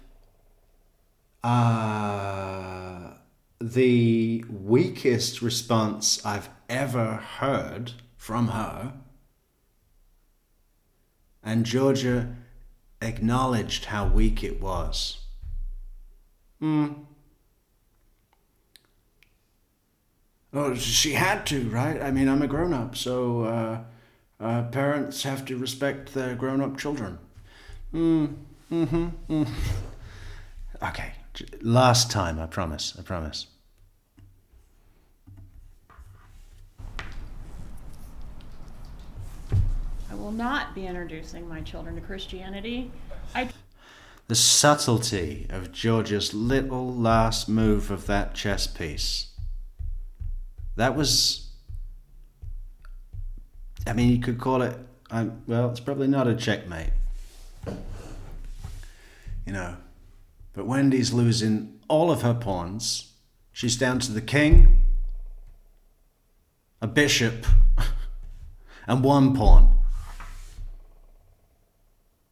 the weakest response I've ever heard from her, and Georgia acknowledged how weak it was. Oh, she had to, right? I mean, I'm a grown-up, so parents have to respect their grown-up children. Okay, last time, I promise. I will not be introducing my children to Christianity. The subtlety of Georgia's little last move of that chess piece. That was, I mean, you could call it, well, it's probably not a checkmate. You know, but Wendy's losing all of her pawns. She's down to the king, a bishop, and one pawn.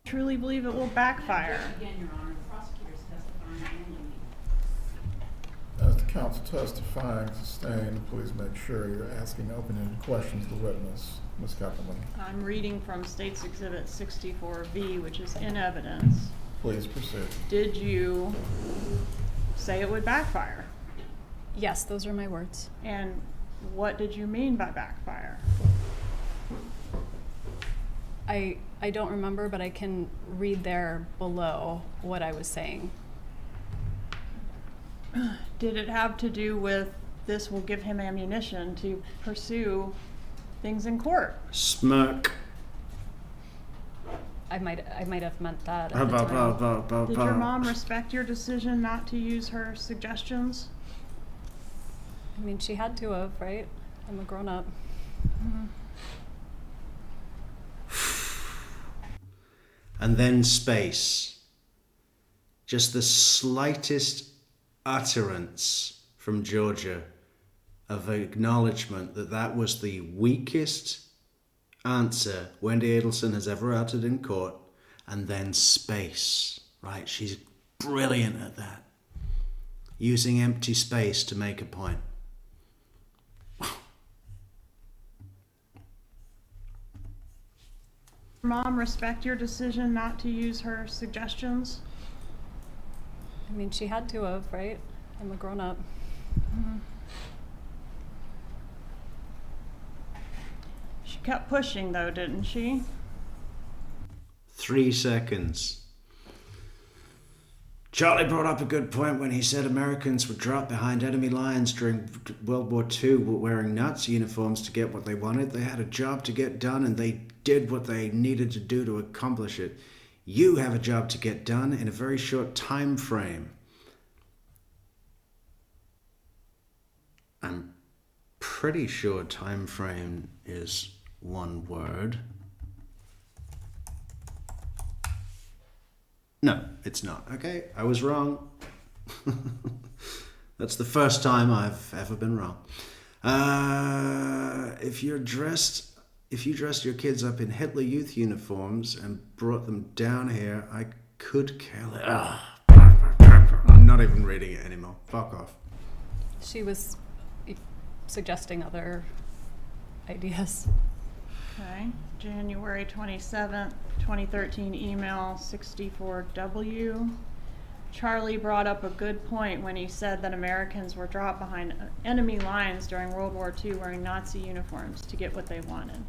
I truly believe it will backfire. Again, Your Honor, the prosecutor's testifying only. As the counsel testifying, sustained, please make sure you're asking open-ended questions to the witness. Ms. Kappelman, I'm reading from State's Exhibit 64V, which is in evidence. please proceed. Did you say it would backfire? Yes, those are my words. And what did you mean by backfire? I don't remember, but I can read there below what I was saying. Did it have to do with this will give him ammunition to pursue things in court? Smirk. I might have meant that at the time. Did your mom respect your decision not to use her suggestions? I mean, she had to have, right? I'm a grown up. And then space. Just the slightest utterance from Georgia of acknowledgement that that was the weakest answer Wendi Adelson has ever uttered in court, and then space, right? She's brilliant at that. Using empty space to make a point. Mom respect your decision not to use her suggestions? I mean, she had to have, right? I'm a grown up. She kept pushing though, didn't she? 3 seconds. Charlie brought up a good point when he said Americans were dropped behind enemy lines during World War II wearing Nazi uniforms to get what they wanted. They had a job to get done, and they did what they needed to do to accomplish it. You have a job to get done in a very short time frame. I'm pretty sure time frame is one word. No, it's not. Okay, I was wrong. That's the first time I've ever been wrong. If you dressed your kids up in Hitler Youth uniforms and brought them down here, I could care less. I'm not even reading it anymore. Fuck off. She was suggesting other ideas. Okay, January 27th, 2013 email 64W. Charlie brought up a good point when he said that Americans were dropped behind enemy lines during World War II wearing Nazi uniforms to get what they wanted.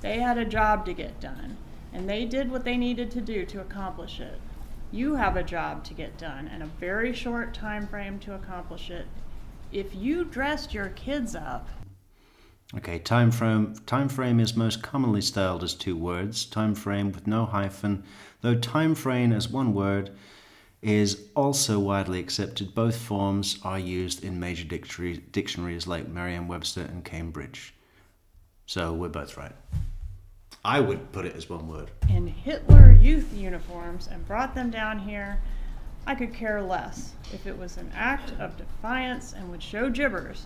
They had a job to get done, and they did what they needed to do to accomplish it. You have a job to get done and a very short time frame to accomplish it. If you dressed your kids up... Okay, time frame is most commonly styled as two words. Time frame with no hyphen, though time frame as one word is also widely accepted. Both forms are used in major dictionaries like Merriam-Webster and Cambridge. So we're both right. I would put it as one word. in Hitler Youth uniforms and brought them down here, I could care less if it was an act of defiance and would show gibbers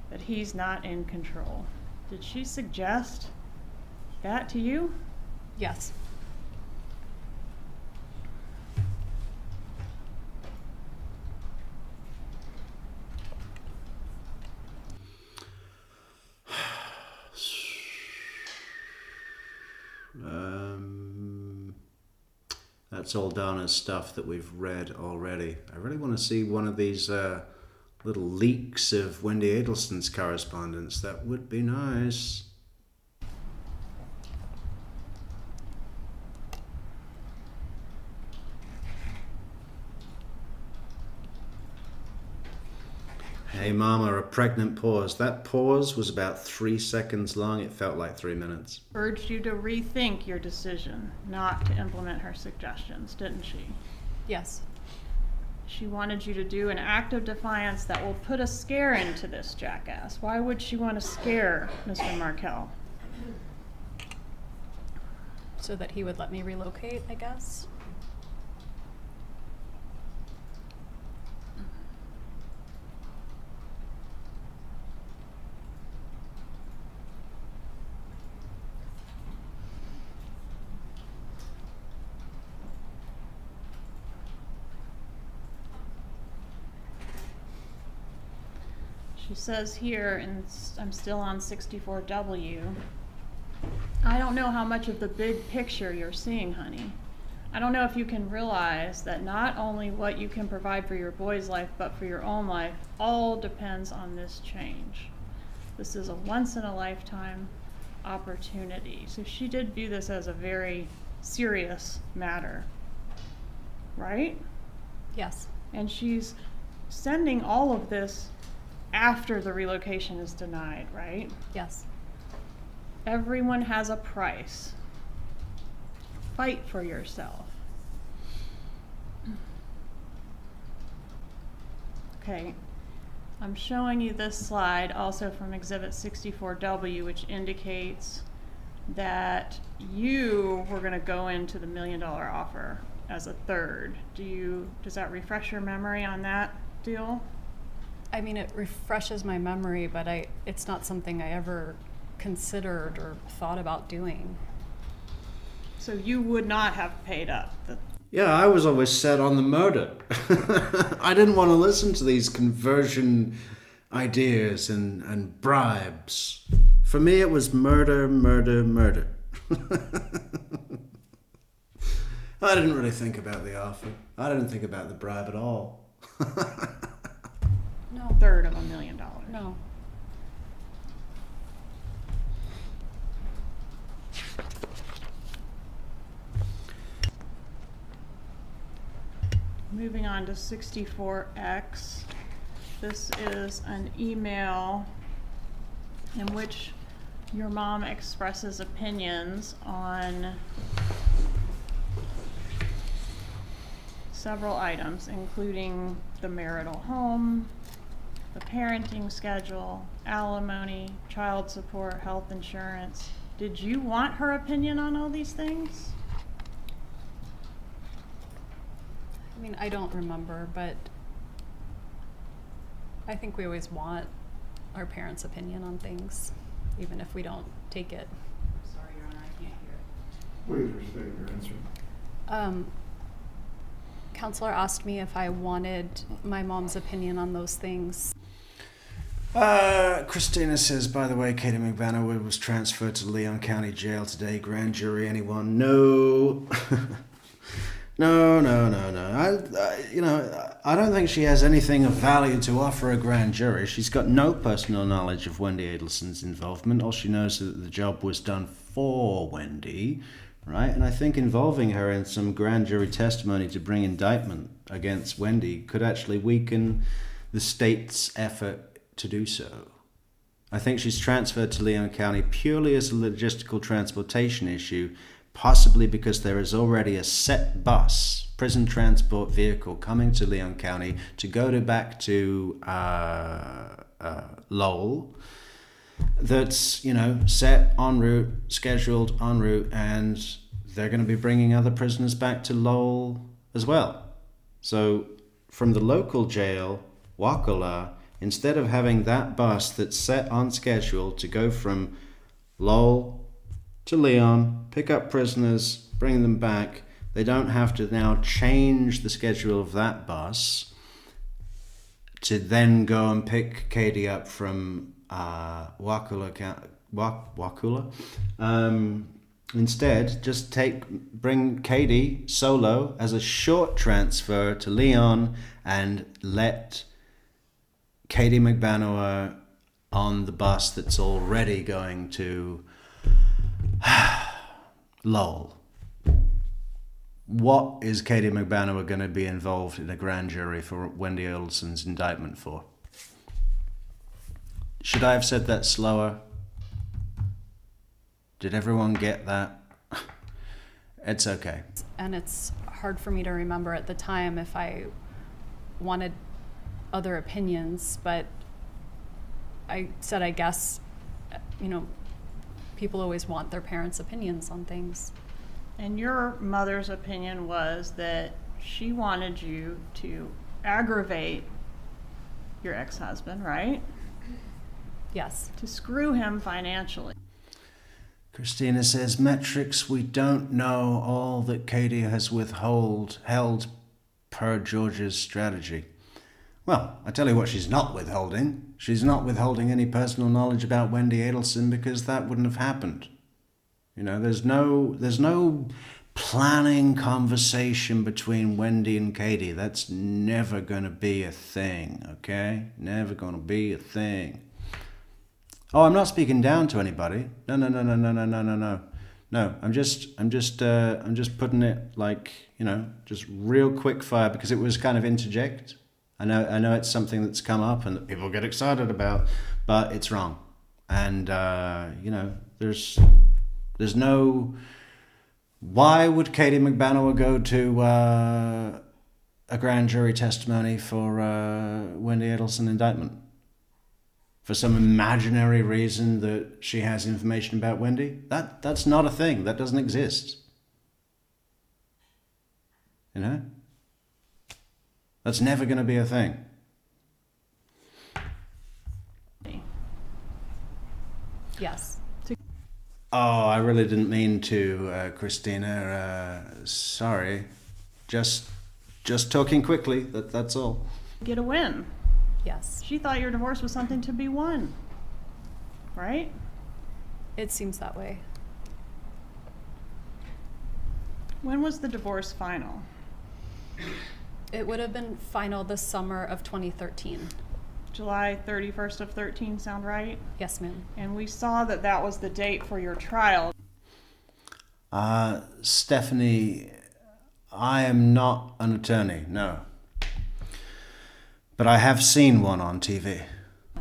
that he's not in control. Did she suggest that to you? Yes. That's all Donna's stuff that we've read already. I really want to see one of these little leaks of Wendi Adelson's correspondence. That would be nice. Hey mama, a pregnant pause. That pause was about 3 seconds long. It felt like 3 minutes. Urged you to rethink your decision not to implement her suggestions, didn't she? Yes. She wanted you to do an act of defiance that will put a scare into this jackass. Why would she want to scare Mr. Markel? So that he would let me relocate, I guess. She says here, and I'm still on 64W, I don't know how much of the big picture you're seeing, honey. I don't know if you can realize that not only what you can provide for your boy's life, but for your own life, all depends on this change. This is a once-in-a-lifetime opportunity. So she did view this as a very serious matter, right? Yes. And she's sending all of this after the relocation is denied, right? Yes. Everyone has a price. Fight for yourself. Okay, I'm showing you this slide also from Exhibit 64W, which indicates that you were going to go into the $1 million offer as a third. Does that refresh your memory on that deal? I mean, it refreshes my memory, but it's not something I ever considered or thought about doing. So you would not have paid up. Yeah, I was always set on the murder. I didn't want to listen to these conversion ideas and bribes. For me, it was murder, murder, murder. I didn't really think about the offer. I didn't think about the bribe at all. No. Third of $1 million. No. moving on to 64X. This is an email in which your mom expresses opinions on several items, including the marital home, the parenting schedule, alimony, child support, health insurance. Did you want her opinion on all these things? I mean, I don't remember, but I think we always want our parents' opinion on things, even if we don't take it. I'm sorry, Your Honor, I can't hear it. Please restate your answer. Counselor asked me if I wanted my mom's opinion on those things. Christina says, by the way, Katie McBanner was transferred to Leon County Jail today. Grand jury, anyone? No. No. I don't think she has anything of value to offer a grand jury. She's got no personal knowledge of Wendi Adelson's involvement. All she knows is that the job was done for Wendi, right? And I think involving her in some grand jury testimony to bring indictment against Wendi could actually weaken the state's effort to do so. I think she's transferred to Leon County purely as a logistical transportation issue, possibly because there is already a set bus, prison transport vehicle coming to Leon County to go back to Lowell, that's, set en route, scheduled en route, and they're going to be bringing other prisoners back to Lowell as well. So from the local jail, Wakala, instead of having that bus that's set on schedule to go from Lowell to Leon, pick up prisoners, bring them back, they don't have to now change the schedule of that bus to then go and pick Katie up from Wakula. Instead, just bring Katie solo as a short transfer to Leon and let Katie McBanner on the bus that's already going to Lowell. What is Katie McBanner going to be involved in a grand jury for Wendi Adelson's indictment for? Should I have said that slower? Did everyone get that? It's okay. And it's hard for me to remember at the time if I wanted other opinions, but I said, I guess, people always want their parents' opinions on things. And your mother's opinion was that she wanted you to aggravate your ex-husband, right? Yes. To screw him financially. Christina says, Metrix, we don't know all that Katie has held per George's strategy. Well, I tell you what she's not withholding. She's not withholding any personal knowledge about Wendi Adelson because that wouldn't have happened. There's no planning conversation between Wendi and Katie. That's never going to be a thing, okay? Never going to be a thing. Oh, I'm not speaking down to anybody. No. No, I'm just putting it like, just real quick fire because it was kind of interject. I know it's something that's come up and that people get excited about, but it's wrong. And there's no. Why would Katie McBanner go to a grand jury testimony for Wendi Adelson indictment? For some imaginary reason that she has information about Wendi? That's not a thing. That doesn't exist. That's never going to be a thing. Yes. Oh, I really didn't mean to, Christina. Sorry. Just talking quickly. That's all. Get a win. Yes. She thought your divorce was something to be won, right? It seems that way. When was the divorce final? It would have been final the summer of 2013. July 31st of 13, sound right? Yes, ma'am. And we saw that was the date for your trial. Stephanie, I am not an attorney. No, But I have seen one on TV.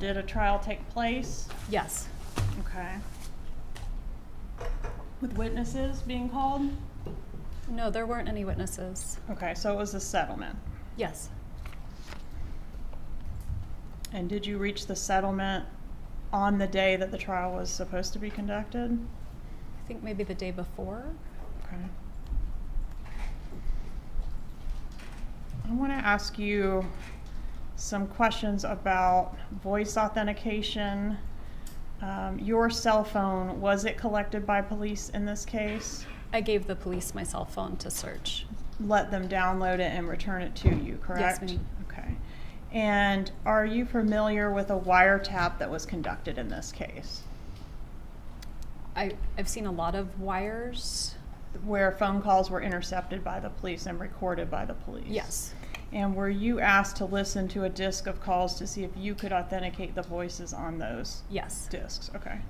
Did a trial take place? Yes. Okay. With witnesses being called? No, there weren't any witnesses. Okay, so it was a settlement. Yes. And did you reach the settlement on the day that the trial was supposed to be conducted? I think maybe the day before. Okay. I want to ask you some questions about voice authentication. Your cell phone, was it collected by police in this case? I gave the police my cell phone to search. Let them download it and return it to you, correct? Yes, ma'am. Okay. And are you familiar with a wiretap that was conducted in this case? I've seen a lot of wires. Where phone calls were intercepted by the police and recorded by the police? Yes. And were you asked to listen to a disc of calls to see if you could authenticate the voices on those Yes. discs? Okay.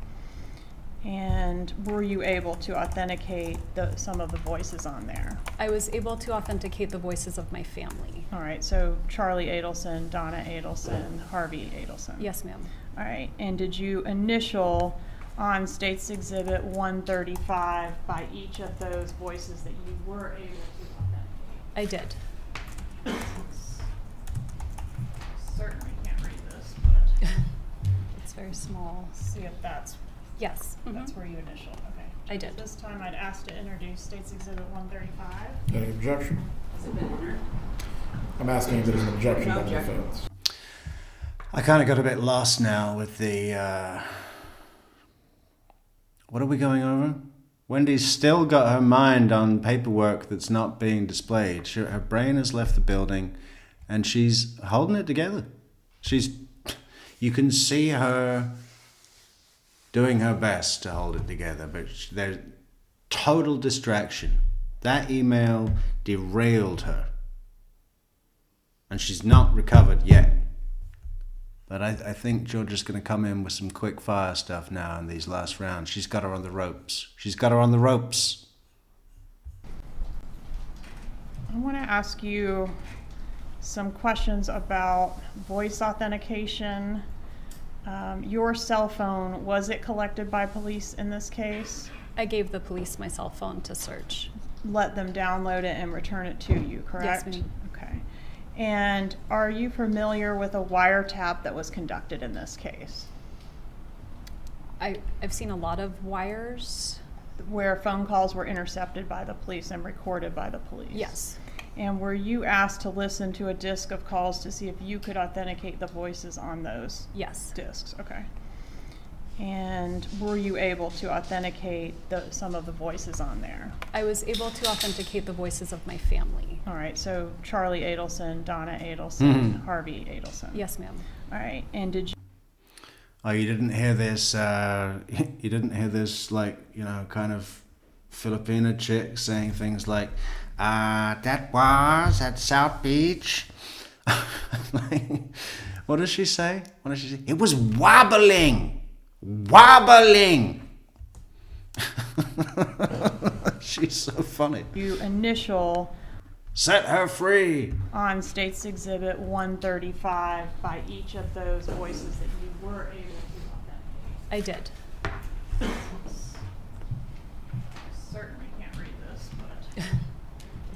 And were you able to authenticate some of the voices on there? I was able to authenticate the voices of my family. All right, so Charlie Adelson, Donna Adelson, Harvey Adelson. Yes, ma'am. All right, and did you initial on States Exhibit 135 by each of those voices that you were able to authenticate? I did. Certainly can't read this, but It's very small. see if that's Yes. That's where you initialed, okay. I did. This time I'd ask to introduce States Exhibit 135. Any objection? Has it been entered? I'm asking if there's an objection No by the objection. defense. I kind of got a bit lost now with the. What are we going over? Wendy's still got her mind on paperwork that's not being displayed. Her brain has left the building, and she's holding it together. You can see her doing her best to hold it together, but there's total distraction. That email derailed her, and she's not recovered yet. But I think Georgia's going to come in with some quick fire stuff now in these last rounds. She's got her on the ropes. She's got her on the ropes. I want to ask you some questions about voice authentication. Your cell phone, was it collected by police in this case? I gave the police my cell phone to search. Let them download it and return it to you, correct? Yes, ma'am. Okay. And are you familiar with a wiretap that was conducted in this case? I've seen a lot of wires. Where phone calls were intercepted by the police and recorded by the police? Yes. And were you asked to listen to a disc of calls to see if you could authenticate the voices on those Yes. discs? Okay. And were you able to authenticate some of the voices on there? I was able to authenticate the voices of my family. All right, so Charlie Adelson, Donna Adelson, Harvey Adelson. Yes, ma'am. All right, and did you? Oh, you didn't hear this? You didn't hear this, kind of Filipina chick saying things like, "That was at South Beach." What does she say? What does she say? It was wobbling. She's so funny. You initial Set her free. on States Exhibit 135 by each of those voices that you were able to authenticate. I did. Certainly can't read this, but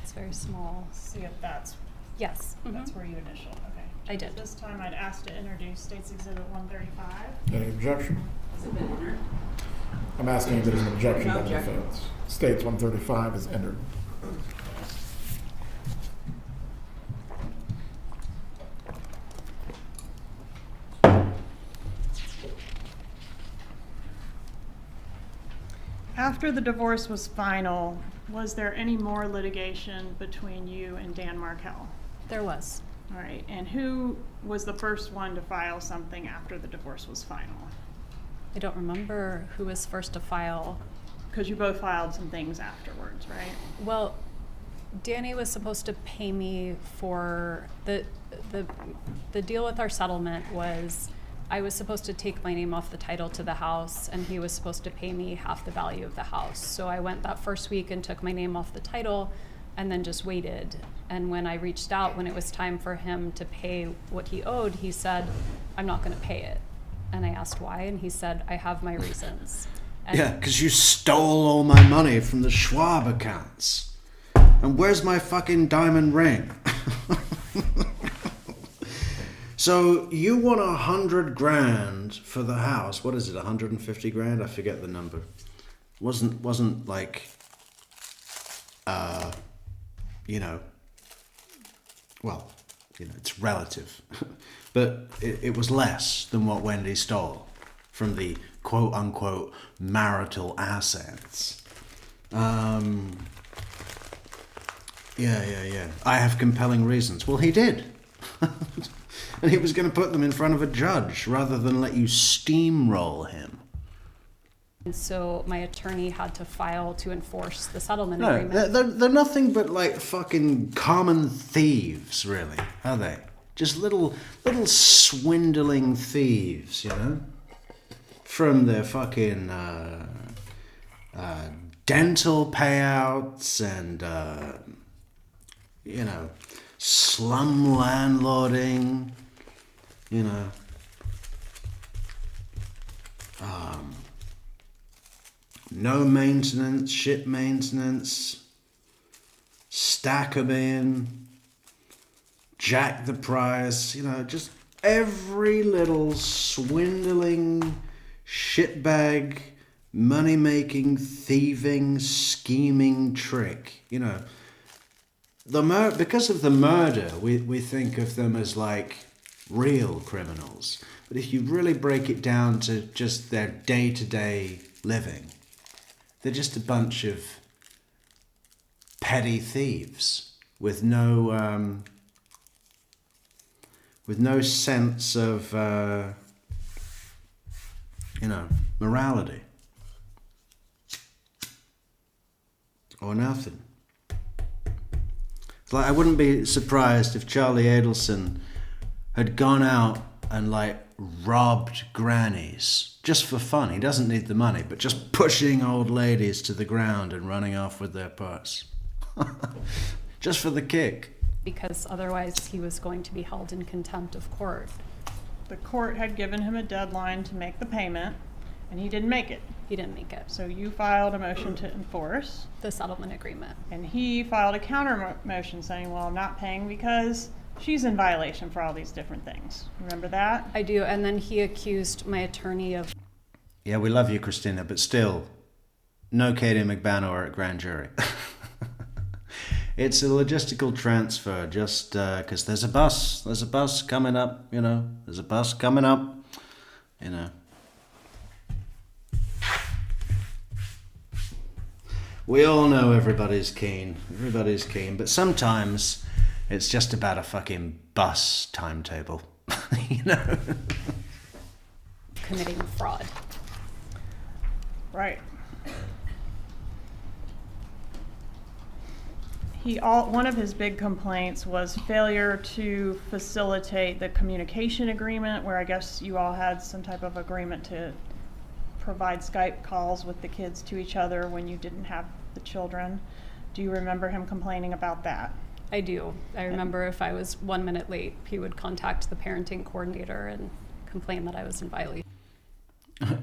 It's very small. see if that's Yes. where you initialed. Okay. I did. This time I'd ask to introduce States Exhibit 135. Any objection? Has it been entered? I'm asking if there's an objection No by the objection. defense. States 135 is entered. After the divorce was final, was there any more litigation between you and Dan Markel? There was. All right, and who was the first one to file something after the divorce was final? I don't remember who was first to file. Because you both filed some things afterwards, right? Well, Danny was supposed to pay me for the deal with our settlement was I was supposed to take my name off the title to the house, and he was supposed to pay me half the value of the house. So I went that first week and took my name off the title, and then just waited. And when I reached out, when it was time for him to pay what he owed, he said, I'm not going to pay it. And I asked why, and he said, I have my reasons. And Yeah, because you stole all my money from the Schwab accounts. And where's my fucking diamond ring? So you want 100 grand for the house. What is it, 150 grand? I forget the number. Wasn't like, you know, well, you know, it's relative. But it was less than what Wendi stole from the quote unquote marital assets. Yeah. I have compelling reasons. Well, he did. And he was going to put them in front of a judge rather than let you steamroll him. so my attorney had to file to enforce the settlement No, agreement. they're nothing but like fucking common thieves, really, are they? Just little swindling thieves, you know? From their fucking dental payouts and, you know, slum landlording, you know. No maintenance, shit maintenance, stack 'em in, jack the price, you know, just every little swindling, shitbag, money-making, thieving, scheming trick, you know. Because of the murder, we think of them as like real criminals. But if you really break it down to just their day-to-day living, they're just a bunch of petty thieves with no sense of you know, morality or nothing. It's like I wouldn't be surprised if Charlie Adelson had gone out and like robbed grannies just for fun. He doesn't need the money, but just pushing old ladies to the ground and running off with their purse. Just for the kick. Because otherwise he was going to be held in contempt of court. The court had given him a deadline to make the payment, and he didn't make it. He didn't make it. So you filed a motion to enforce, The settlement agreement. and he filed a counter motion saying, well, I'm not paying because she's in violation for all these different things. Remember that? I do, and then he accused my attorney of Yeah, we love you, Christina, but still, no Katie McBanor at grand jury. It's a logistical transfer, just because there's a bus coming up, you know, you know. We all know everybody's keen, but sometimes it's just about a fucking bus timetable, you know. committing fraud. Right. One of his big complaints was failure to facilitate the communication agreement, where I guess you all had some type of agreement to provide Skype calls with the kids to each other when you didn't have the children. Do you remember him complaining about that? I do. I remember if I was 1 minute late, he would contact the parenting coordinator and complain that I was in violation.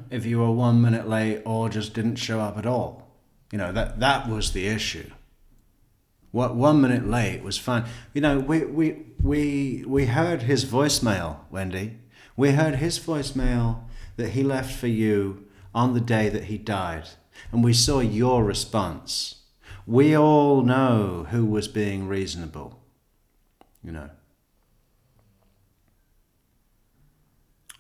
If you were 1 minute late or just didn't show up at all, you know, that was the issue. What 1 minute late was fine. You know, we heard his voicemail, Wendi. We heard his voicemail that he left for you on the day that he died, and we saw your response. We all know who was being reasonable, you know.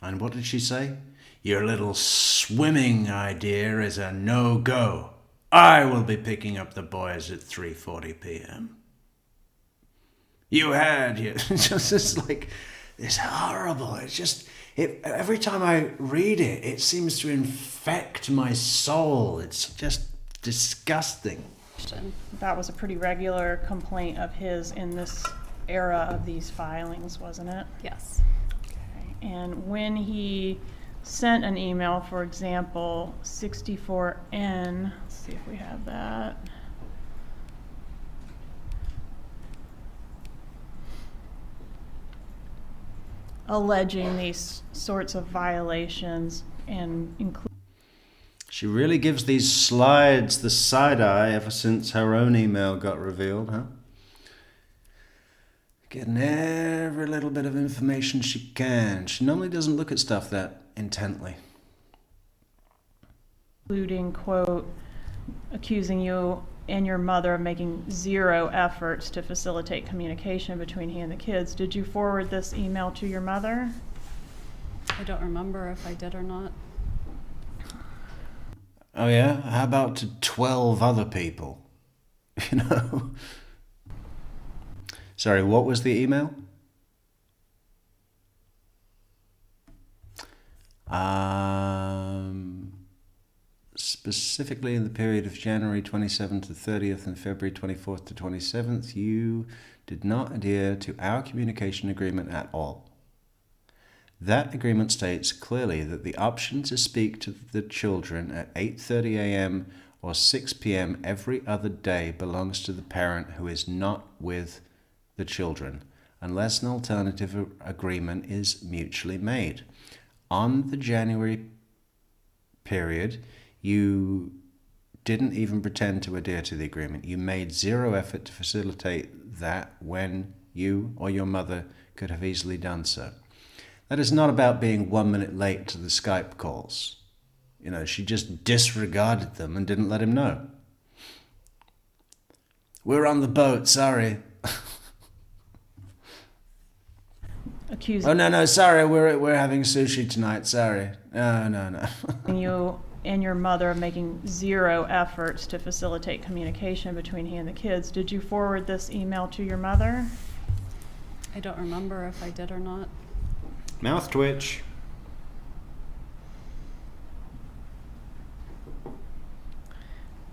And what did she say? Your little swimming idea is a no-go. I will be picking up the boys at 3:40 p.m. It's just like, it's horrible. It's just, every time I read it, it seems to infect my soul. It's just disgusting. That was a pretty regular complaint of his in this era of these filings, wasn't it? Yes. Okay. And when he sent an email, for example, 64N, let's see if we have that. alleging these sorts of violations and She really gives these slides the side eye ever since her own email got revealed, huh? Getting every little bit of information she can. She normally doesn't look at stuff that intently. including, quote, accusing you and your mother of making zero efforts to facilitate communication between he and the kids. Did you forward this email to your mother? I don't remember if I did or not. Oh yeah? How about to 12 other people? You know? Sorry, what was the email? Specifically in the period of January 27th to 30th and February 24th to 27th, you did not adhere to our communication agreement at all. That agreement states clearly that the option to speak to the children at 8:30 a.m. or 6 p.m. every other day belongs to the parent who is not with the children, unless an alternative agreement is mutually made. On the January period, you didn't even pretend to adhere to the agreement. You made zero effort to facilitate that when you or your mother could have easily done so. That is not about being 1 minute late to the Skype calls. You know, she just disregarded them and didn't let him know. We're on the boat, sorry. Accusing Oh, no, sorry, we're having sushi tonight, sorry. No. you and your mother of making zero efforts to facilitate communication between he and the kids. Did you forward this email to your mother? I don't remember if I did or not. Mouth twitch.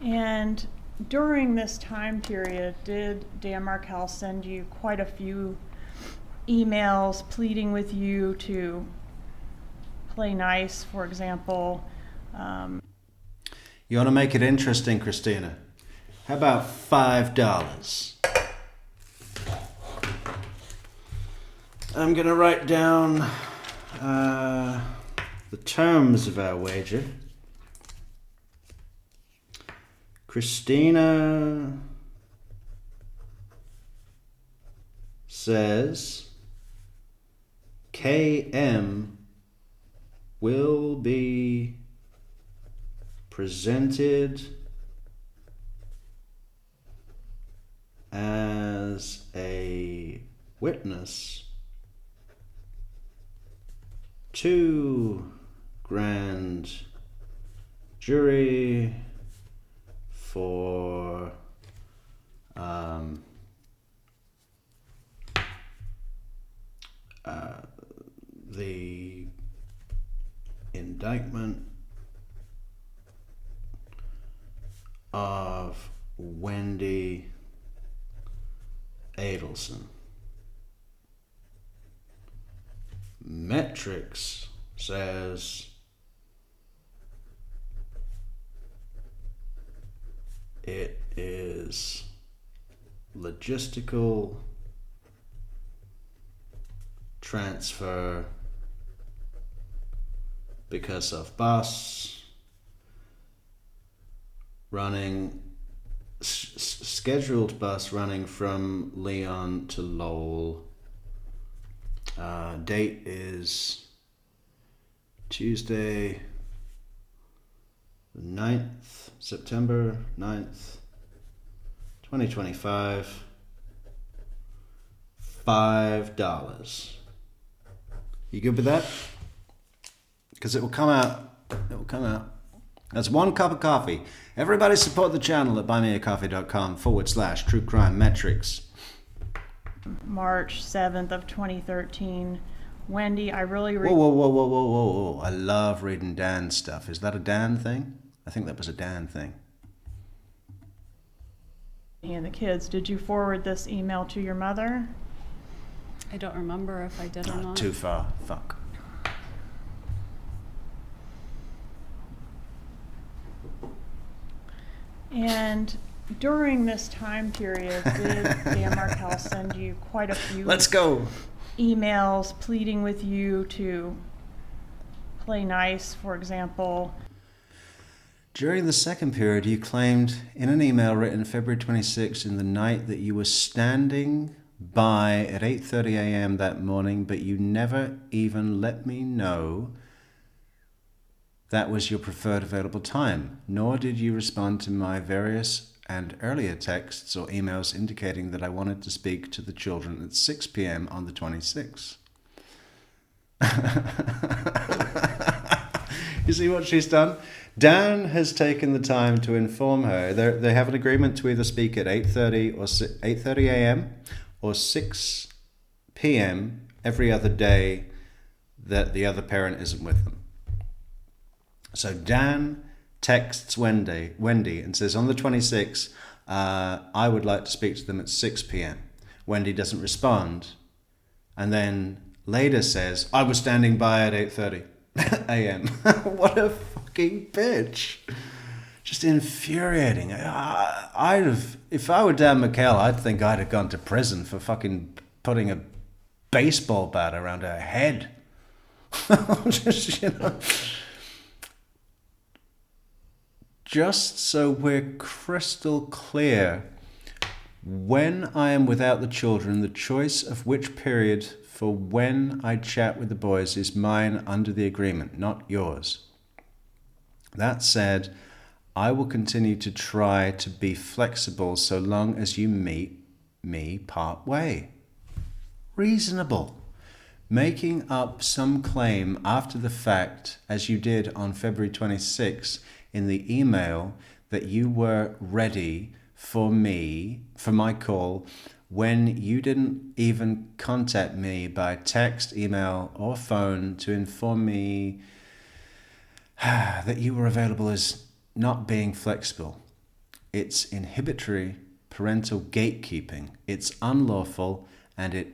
And during this time period, did Dan Markel send you quite a few emails pleading with you to play nice, for example? You want to make it interesting, Christina? How about $5? I'm going to write down the terms of our wager. Christina says KM will be presented as a witness to grand jury for the indictment of Wendi Adelson. Metrix says it is logistical transfer because of bus running, scheduled bus running from Leon to Lowell. Date is Tuesday, 9th, September 9th, 2025. $5. You good with that? Because it will come out. It will come out. That's 1 cup of coffee. Everybody support the channel at buymeacoffee.com/True Crime Metrix. March 7th of 2013. Wendy, I really... Whoa. I love reading Dan stuff. Is that a Dan thing? I think that was a Dan thing. And the kids, did you forward this email to your mother? I don't remember if I did or not. Too far. Fuck. And during this time period, did Dan Markel send you quite a few... Let's go. emails pleading with you to play nice, for example. During the second period, you claimed in an email written February 26th in the night that you were standing by at 8:30 a.m. that morning, but you never even let me know that was your preferred available time, nor did you respond to my various and earlier texts or emails indicating that I wanted to speak to the children at 6 p.m. on the 26th. You see what she's done? Dan has taken the time to inform her. They have an agreement to either speak at 8:30 or 8:30 a.m. or 6 p.m. every other day that the other parent isn't with them. So Dan texts Wendi and says, on the 26th, I would like to speak to them at 6 p.m. Wendi doesn't respond, and then later says, I was standing by at 8:30 a.m. What a fucking bitch. Just infuriating. If I were Dan Markel, I'd think I'd have gone to prison for fucking putting a baseball bat around her head. Just, Just so we're crystal clear, when I am without the children, the choice of which period for when I chat with the boys is mine under the agreement, not yours. That said, I will continue to try to be flexible so long as you meet me part way. Reasonable. Making up some claim after the fact, as you did on February 26 in the email, that you were ready for my call, when you didn't even contact me by text, email, or phone to inform me that you were available, is not being flexible. It's inhibitory parental gatekeeping. It's unlawful, and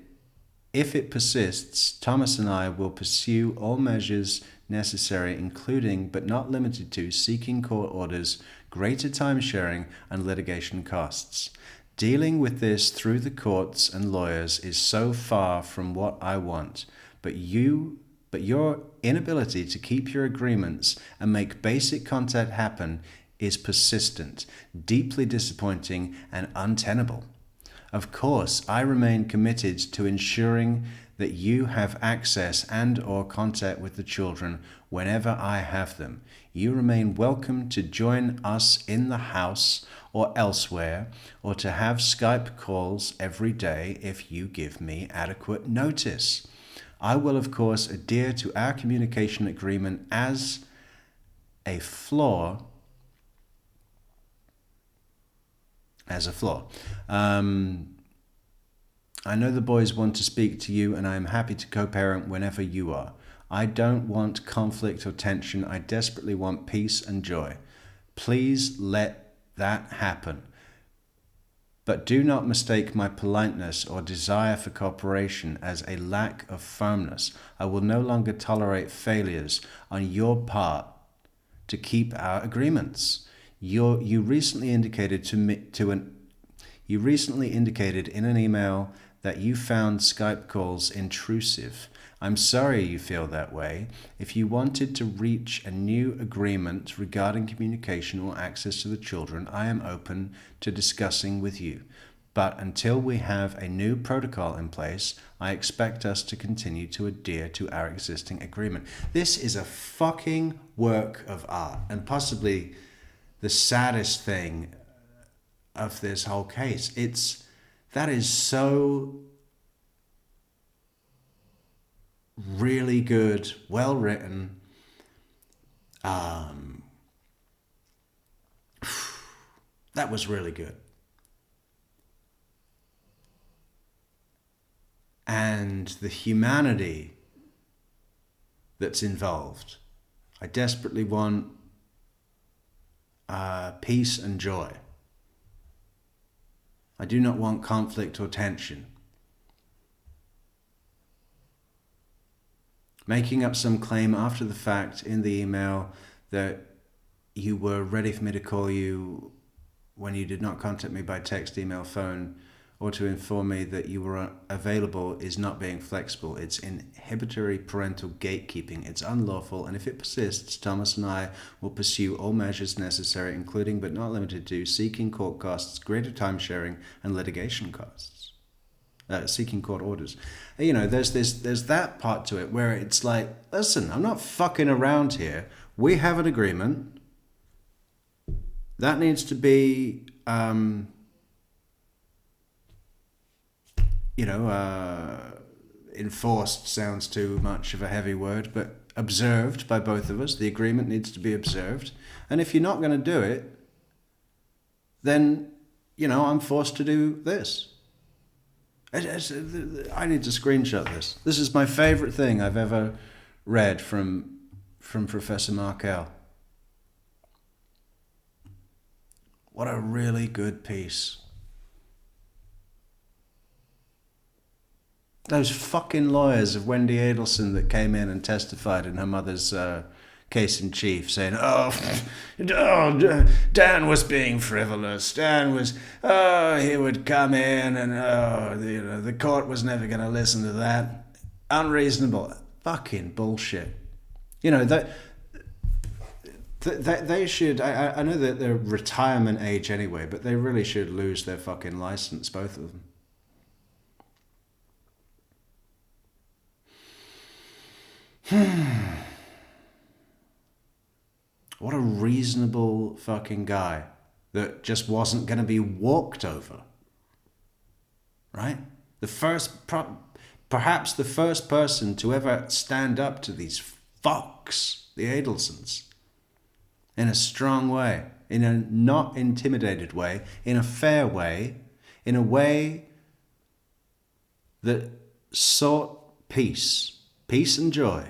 if it persists, Thomas and I will pursue all measures necessary, including but not limited to seeking court orders, greater time sharing, and litigation costs. Dealing with this through the courts and lawyers is so far from what I want, but your inability to keep your agreements and make basic contact happen is persistent, deeply disappointing, and untenable. Of course, I remain committed to ensuring that you have access and or contact with the children whenever I have them. You remain welcome to join us in the house or elsewhere, or to have Skype calls every day if you give me adequate notice. I will, of course, adhere to our communication agreement as a flaw. I know the boys want to speak to you, and I am happy to co-parent whenever you are. I don't want conflict or tension. I desperately want peace and joy. Please let that happen. But do not mistake my politeness or desire for cooperation as a lack of firmness. I will no longer tolerate failures on your part to keep our agreements. You recently indicated in an email that you found Skype calls intrusive. I'm sorry you feel that way. If you wanted to reach a new agreement regarding communication or access to the children, I am open to discussing with you. But until we have a new protocol in place, I expect us to continue to adhere to our existing agreement. This is a fucking work of art, and possibly the saddest thing of this whole case. That is so really good, well written. That was really good. And the humanity that's involved. I desperately want peace and joy. I do not want conflict or tension. Making up some claim after the fact in the email that you were ready for me to call you when you did not contact me by text, email, phone, or to inform me that you were available is not being flexible. It's inhibitory parental gatekeeping. It's unlawful, and if it persists, Thomas and I will pursue all measures necessary, including but not limited to seeking court costs, greater time sharing, and litigation costs. Seeking court orders. You know, there's that part to it where it's like, listen, I'm not fucking around here. We have an agreement. That needs to be, enforced sounds too much of a heavy word, but observed by both of us. The agreement needs to be observed. And if you're not going to do it, then, I'm forced to do this. I need to screenshot this. This is my favorite thing I've ever read from Professor Markel. What a really good piece. Those fucking lawyers of Wendi Adelson that came in and testified in her mother's case in chief, saying, Dan was being frivolous. Dan was, he would come in and, the court was never going to listen to that. Unreasonable. Fucking bullshit. They should, I know that they're retirement age anyway, but they really should lose their fucking license, both of them. What a reasonable fucking guy that just wasn't going to be walked over. Right? Perhaps the first person to ever stand up to these fucks, the Adelsons, in a strong way, in a not intimidated way, in a fair way, in a way that sought peace and joy.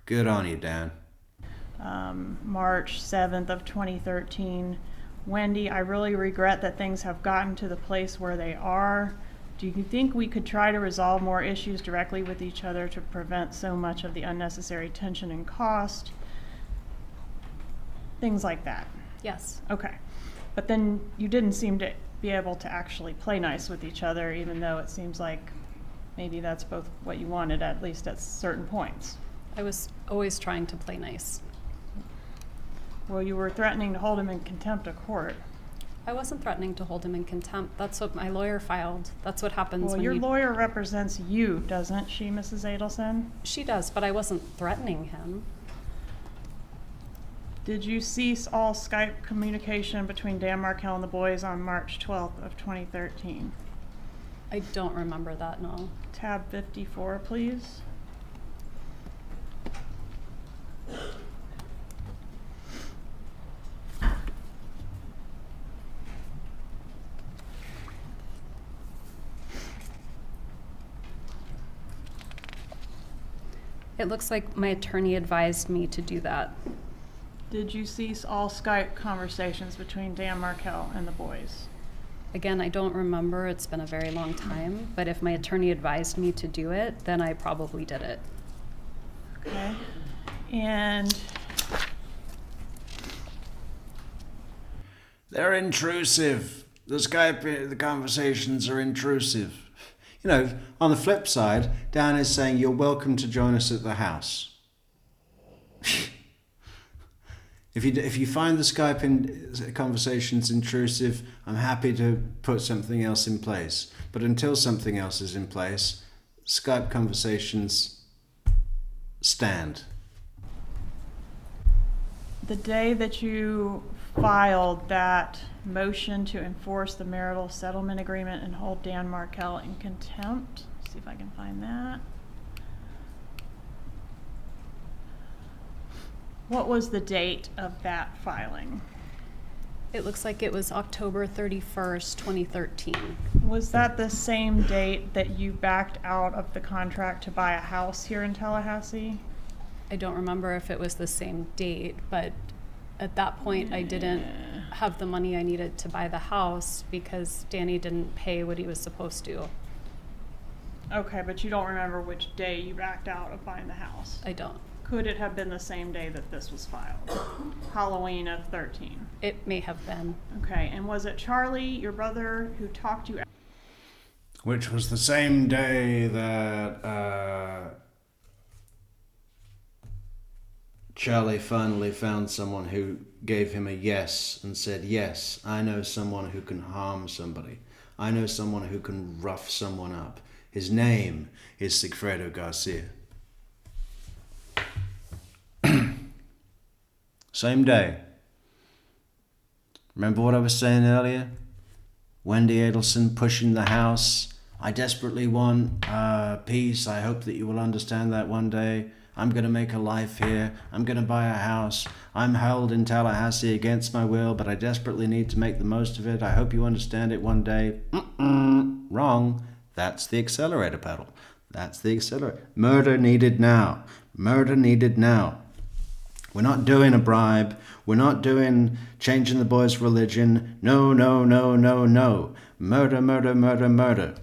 Good on you, Dan. March 7th of 2013. Wendi, I really regret that things have gotten to the place where they are. Do you think we could try to resolve more issues directly with each other to prevent so much of the unnecessary tension and cost? Things like that. Yes. Okay. But then you didn't seem to be able to actually play nice with each other, even though it seems like maybe that's both what you wanted, at least at certain points. I was always trying to play nice. Well, you were threatening to hold him in contempt of court. I wasn't threatening to hold him in contempt. That's what my lawyer filed. That's what happens Well, when your lawyer represents you, doesn't she, Mrs. Adelson? She does, but I wasn't threatening him. Did you cease all Skype communication between Dan Markel and the boys on March 12th of 2013? I don't remember that, no. Tab 54, please. It looks like my attorney advised me to do that. Did you cease all Skype conversations between Dan Markel and the boys? Again, I don't remember. It's been a very long time. But if my attorney advised me to do it, then I probably did it. Okay. And they're intrusive. The conversations are intrusive. On the flip side, Dan is saying, you're welcome to join us at the house. If you find the Skype conversations intrusive, I'm happy to put something else in place. But until something else is in place, Skype conversations stand. the day that you filed that motion to enforce the marital settlement agreement and hold Dan Markel in contempt, see if I can find that. What was the date of that filing? It looks like it was October 31st, 2013. Was that the same date that you backed out of the contract to buy a house here in Tallahassee? I don't remember if it was the same date, but at that point I didn't have the money I needed to buy the house because Danny didn't pay what he was supposed to. Okay, but you don't remember which day you backed out of buying the house? I don't. Could it have been the same day that this was filed? Halloween of 13. It may have been. Okay, and was it Charlie, your brother, who talked you? Which was the same day that Charlie finally found someone who gave him a yes and said, yes, I know someone who can harm somebody. I know someone who can rough someone up. His name is Sigfredo Garcia. Same day. Remember what I was saying earlier? Wendi Adelson pushing the house. I desperately want peace. I hope that you will understand that one day. I'm going to make a life here. I'm going to buy a house. I'm held in Tallahassee against my will, but I desperately need to make the most of it. I hope you understand it one day. Wrong. That's the accelerator pedal. That's the accelerator. Murder needed now. Murder needed now. We're not doing a bribe. We're not doing changing the boy's religion. No, no, no, no, no. Murder, murder, murder, murder.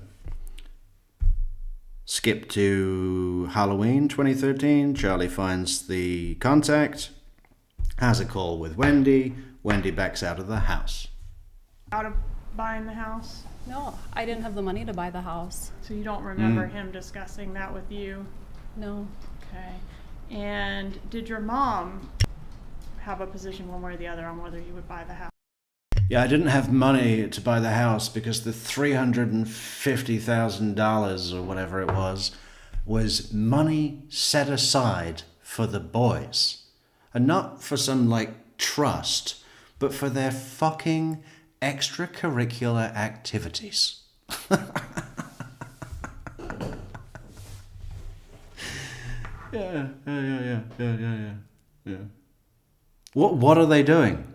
Skip to Halloween 2013. Charlie finds the contact, has a call with Wendi. Wendi backs out of the house. Out of buying the house? No, I didn't have the money to buy the house. So you don't remember him discussing that with you? No. Okay. And did your mom have a position one way or the other on whether you would buy the house? Yeah, I didn't have money to buy the house because the $350,000 or whatever it was money set aside for the boys. And not for some, like, trust, but for their fucking extracurricular activities. Yeah. What are they doing?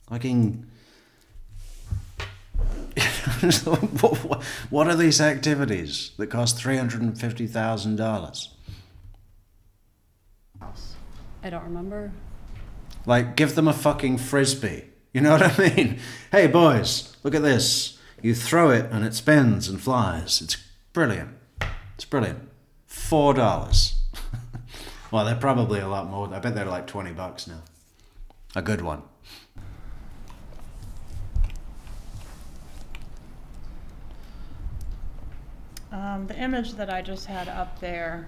Fucking. What are these activities that cost $350,000? I don't remember. Like, give them a fucking frisbee. You know what I mean? Hey, boys, look at this. You throw it and it spins and flies. It's brilliant. It's brilliant. $4. Well, they're probably a lot more. I bet they're like $20 now. A good one. The image that I just had up there,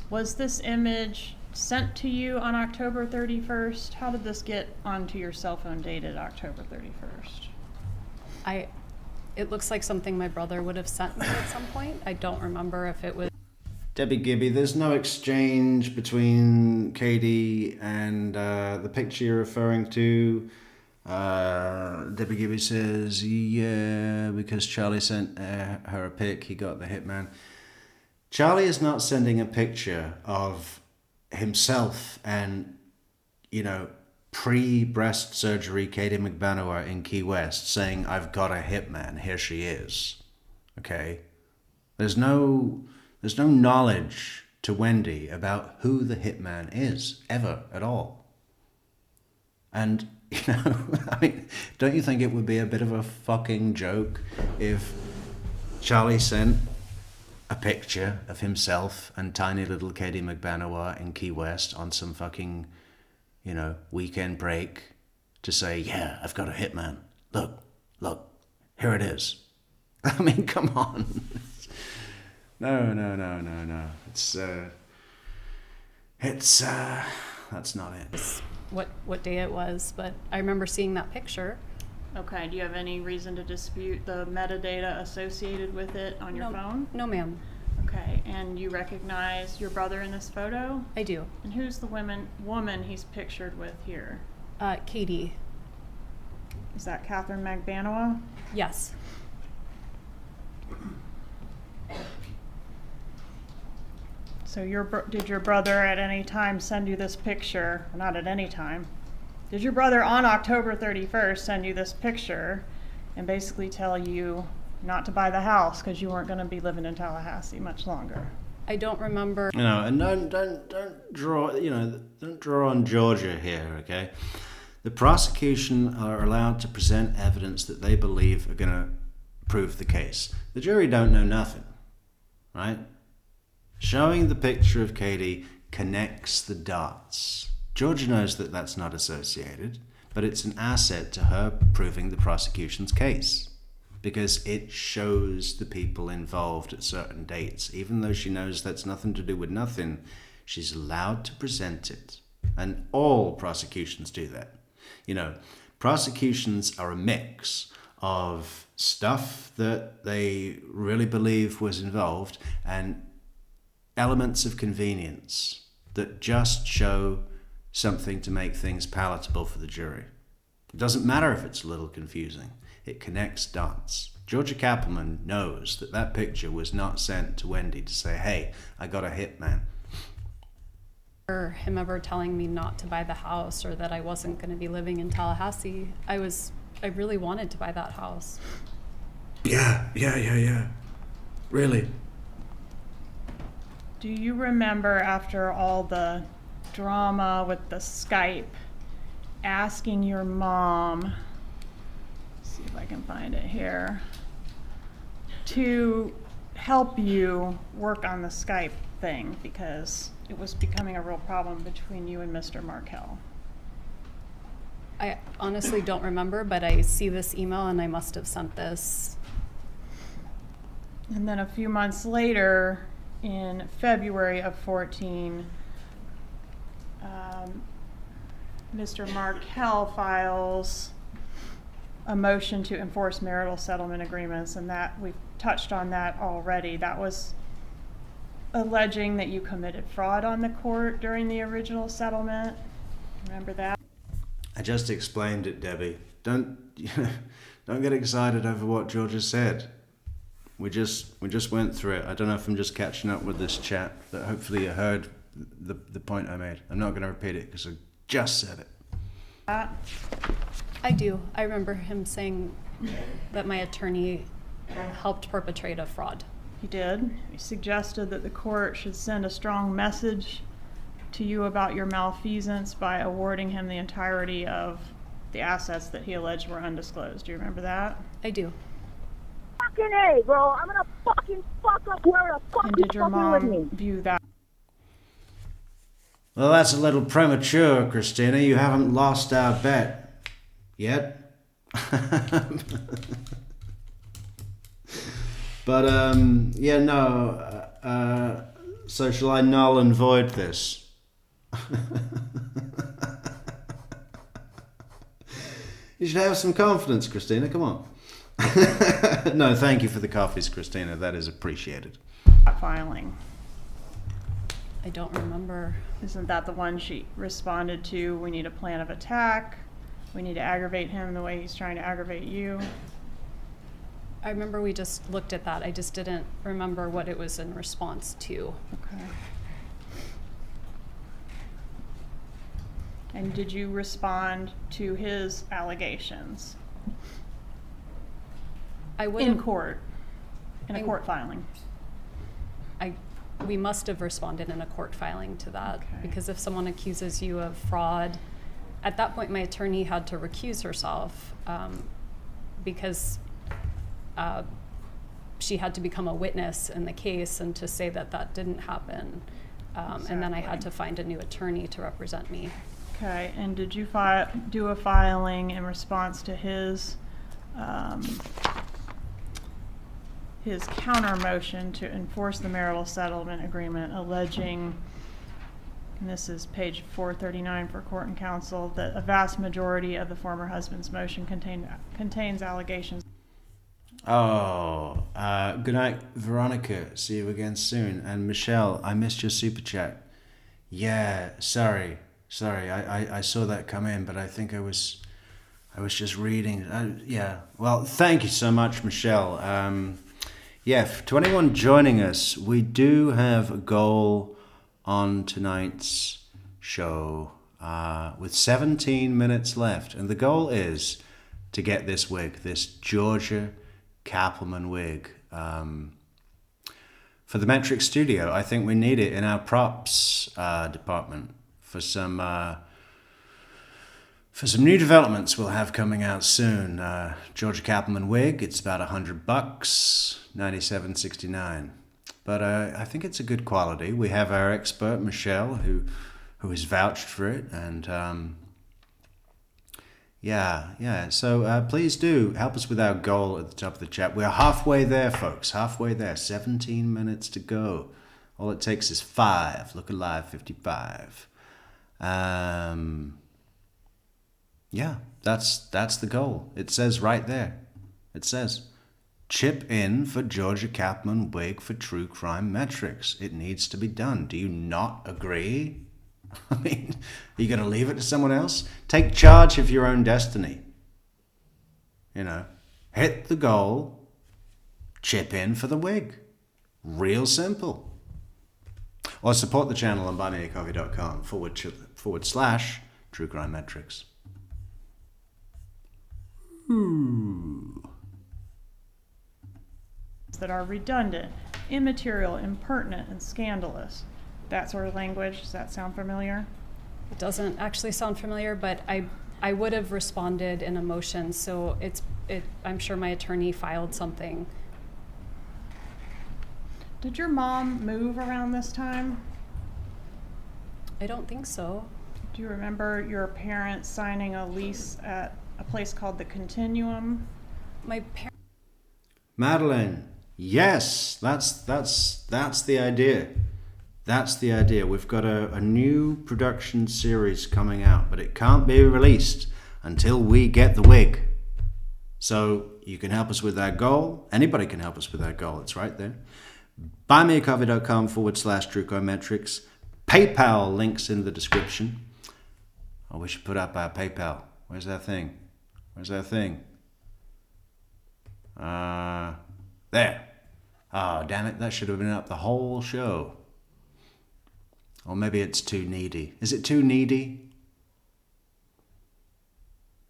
was this image sent to you on October 31st? How did this get onto your cell phone dated October 31st? It looks like something my brother would have sent me at some point. I don't remember if it was. Debbie Gibby, there's no exchange between Katie and the picture you're referring to. Debbie Gibby says, yeah, because Charlie sent her a pic, he got the hitman. Charlie is not sending a picture of himself and, pre-breast surgery Katie McBanower in Key West saying, I've got a hitman, here she is. Okay? There's no knowledge to Wendi about who the hitman is, ever, at all. And, I mean, don't you think it would be a bit of a fucking joke if Charlie sent a picture of himself and tiny little Katie McBanower in Key West on some fucking, weekend break to say, yeah, I've got a hitman. Look, here it is. I mean, come on. No. That's not it. What day it was, but I remember seeing that picture. Okay, do you have any reason to dispute the metadata associated with it on your phone? No, ma'am. Okay, and you recognize your brother in this photo? I do. And who's the woman he's pictured with here? Katie. Is that Catherine McBanowa? Yes. So did your brother at any time send you this picture? Not at any time. Did your brother on October 31st send you this picture and basically tell you not to buy the house because you weren't going to be living in Tallahassee much longer? I don't remember. And don't draw, don't draw on Georgia here, okay? The prosecution are allowed to present evidence that they believe are going to prove the case. The jury don't know nothing, right? Showing the picture of Katie connects the dots. Georgia knows that that's not associated, but it's an asset to her proving the prosecution's case, because it shows the people involved at certain dates. Even though she knows that's nothing to do with nothing, she's allowed to present it. And all prosecutions do that. You know, prosecutions are a mix of stuff that they really believe was involved and elements of convenience that just show something to make things palatable for the jury. It doesn't matter if it's a little confusing. It connects dots. Georgia Kappelman knows that that picture was not sent to Wendi to say, hey, I got a hitman. Or him ever telling me not to buy the house or that I wasn't going to be living in Tallahassee. I really wanted to buy that house. Yeah. Really? Do you remember, after all the drama with the Skype, asking your mom, let's see if I can find it here, to help you work on the Skype thing because it was becoming a real problem between you and Mr. Markel? I honestly don't remember, but I see this email and I must have sent this. And then a few months later, in February of 14, Mr. Markel files a motion to enforce marital settlement agreements, and that we've touched on that already. That was alleging that you committed fraud on the court during the original settlement. Remember that? I just explained it, Debbie. Don't get excited over what Georgia said. We just went through it. I don't know if I'm just catching up with this chat, but hopefully you heard the point I made. I'm not going to repeat it because I just said it. I do. I remember him saying that my attorney helped perpetrate a fraud. He did. He suggested that the court should send a strong message to you about your malfeasance by awarding him the entirety of the assets that he alleged were undisclosed. Do you remember that? I do. Fucking A, bro. I'm gonna fucking fuck up where the fuck And you did your fucking with me. mom view that? Well, that's a little premature, Christina. You haven't lost our bet yet. But, yeah, no. So shall I null and void this? You should have some confidence, Christina. Come on. No, thank you for the coffees, Christina. That is appreciated. Filing. I don't remember. Isn't that the one she responded to? We need a plan of attack. We need to aggravate him the way he's trying to aggravate you. I remember we just looked at that. I just didn't remember what it was in response to. Okay. And did you respond to his allegations? I would In court. In a I- court filing. We must have responded in a court filing to that, Okay. because if someone accuses you of fraud, at that point my attorney had to recuse herself because she had to become a witness in the case and to say that that didn't happen. And then I had to find a new attorney to represent me. Okay, and did you do a filing in response to his counter motion to enforce the marital settlement agreement, alleging, and this is page 439 for court and counsel, that a vast majority of the former husband's motion contains allegations? Oh, good night, Veronica. See you again soon. And Michelle, I missed your super chat. Yeah, sorry. I saw that come in, but I think I was just reading. Yeah. Well, thank you so much, Michelle. Yeah, to anyone joining us, we do have a goal on tonight's show with 17 minutes left, and the goal is to get this wig, this Georgia Kappelman wig, for the Metrix studio. I think we need it in our props department for some new developments we'll have coming out soon. Georgia Kappelman wig, it's about $100, $97.69. but I think it's a good quality. We have our expert, Michelle, who has vouched for it, and yeah. So please do help us with our goal at the top of the chat. We're halfway there, folks. Halfway there. 17 minutes to go. All it takes is 5. Look alive, 55. Yeah, that's the goal. It says right there. It says, chip in for Georgia Kaplan wig for true crime Metrix. It needs to be done. Do you not agree? I mean, are you going to leave it to someone else? Take charge of your own destiny. You know, hit the goal, chip in for the wig. Real simple. Or support the channel on buymeacoffee.com/True Crime Metrix. That are redundant, immaterial, impertinent, and scandalous. That sort of language, does that sound familiar? It doesn't actually sound familiar, but I would have responded in a motion, so I'm sure my attorney filed something. Did your mom move around this time? I don't think so. Do you remember your parents signing a lease at a place called the Continuum? My parents. Madeline, yes, that's the idea. That's the idea. We've got a new production series coming out, but it can't be released until we get the wig. So you can help us with our goal. Anybody can help us with our goal. It's right there. buymeacoffee.com/True Crime Metrix. PayPal links in the description. Oh, we should put up our PayPal. Where's that thing? There. Oh, damn it. That should have been up the whole show. Or maybe it's too needy. Is it too needy?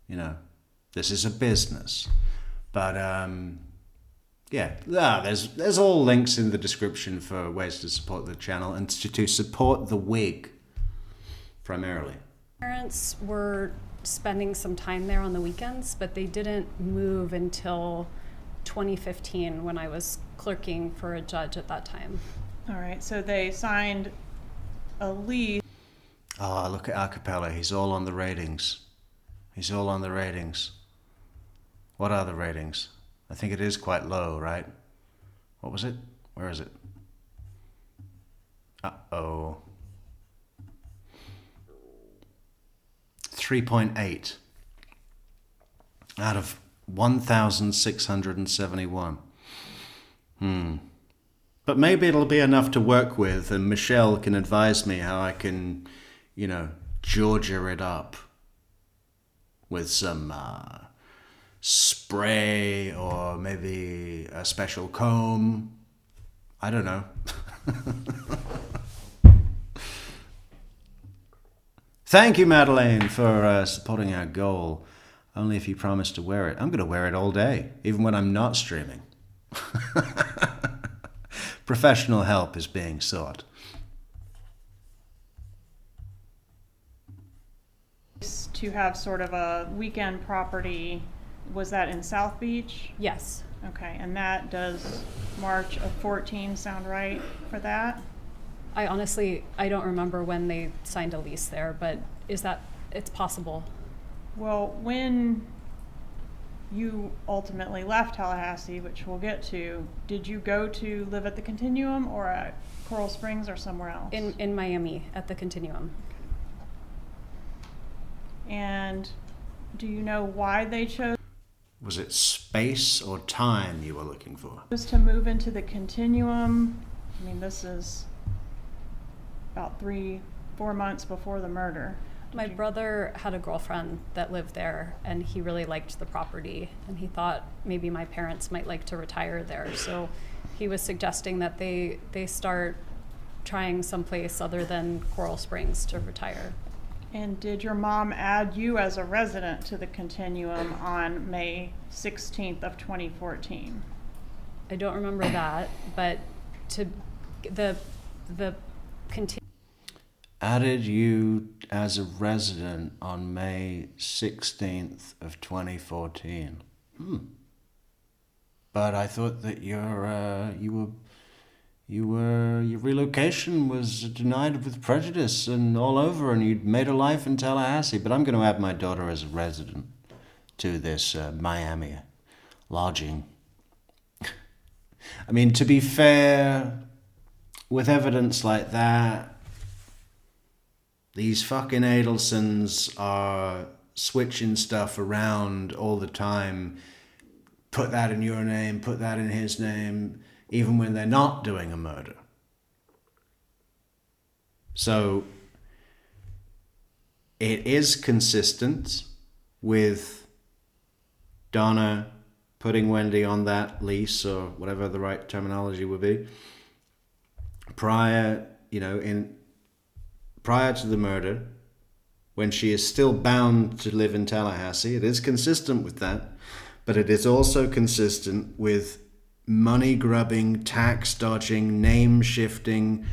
You know, this is a business. But, yeah, there's all links in the description for ways to support the channel and to support the wig, primarily. Parents were spending some time there on the weekends, but they didn't move until 2015 when I was clerking for a judge at that time. All right, so they signed a lease. Oh, look at Acapella. He's all on the ratings. What are the ratings? I think it is quite low, right? What was it? Where is it? Uh-oh. 3.8 out of 1,671. But maybe it'll be enough to work with, and Michelle can advise me how I can, Georgia it up with some spray or maybe a special comb. I don't know. Thank you, Madeleine, for supporting our goal. Only if you promise to wear it. I'm going to wear it all day, even when I'm not streaming. Professional help is being sought. To have sort of a weekend property, was that in South Beach? Yes. Okay, and that does March of 14 sound right for that? I don't remember when they signed a lease there, but it's possible. Well, when you ultimately left Tallahassee, which we'll get to, did you go to live at the Continuum or at Coral Springs or somewhere else? In Miami at the Continuum. And do you know why they chose Was it space or time you were looking for? to move into the Continuum? I mean, this is about 3-4 months before the murder. My brother had a girlfriend that lived there, and he really liked the property, and he thought maybe my parents might like to retire there. So he was suggesting that they start trying someplace other than Coral Springs to retire. And did your mom add you as a resident to the Continuum on May 16th of 2014? I don't remember that, but to the Added you as a resident on May 16th of 2014. But I thought that you your relocation was denied with prejudice and all over, and you'd made a life in Tallahassee. But I'm going to add my daughter as a resident to this Miami lodging. I mean, to be fair, with evidence like that, these fucking Adelsons are switching stuff around all the time. Put that in your name, put that in his name, even when they're not doing a murder. So it is consistent with Donna putting Wendi on that lease, or whatever the right terminology would be, prior to the murder, when she is still bound to live in Tallahassee. It is consistent with that, but it is also consistent with money grubbing, tax dodging, name shifting,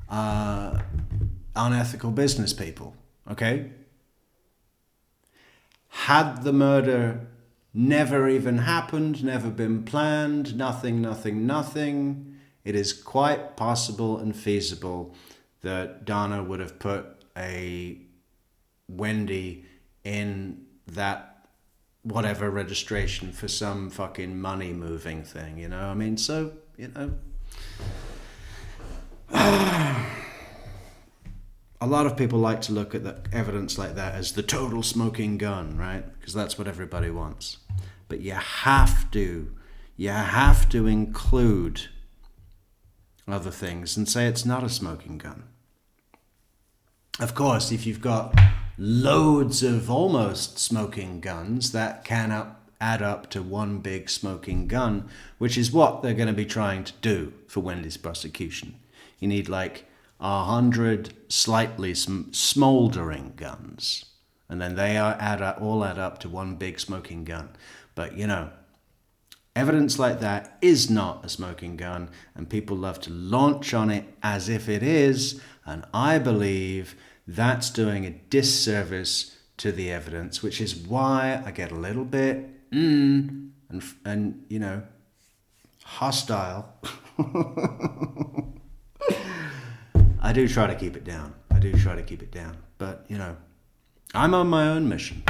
unethical business people. Okay? Had the murder never even happened, never been planned, nothing, it is quite possible and feasible that Donna would have put a Wendi in that whatever registration for some fucking money moving thing, you know? I mean, so, you know, a lot of people like to look at the evidence like that as the total smoking gun, right? Because that's what everybody wants. But you have to include other things and say it's not a smoking gun. Of course, if you've got loads of almost smoking guns, that can add up to one big smoking gun, which is what they're going to be trying to do for Wendi's prosecution. You need like 100 slightly smoldering guns, and then they all add up to one big smoking gun. But, you know, evidence like that is not a smoking gun, and people love to launch on it as if it is, and I believe that's doing a disservice to the evidence, which is why I get a little bit and you know, hostile. I do try to keep it down. But, you know, I'm on my own mission.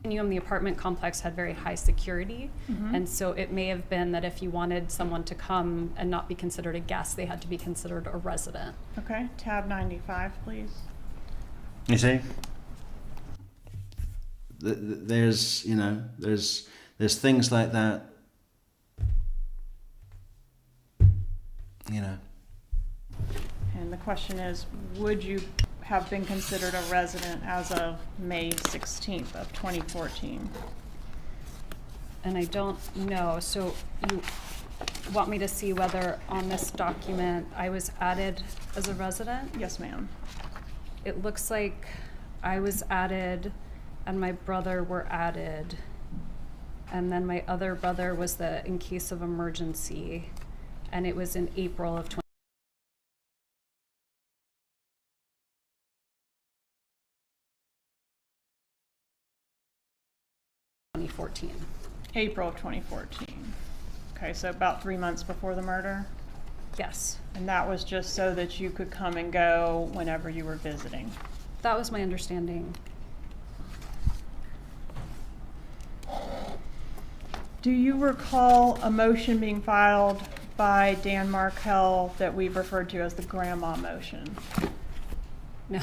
The apartment complex had very high security, and so it may have been that if you wanted someone to come and not be considered a guest, they had to be considered a resident. Okay, tab 95, please. You see, there's things like that, you know. And the question is, would you have been considered a resident as of May 16th of 2014? And I don't know, so you want me to see whether on this document I was added as a resident? Yes, ma'am. It looks like I was added and my brother were added, and then my other brother was the in case of emergency, and it was in April of 2014. April of 2014. Okay, so about 3 months before the murder? Yes, And that was just so that you could come and go whenever you were visiting? that was my understanding. Do you recall a motion being filed by Dan Markel that we've referred to as the grandma motion? No.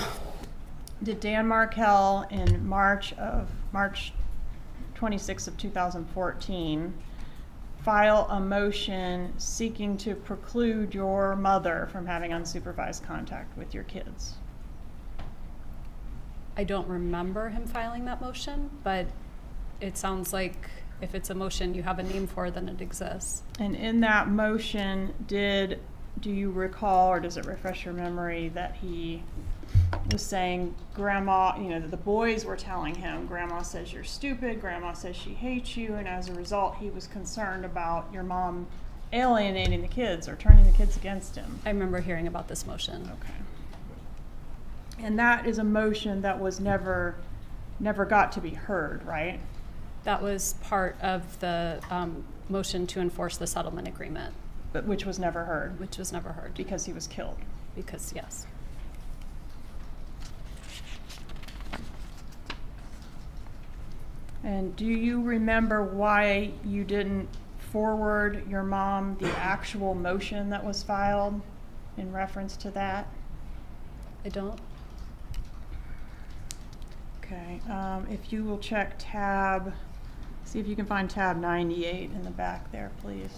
Did Dan Markel in March 26th of 2014 file a motion seeking to preclude your mother from having unsupervised contact with your kids? I don't remember him filing that motion, but it sounds like if it's a motion you have a name for, then it exists. And in that motion, do you recall, or does it refresh your memory, that he was saying, Grandma, you know, that the boys were telling him, Grandma says you're stupid, Grandma says she hates you, and as a result, he was concerned about your mom alienating the kids or turning the kids against him? I remember hearing about this motion. Okay. And that is a motion that was never got to be heard, right? That was part of the motion to enforce the settlement agreement. But which was never heard which was never heard because he was killed. because, yes. And do you remember why you didn't forward your mom the actual motion that was filed in reference to that? I don't. Okay, if you will check tab, see if you can find tab 98 in the back there, please.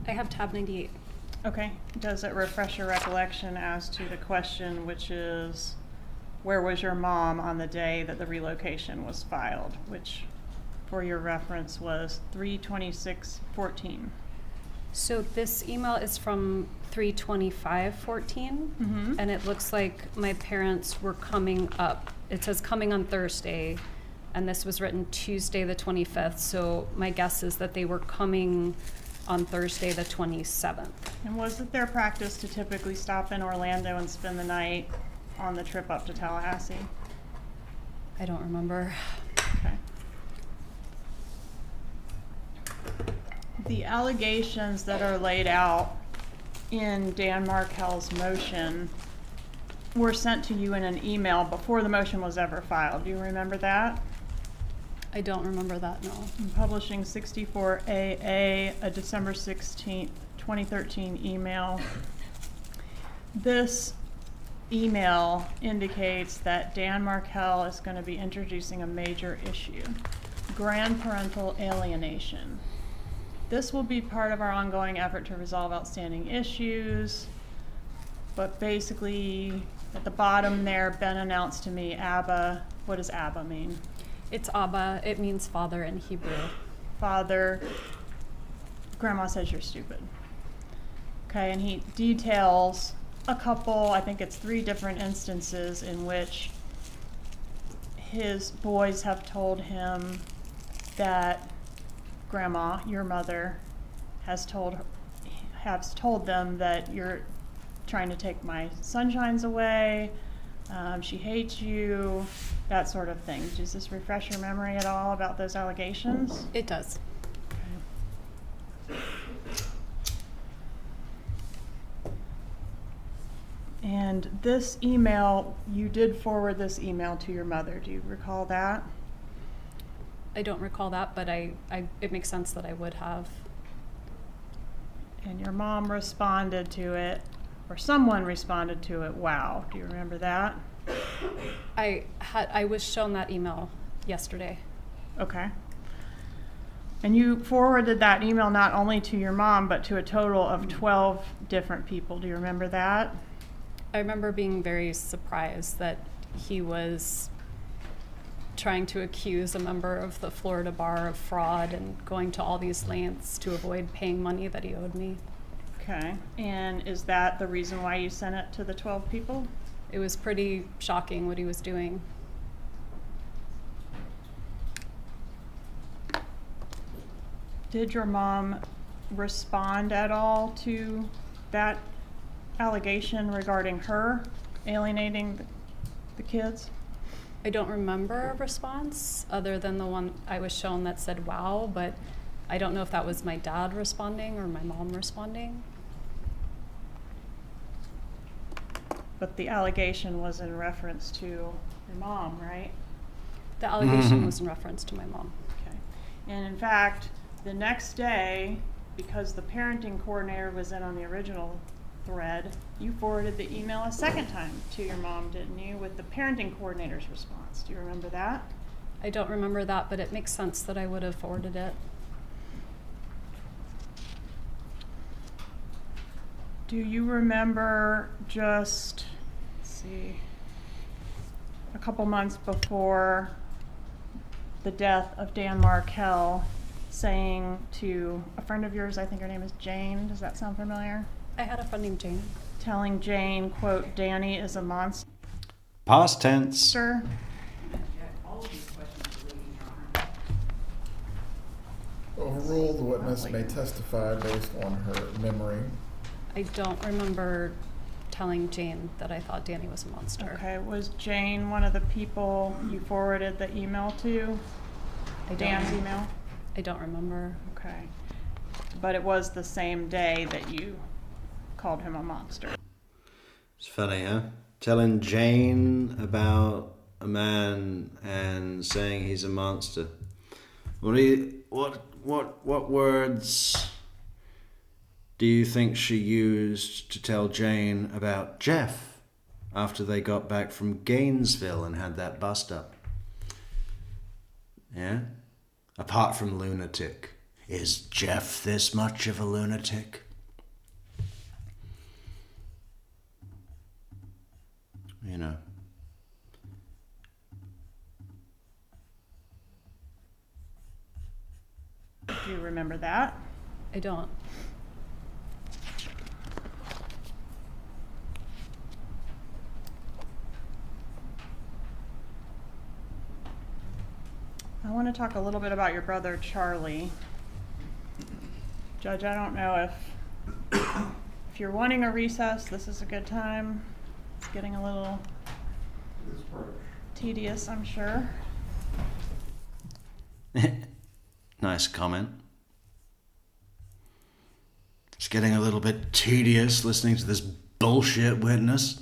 I have tab 98. Okay, does it refresh your recollection as to the question, which is, where was your mom on the day that the relocation was filed, which for your reference was 3/26/14. So this email is from 3/25/14, and it looks like my parents were coming up. It says coming on Thursday, and this was written Tuesday the 25th, so my guess is that they were coming on Thursday the 27th. And was it their practice to typically stop in Orlando and spend the night on the trip up to Tallahassee? I don't remember. Okay. The allegations that are laid out in Dan Markel's motion were sent to you in an email before the motion was ever filed. Do you remember that? I don't remember that, no. In Publishing 64AA, a December 16th, 2013 email. This email indicates that Dan Markel is going to be introducing a major issue, grandparental alienation. This will be part of our ongoing effort to resolve outstanding issues, but basically at the bottom there, Ben announced to me ABBA. What does ABBA mean? It's Abba. It means father in Hebrew. Father, grandma says you're stupid. Okay, and he details a couple, I think it's 3 different instances in which his boys have told him that grandma, your mother, has told them that you're trying to take my sunshines away, she hates you, that sort of thing. Does this refresh your memory at all about those allegations? It does. And this email, you did forward this email to your mother. Do you recall that? I don't recall that, but it makes sense that I would have. And your mom responded to it, or someone responded to it, wow. Do you remember that? I was shown that email yesterday. Okay. And you forwarded that email not only to your mom, but to a total of 12 different people. Do you remember that? I remember being very surprised that he was trying to accuse a member of the Florida bar of fraud and going to all these lengths to avoid paying money that he owed me. Okay. And is that the reason why you sent it to the 12 people? It was pretty shocking what he was doing. Did your mom respond at all to that allegation regarding her alienating the kids? I don't remember a response other than the one I was shown that said wow, but I don't know if that was my dad responding or my mom responding. But the allegation was in reference to your mom, right? The allegation was in reference to my mom. Okay. And in fact, the next day, because the parenting coordinator was in on the original thread, you forwarded the email a second time to your mom, didn't you, with the parenting coordinator's response. Do you remember that? I don't remember that, but it makes sense that I would have forwarded it. Do you remember just, let's see, a couple months before the death of Dan Markel, saying to a friend of yours, I think her name is Jane, does that sound familiar? I had a friend named Jane. Telling Jane, quote, Danny is a monster. Past tense. Overrule, the witness may testify based on her memory. I don't remember telling Jane that I thought Danny was a monster. Okay, was Jane one of the people you forwarded the email to? Dan's email? I don't remember. Okay. But it was the same day that you called him a monster. It's funny, huh? Telling Jane about a man and saying he's a monster. What words do you think she used to tell Jane about Jeff after they got back from Gainesville and had that bust up? Yeah? Apart from lunatic. Is Jeff this much of a lunatic? You know. Do you remember that? I don't. I want to talk a little bit about your brother, Charlie. Judge, I don't know if you're wanting a recess, this is a good time. It's getting a little tedious, I'm sure. Nice comment. It's getting a little bit tedious listening to this bullshit witness.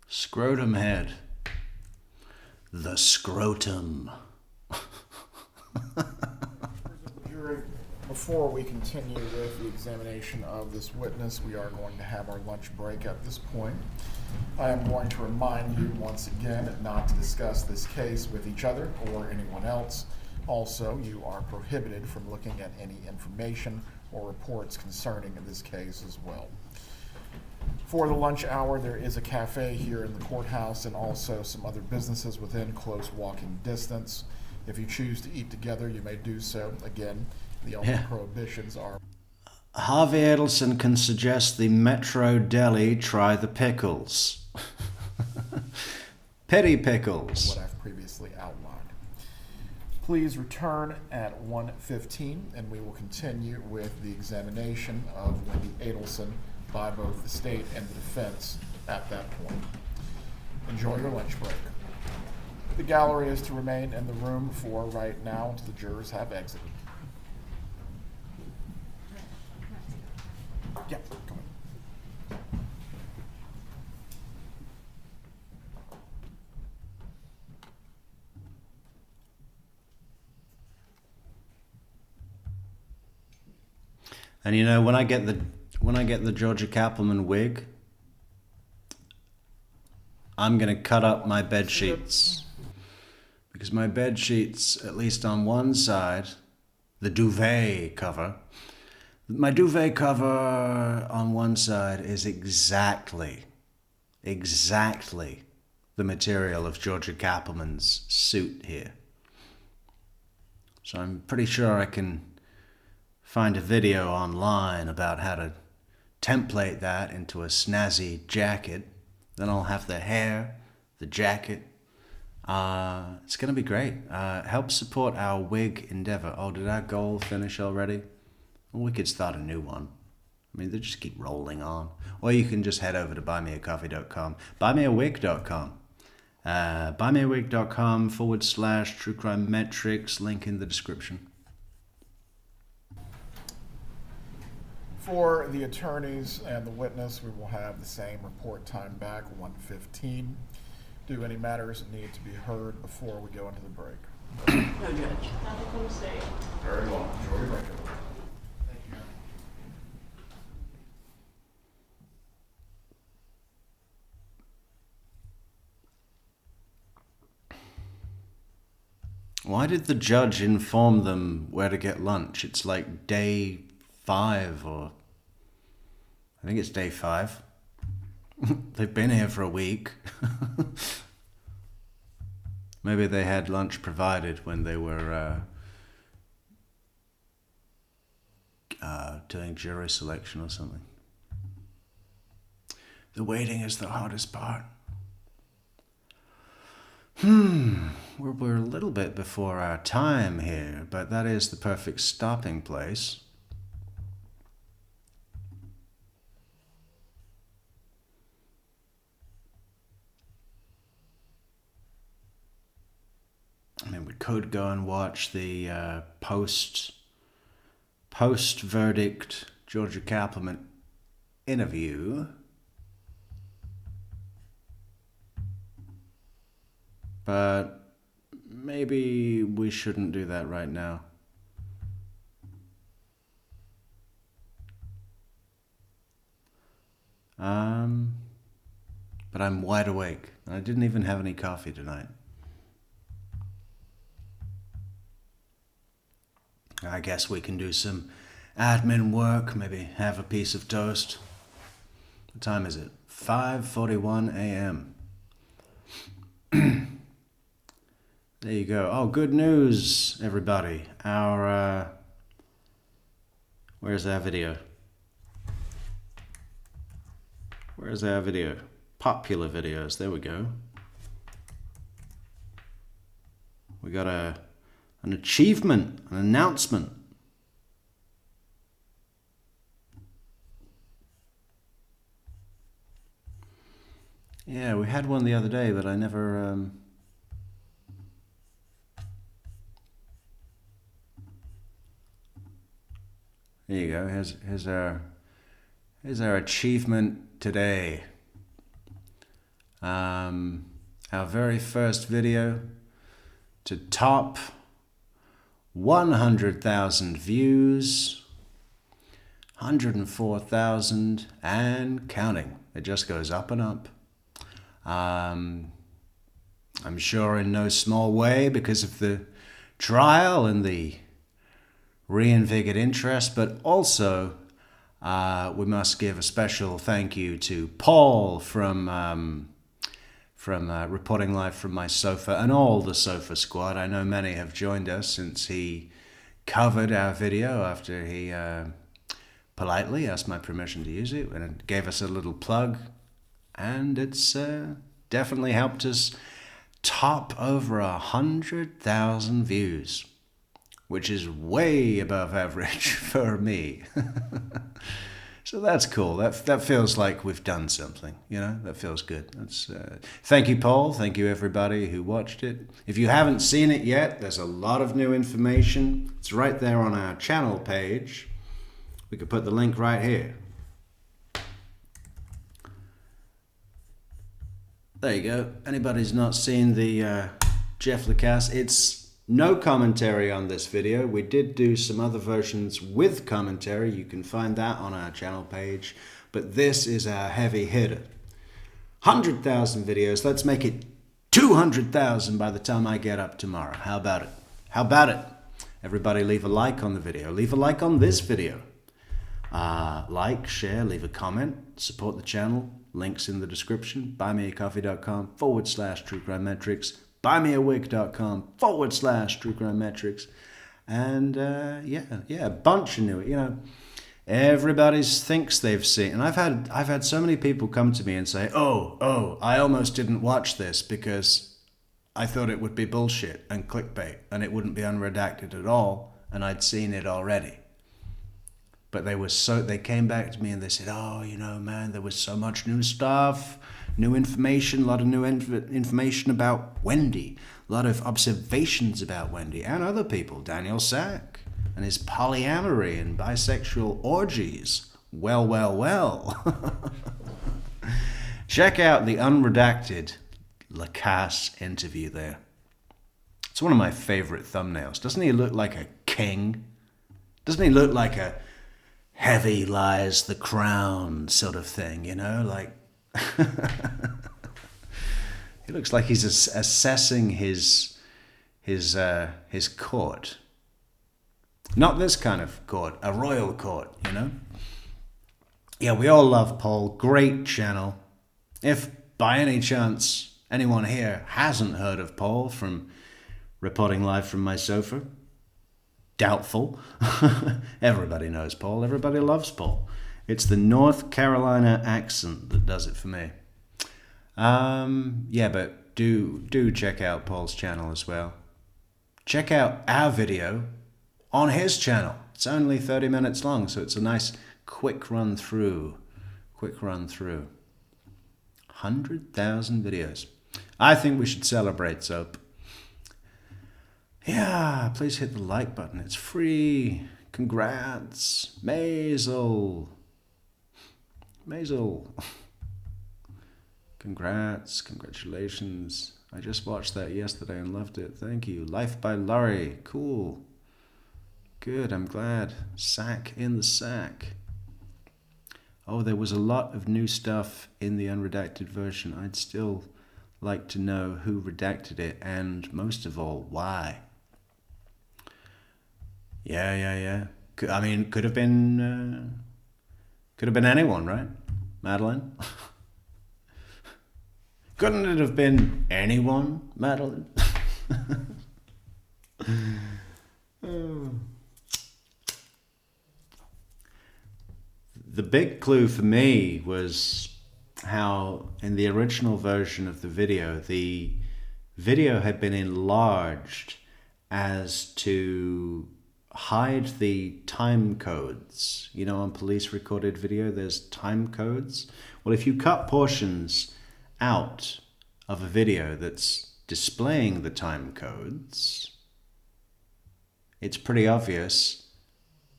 Scrotum head. The scrotum. Jury, before we continue with the examination of this witness, we are going to have our lunch break at this point. I am going to remind you once again not to discuss this case with each other or anyone else. Also, you are prohibited from looking at any information or reports concerning this case as well. For the lunch hour, there is a cafe here in the courthouse and also some other businesses within close walking distance. If you choose to eat together, you may do so. Again, the only prohibitions are... Harvey Adelson can suggest the Metro Deli try the pickles. Petty pickles. what I've previously outlined. Please return at 1:15 and we will continue with the examination of Wendi Adelson by both the state and the defense at that point. Enjoy your lunch break. The gallery is to remain in the room for right now until the jurors have exited. Yeah, come on. And you know, when I get the Georgia Cappleman wig, I'm gonna cut up my bed sheets, because my bed sheets, at least on one side, the duvet cover, my duvet cover on one side is exactly the material of Georgia Cappleman's suit here. So I'm pretty sure I can find a video online about how to template that into a snazzy jacket. Then I'll have the hair, the jacket. It's going to be great. Help support our wig endeavor. Oh, did our goal finish already? Well, we could start a new one. I mean, they just keep rolling on. Or you can just head over to buymeacoffee.com. Buymeawig.com. Buymeawig.com/True Crime Metrix. Link in the description. For the attorneys and the witness, we will have the same report time back, 1:15. Do any matters need to be heard before we go into the break? No, Judge. Nothing to say. Very well. Enjoy your break. Thank you. Why did the judge inform them where to get lunch? It's like day 5 or... I think it's day 5. They've been here for a week. Maybe they had lunch provided when they were doing jury selection or something. The waiting is the hardest part. We're a little bit before our time here, but that is the perfect stopping place. I mean, we could go and watch the post-verdict Georgia Cappleman interview. But maybe we shouldn't do that right now. But I'm wide awake. I didn't even have any coffee tonight. I guess we can do some admin work, maybe have a piece of toast. What time is it? 5:41 a.m. There you go. Oh, good news, everybody. Where's our video? Where's our video? Popular videos. There we go. We got an achievement, an announcement. Yeah, we had one the other day, but I never... There you go. Here's our achievement today. Our very first video to top 100,000 views, 104,000 and counting. It just goes up and up. I'm sure in no small way because of the trial and the reinvigorated interest, but also we must give a special thank you to Paul from reporting live from my sofa and all the sofa squad. I know many have joined us since he covered our video after he politely asked my permission to use it and gave us a little plug, and it's definitely helped us top over 100,000 views, which is way above average for me. So that's cool. That feels like we've done something, you know. That feels good. That's thank you, Paul. Thank you, everybody who watched it. If you haven't seen it yet, there's a lot of new information. It's right there on our channel page. We could put the link right here. There you go. Anybody's not seen the Jeff Lacasse, it's no commentary on this video. We did do some other versions with commentary. You can find that on our channel page. But this is our heavy hitter. 100,000 videos. Let's make it 200,000 by the time I get up tomorrow. How about it? How about it? Everybody leave a like on the video. Leave a like on this video. Like, share, leave a comment. Support the channel. Links in the description. buymeacoffee.com/truecrimemetrics. buymeawig.com/truecrimemetrics. And yeah, a bunch of new, you know, everybody thinks they've seen, and I've had so many people come to me and say, oh, I almost didn't watch this because I thought it would be bullshit and clickbait and it wouldn't be unredacted at all, and I'd seen it already. But they came back to me and they said, oh, you know, man, there was so much new stuff, new information, a lot of new information about Wendi, a lot of observations about Wendi and other people, Daniel Sack and his polyamory and bisexual orgies. Well. Check out the unredacted Lacasse interview there. It's one of my favorite thumbnails. Doesn't he look like a king? Doesn't he look like a heavy lies the crown sort of thing, you know, like he looks like he's assessing his his court. Not this kind of court, a royal court, you know? Yeah, we all love Paul. Great channel. If by any chance anyone here hasn't heard of Paul from Reporting Live from My Sofa, doubtful. Everybody knows Paul. Everybody loves Paul. It's the North Carolina accent that does it for me. Yeah, but do check out Paul's channel as well. Check out our video on his channel. It's only 30 minutes long, so it's a nice quick run through. 100,000 videos. I think we should celebrate, Soap. Yeah, please hit the like button. It's free. Congrats. Maisel. Congrats. Congratulations. I just watched that yesterday and loved it. Thank you. Life by Laurie. Cool. Good, I'm glad. Sack in the sack. Oh, there was a lot of new stuff in the unredacted version. I'd still like to know who redacted it and, most of all, why. Yeah. I mean, could have been anyone, right? Madeline? Couldn't it have been anyone, Madeline? Oh. The big clue for me was how in the original version of the video had been enlarged as to hide the time codes. You know, on police recorded video, there's time codes. Well, if you cut portions out of a video that's displaying the time codes, it's pretty obvious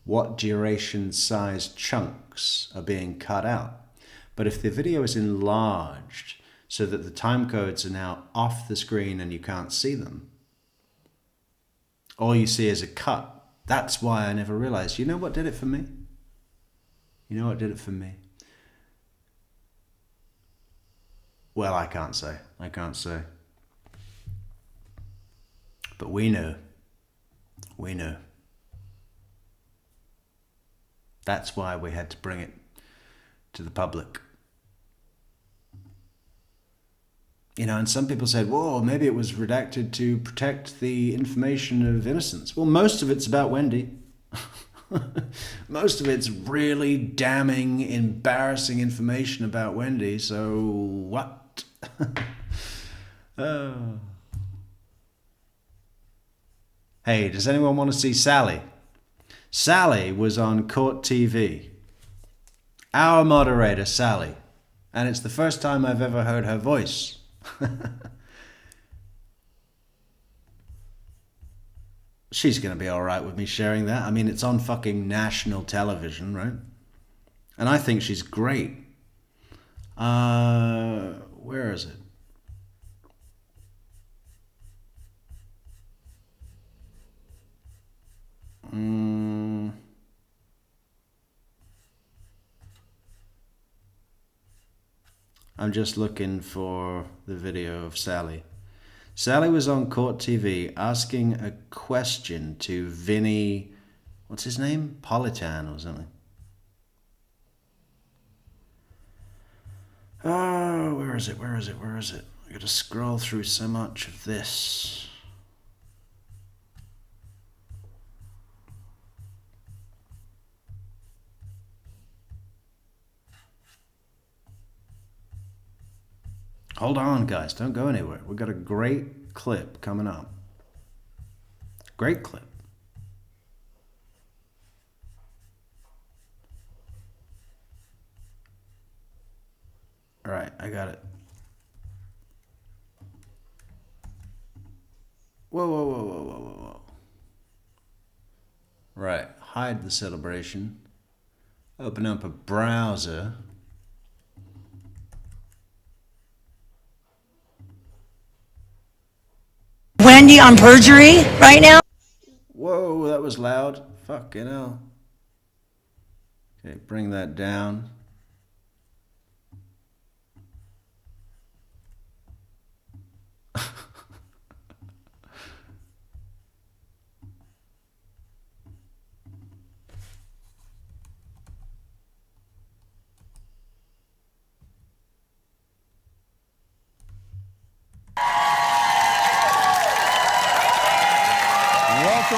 what duration size chunks are being cut out. But if the video is enlarged so that the time codes are now off the screen and you can't see them, all you see is a cut. That's why I never realized. You know what did it for me? Well, I can't say. But we knew. That's why we had to bring it to the public. You know, and some people said, whoa, maybe it was redacted to protect the information of innocence. Well, most of it's about Wendi. Most of it's really damning, embarrassing information about Wendi, so what? Oh. Hey, does anyone want to see Sally? Sally was on Court TV. Our moderator, Sally. And it's the first time I've ever heard her voice. She's going to be all right with me sharing that. I mean, it's on fucking national television, right? And I think she's great. Where is it? I'm just looking for the video of Sally. Sally was on Court TV asking a question to Vinny, what's his name? Politan or something. Oh, where is it? I gotta scroll through so much of this. Hold on, guys. Don't go anywhere. We've got a great clip coming up. Great clip. All right, I got it. Whoa. Right, hide the celebration. Open up a browser. Wendi on perjury right now? Whoa, that was loud. Fucking hell. Okay, bring that down.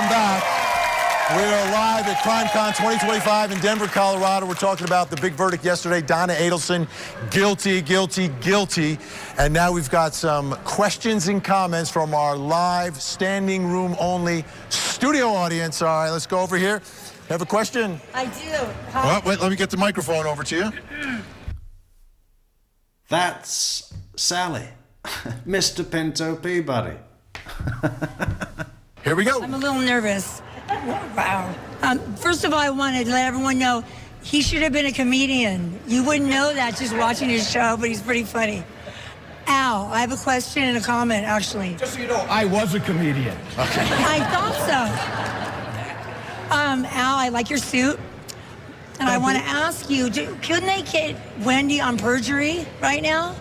back. We're live at CrimeCon 2025 in Denver, Colorado. We're talking about the big verdict yesterday. Donna Adelson, guilty, guilty, guilty. And now we've got some questions and comments from our live, standing room only studio audience. All right, let's go over here. You have a question? I do. Oh, wait, let me get the microphone over to you. That's Sally, Mr. Pinto Peabody. Here we go. I'm a little nervous. Wow. First of all, I wanted to let everyone know he should have been a comedian. You wouldn't know that just watching his show, but he's pretty funny. Al, I have a question and a comment, actually. Just so you know, I was a comedian. Okay. I thought so. Al, I like your suit. And I want to ask you, couldn't they get Wendi on perjury right now?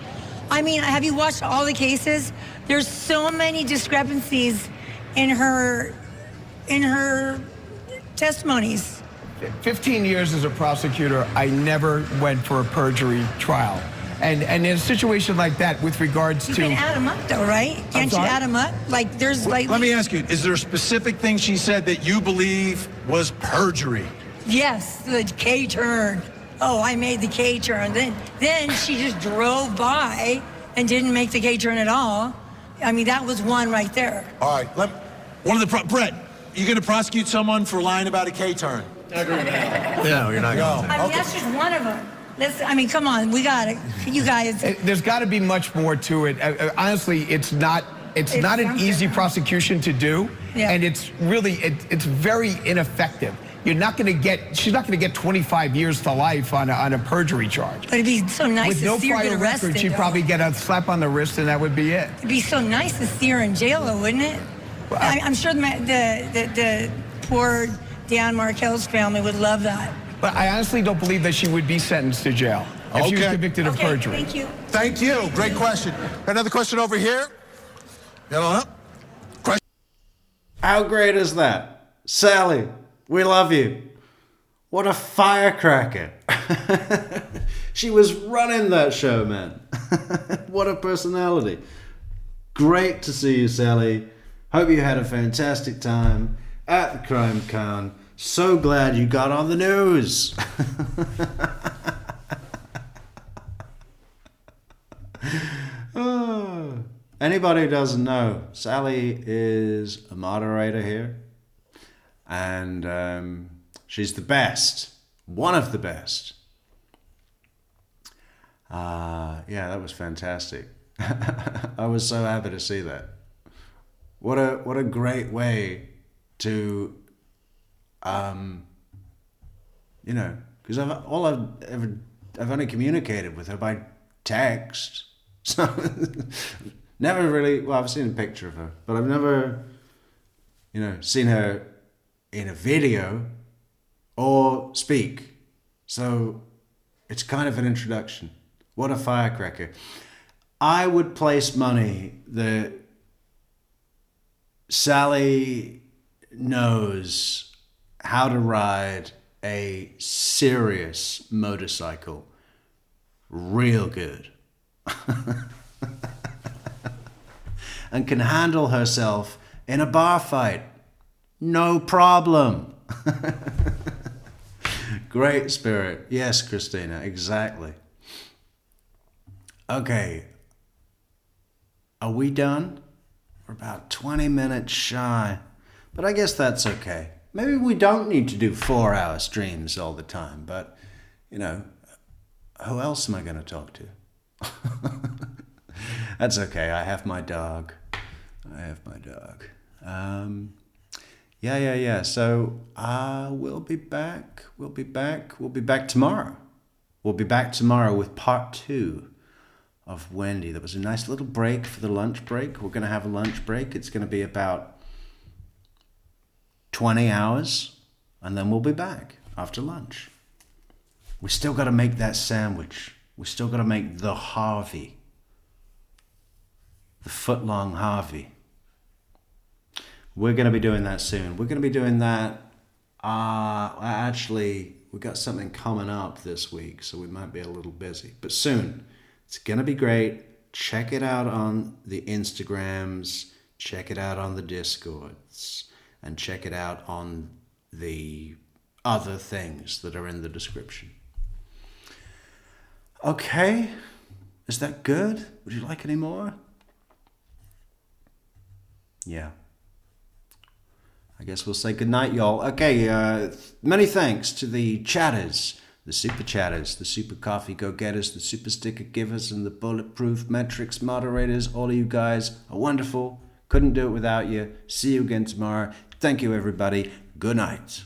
I mean, have you watched all the cases? There's so many discrepancies in her testimonies. 15 years as a prosecutor, I never went for a perjury trial. And in a situation like that, with regards You to... can add them up, though, right? Can't you sorry? add them up? Like, there's like... Let me ask you, is there a specific thing she said that you believe was perjury? Yes, the K-turn. Oh, I made the K-turn. Then she just drove by and didn't make the K-turn at all. I mean, that was one right there. All right, Brett, you going to prosecute someone for lying about a K-turn? No, you're not going to. I mean, that's just one of them. Come on, we got it. You guys. There's got to be much more to it. Honestly, it's not an easy prosecution to do. Yeah. And it's really, it's very ineffective. She's not going to get 25 years to life on a perjury charge. But it'd be so nice With to no see her prior get arrested. record, she'd though. probably get a slap on the wrist and that would be it. It'd be so nice to see her in jail, though, wouldn't it? Well, I'm sure the poor Dan Markel's family would love that. But I honestly don't believe that she would be sentenced to jail if she was Okay. convicted of Okay, perjury. thank you. Thank you. Great question. Another question over here. Get on up. Question. How great is that? Sally, we love you. What a firecracker. She was running that show, man. What a personality. Great to see you, Sally. Hope you had a fantastic time at the CrimeCon. So glad you got on the news. Oh. Anybody who doesn't know, Sally is a moderator here. And she's the best. One of the best. Yeah, that was fantastic. I was so happy to see that. What a great way to, because I've only communicated with her by text, so never really. Well, I've seen a picture of her, but I've never, seen her in a video or speak. So it's kind of an introduction. What a firecracker! I would place money that Sally knows how to ride a serious motorcycle real good and can handle herself in a bar fight. No problem. Great spirit. Yes, Christina, exactly. Okay. Are we done? We're about 20 minutes shy, but I guess that's okay. Maybe we don't need to do 4-hour streams all the time, but, who else am I going to talk to? That's okay. I have my dog. Yeah. So we'll be back. We'll be back tomorrow. We'll be back tomorrow with part 2 of Wendi. There was a nice little break for the lunch break. We're going to have a lunch break. It's going to be about 20 hours, and then we'll be back after lunch. We still got to make that sandwich. We still got to make the Harvey, the foot-long Harvey. We're going to be doing that soon. We're going to be doing that. Actually, we got something coming up this week, so we might be a little busy, but soon. It's going to be great. Check it out on the Instagrams. Check it out on the Discords. and check it out on the other things that are in the description. Okay, is that good? Would you like any more? Yeah. I guess we'll say goodnight, y'all. Okay, many thanks to the chatters, the super chatters, the super coffee go-getters, the super sticker givers, and the bulletproof Metrix moderators. All of you guys are wonderful. Couldn't do it without you. See you again tomorrow. Thank you, everybody. Good night.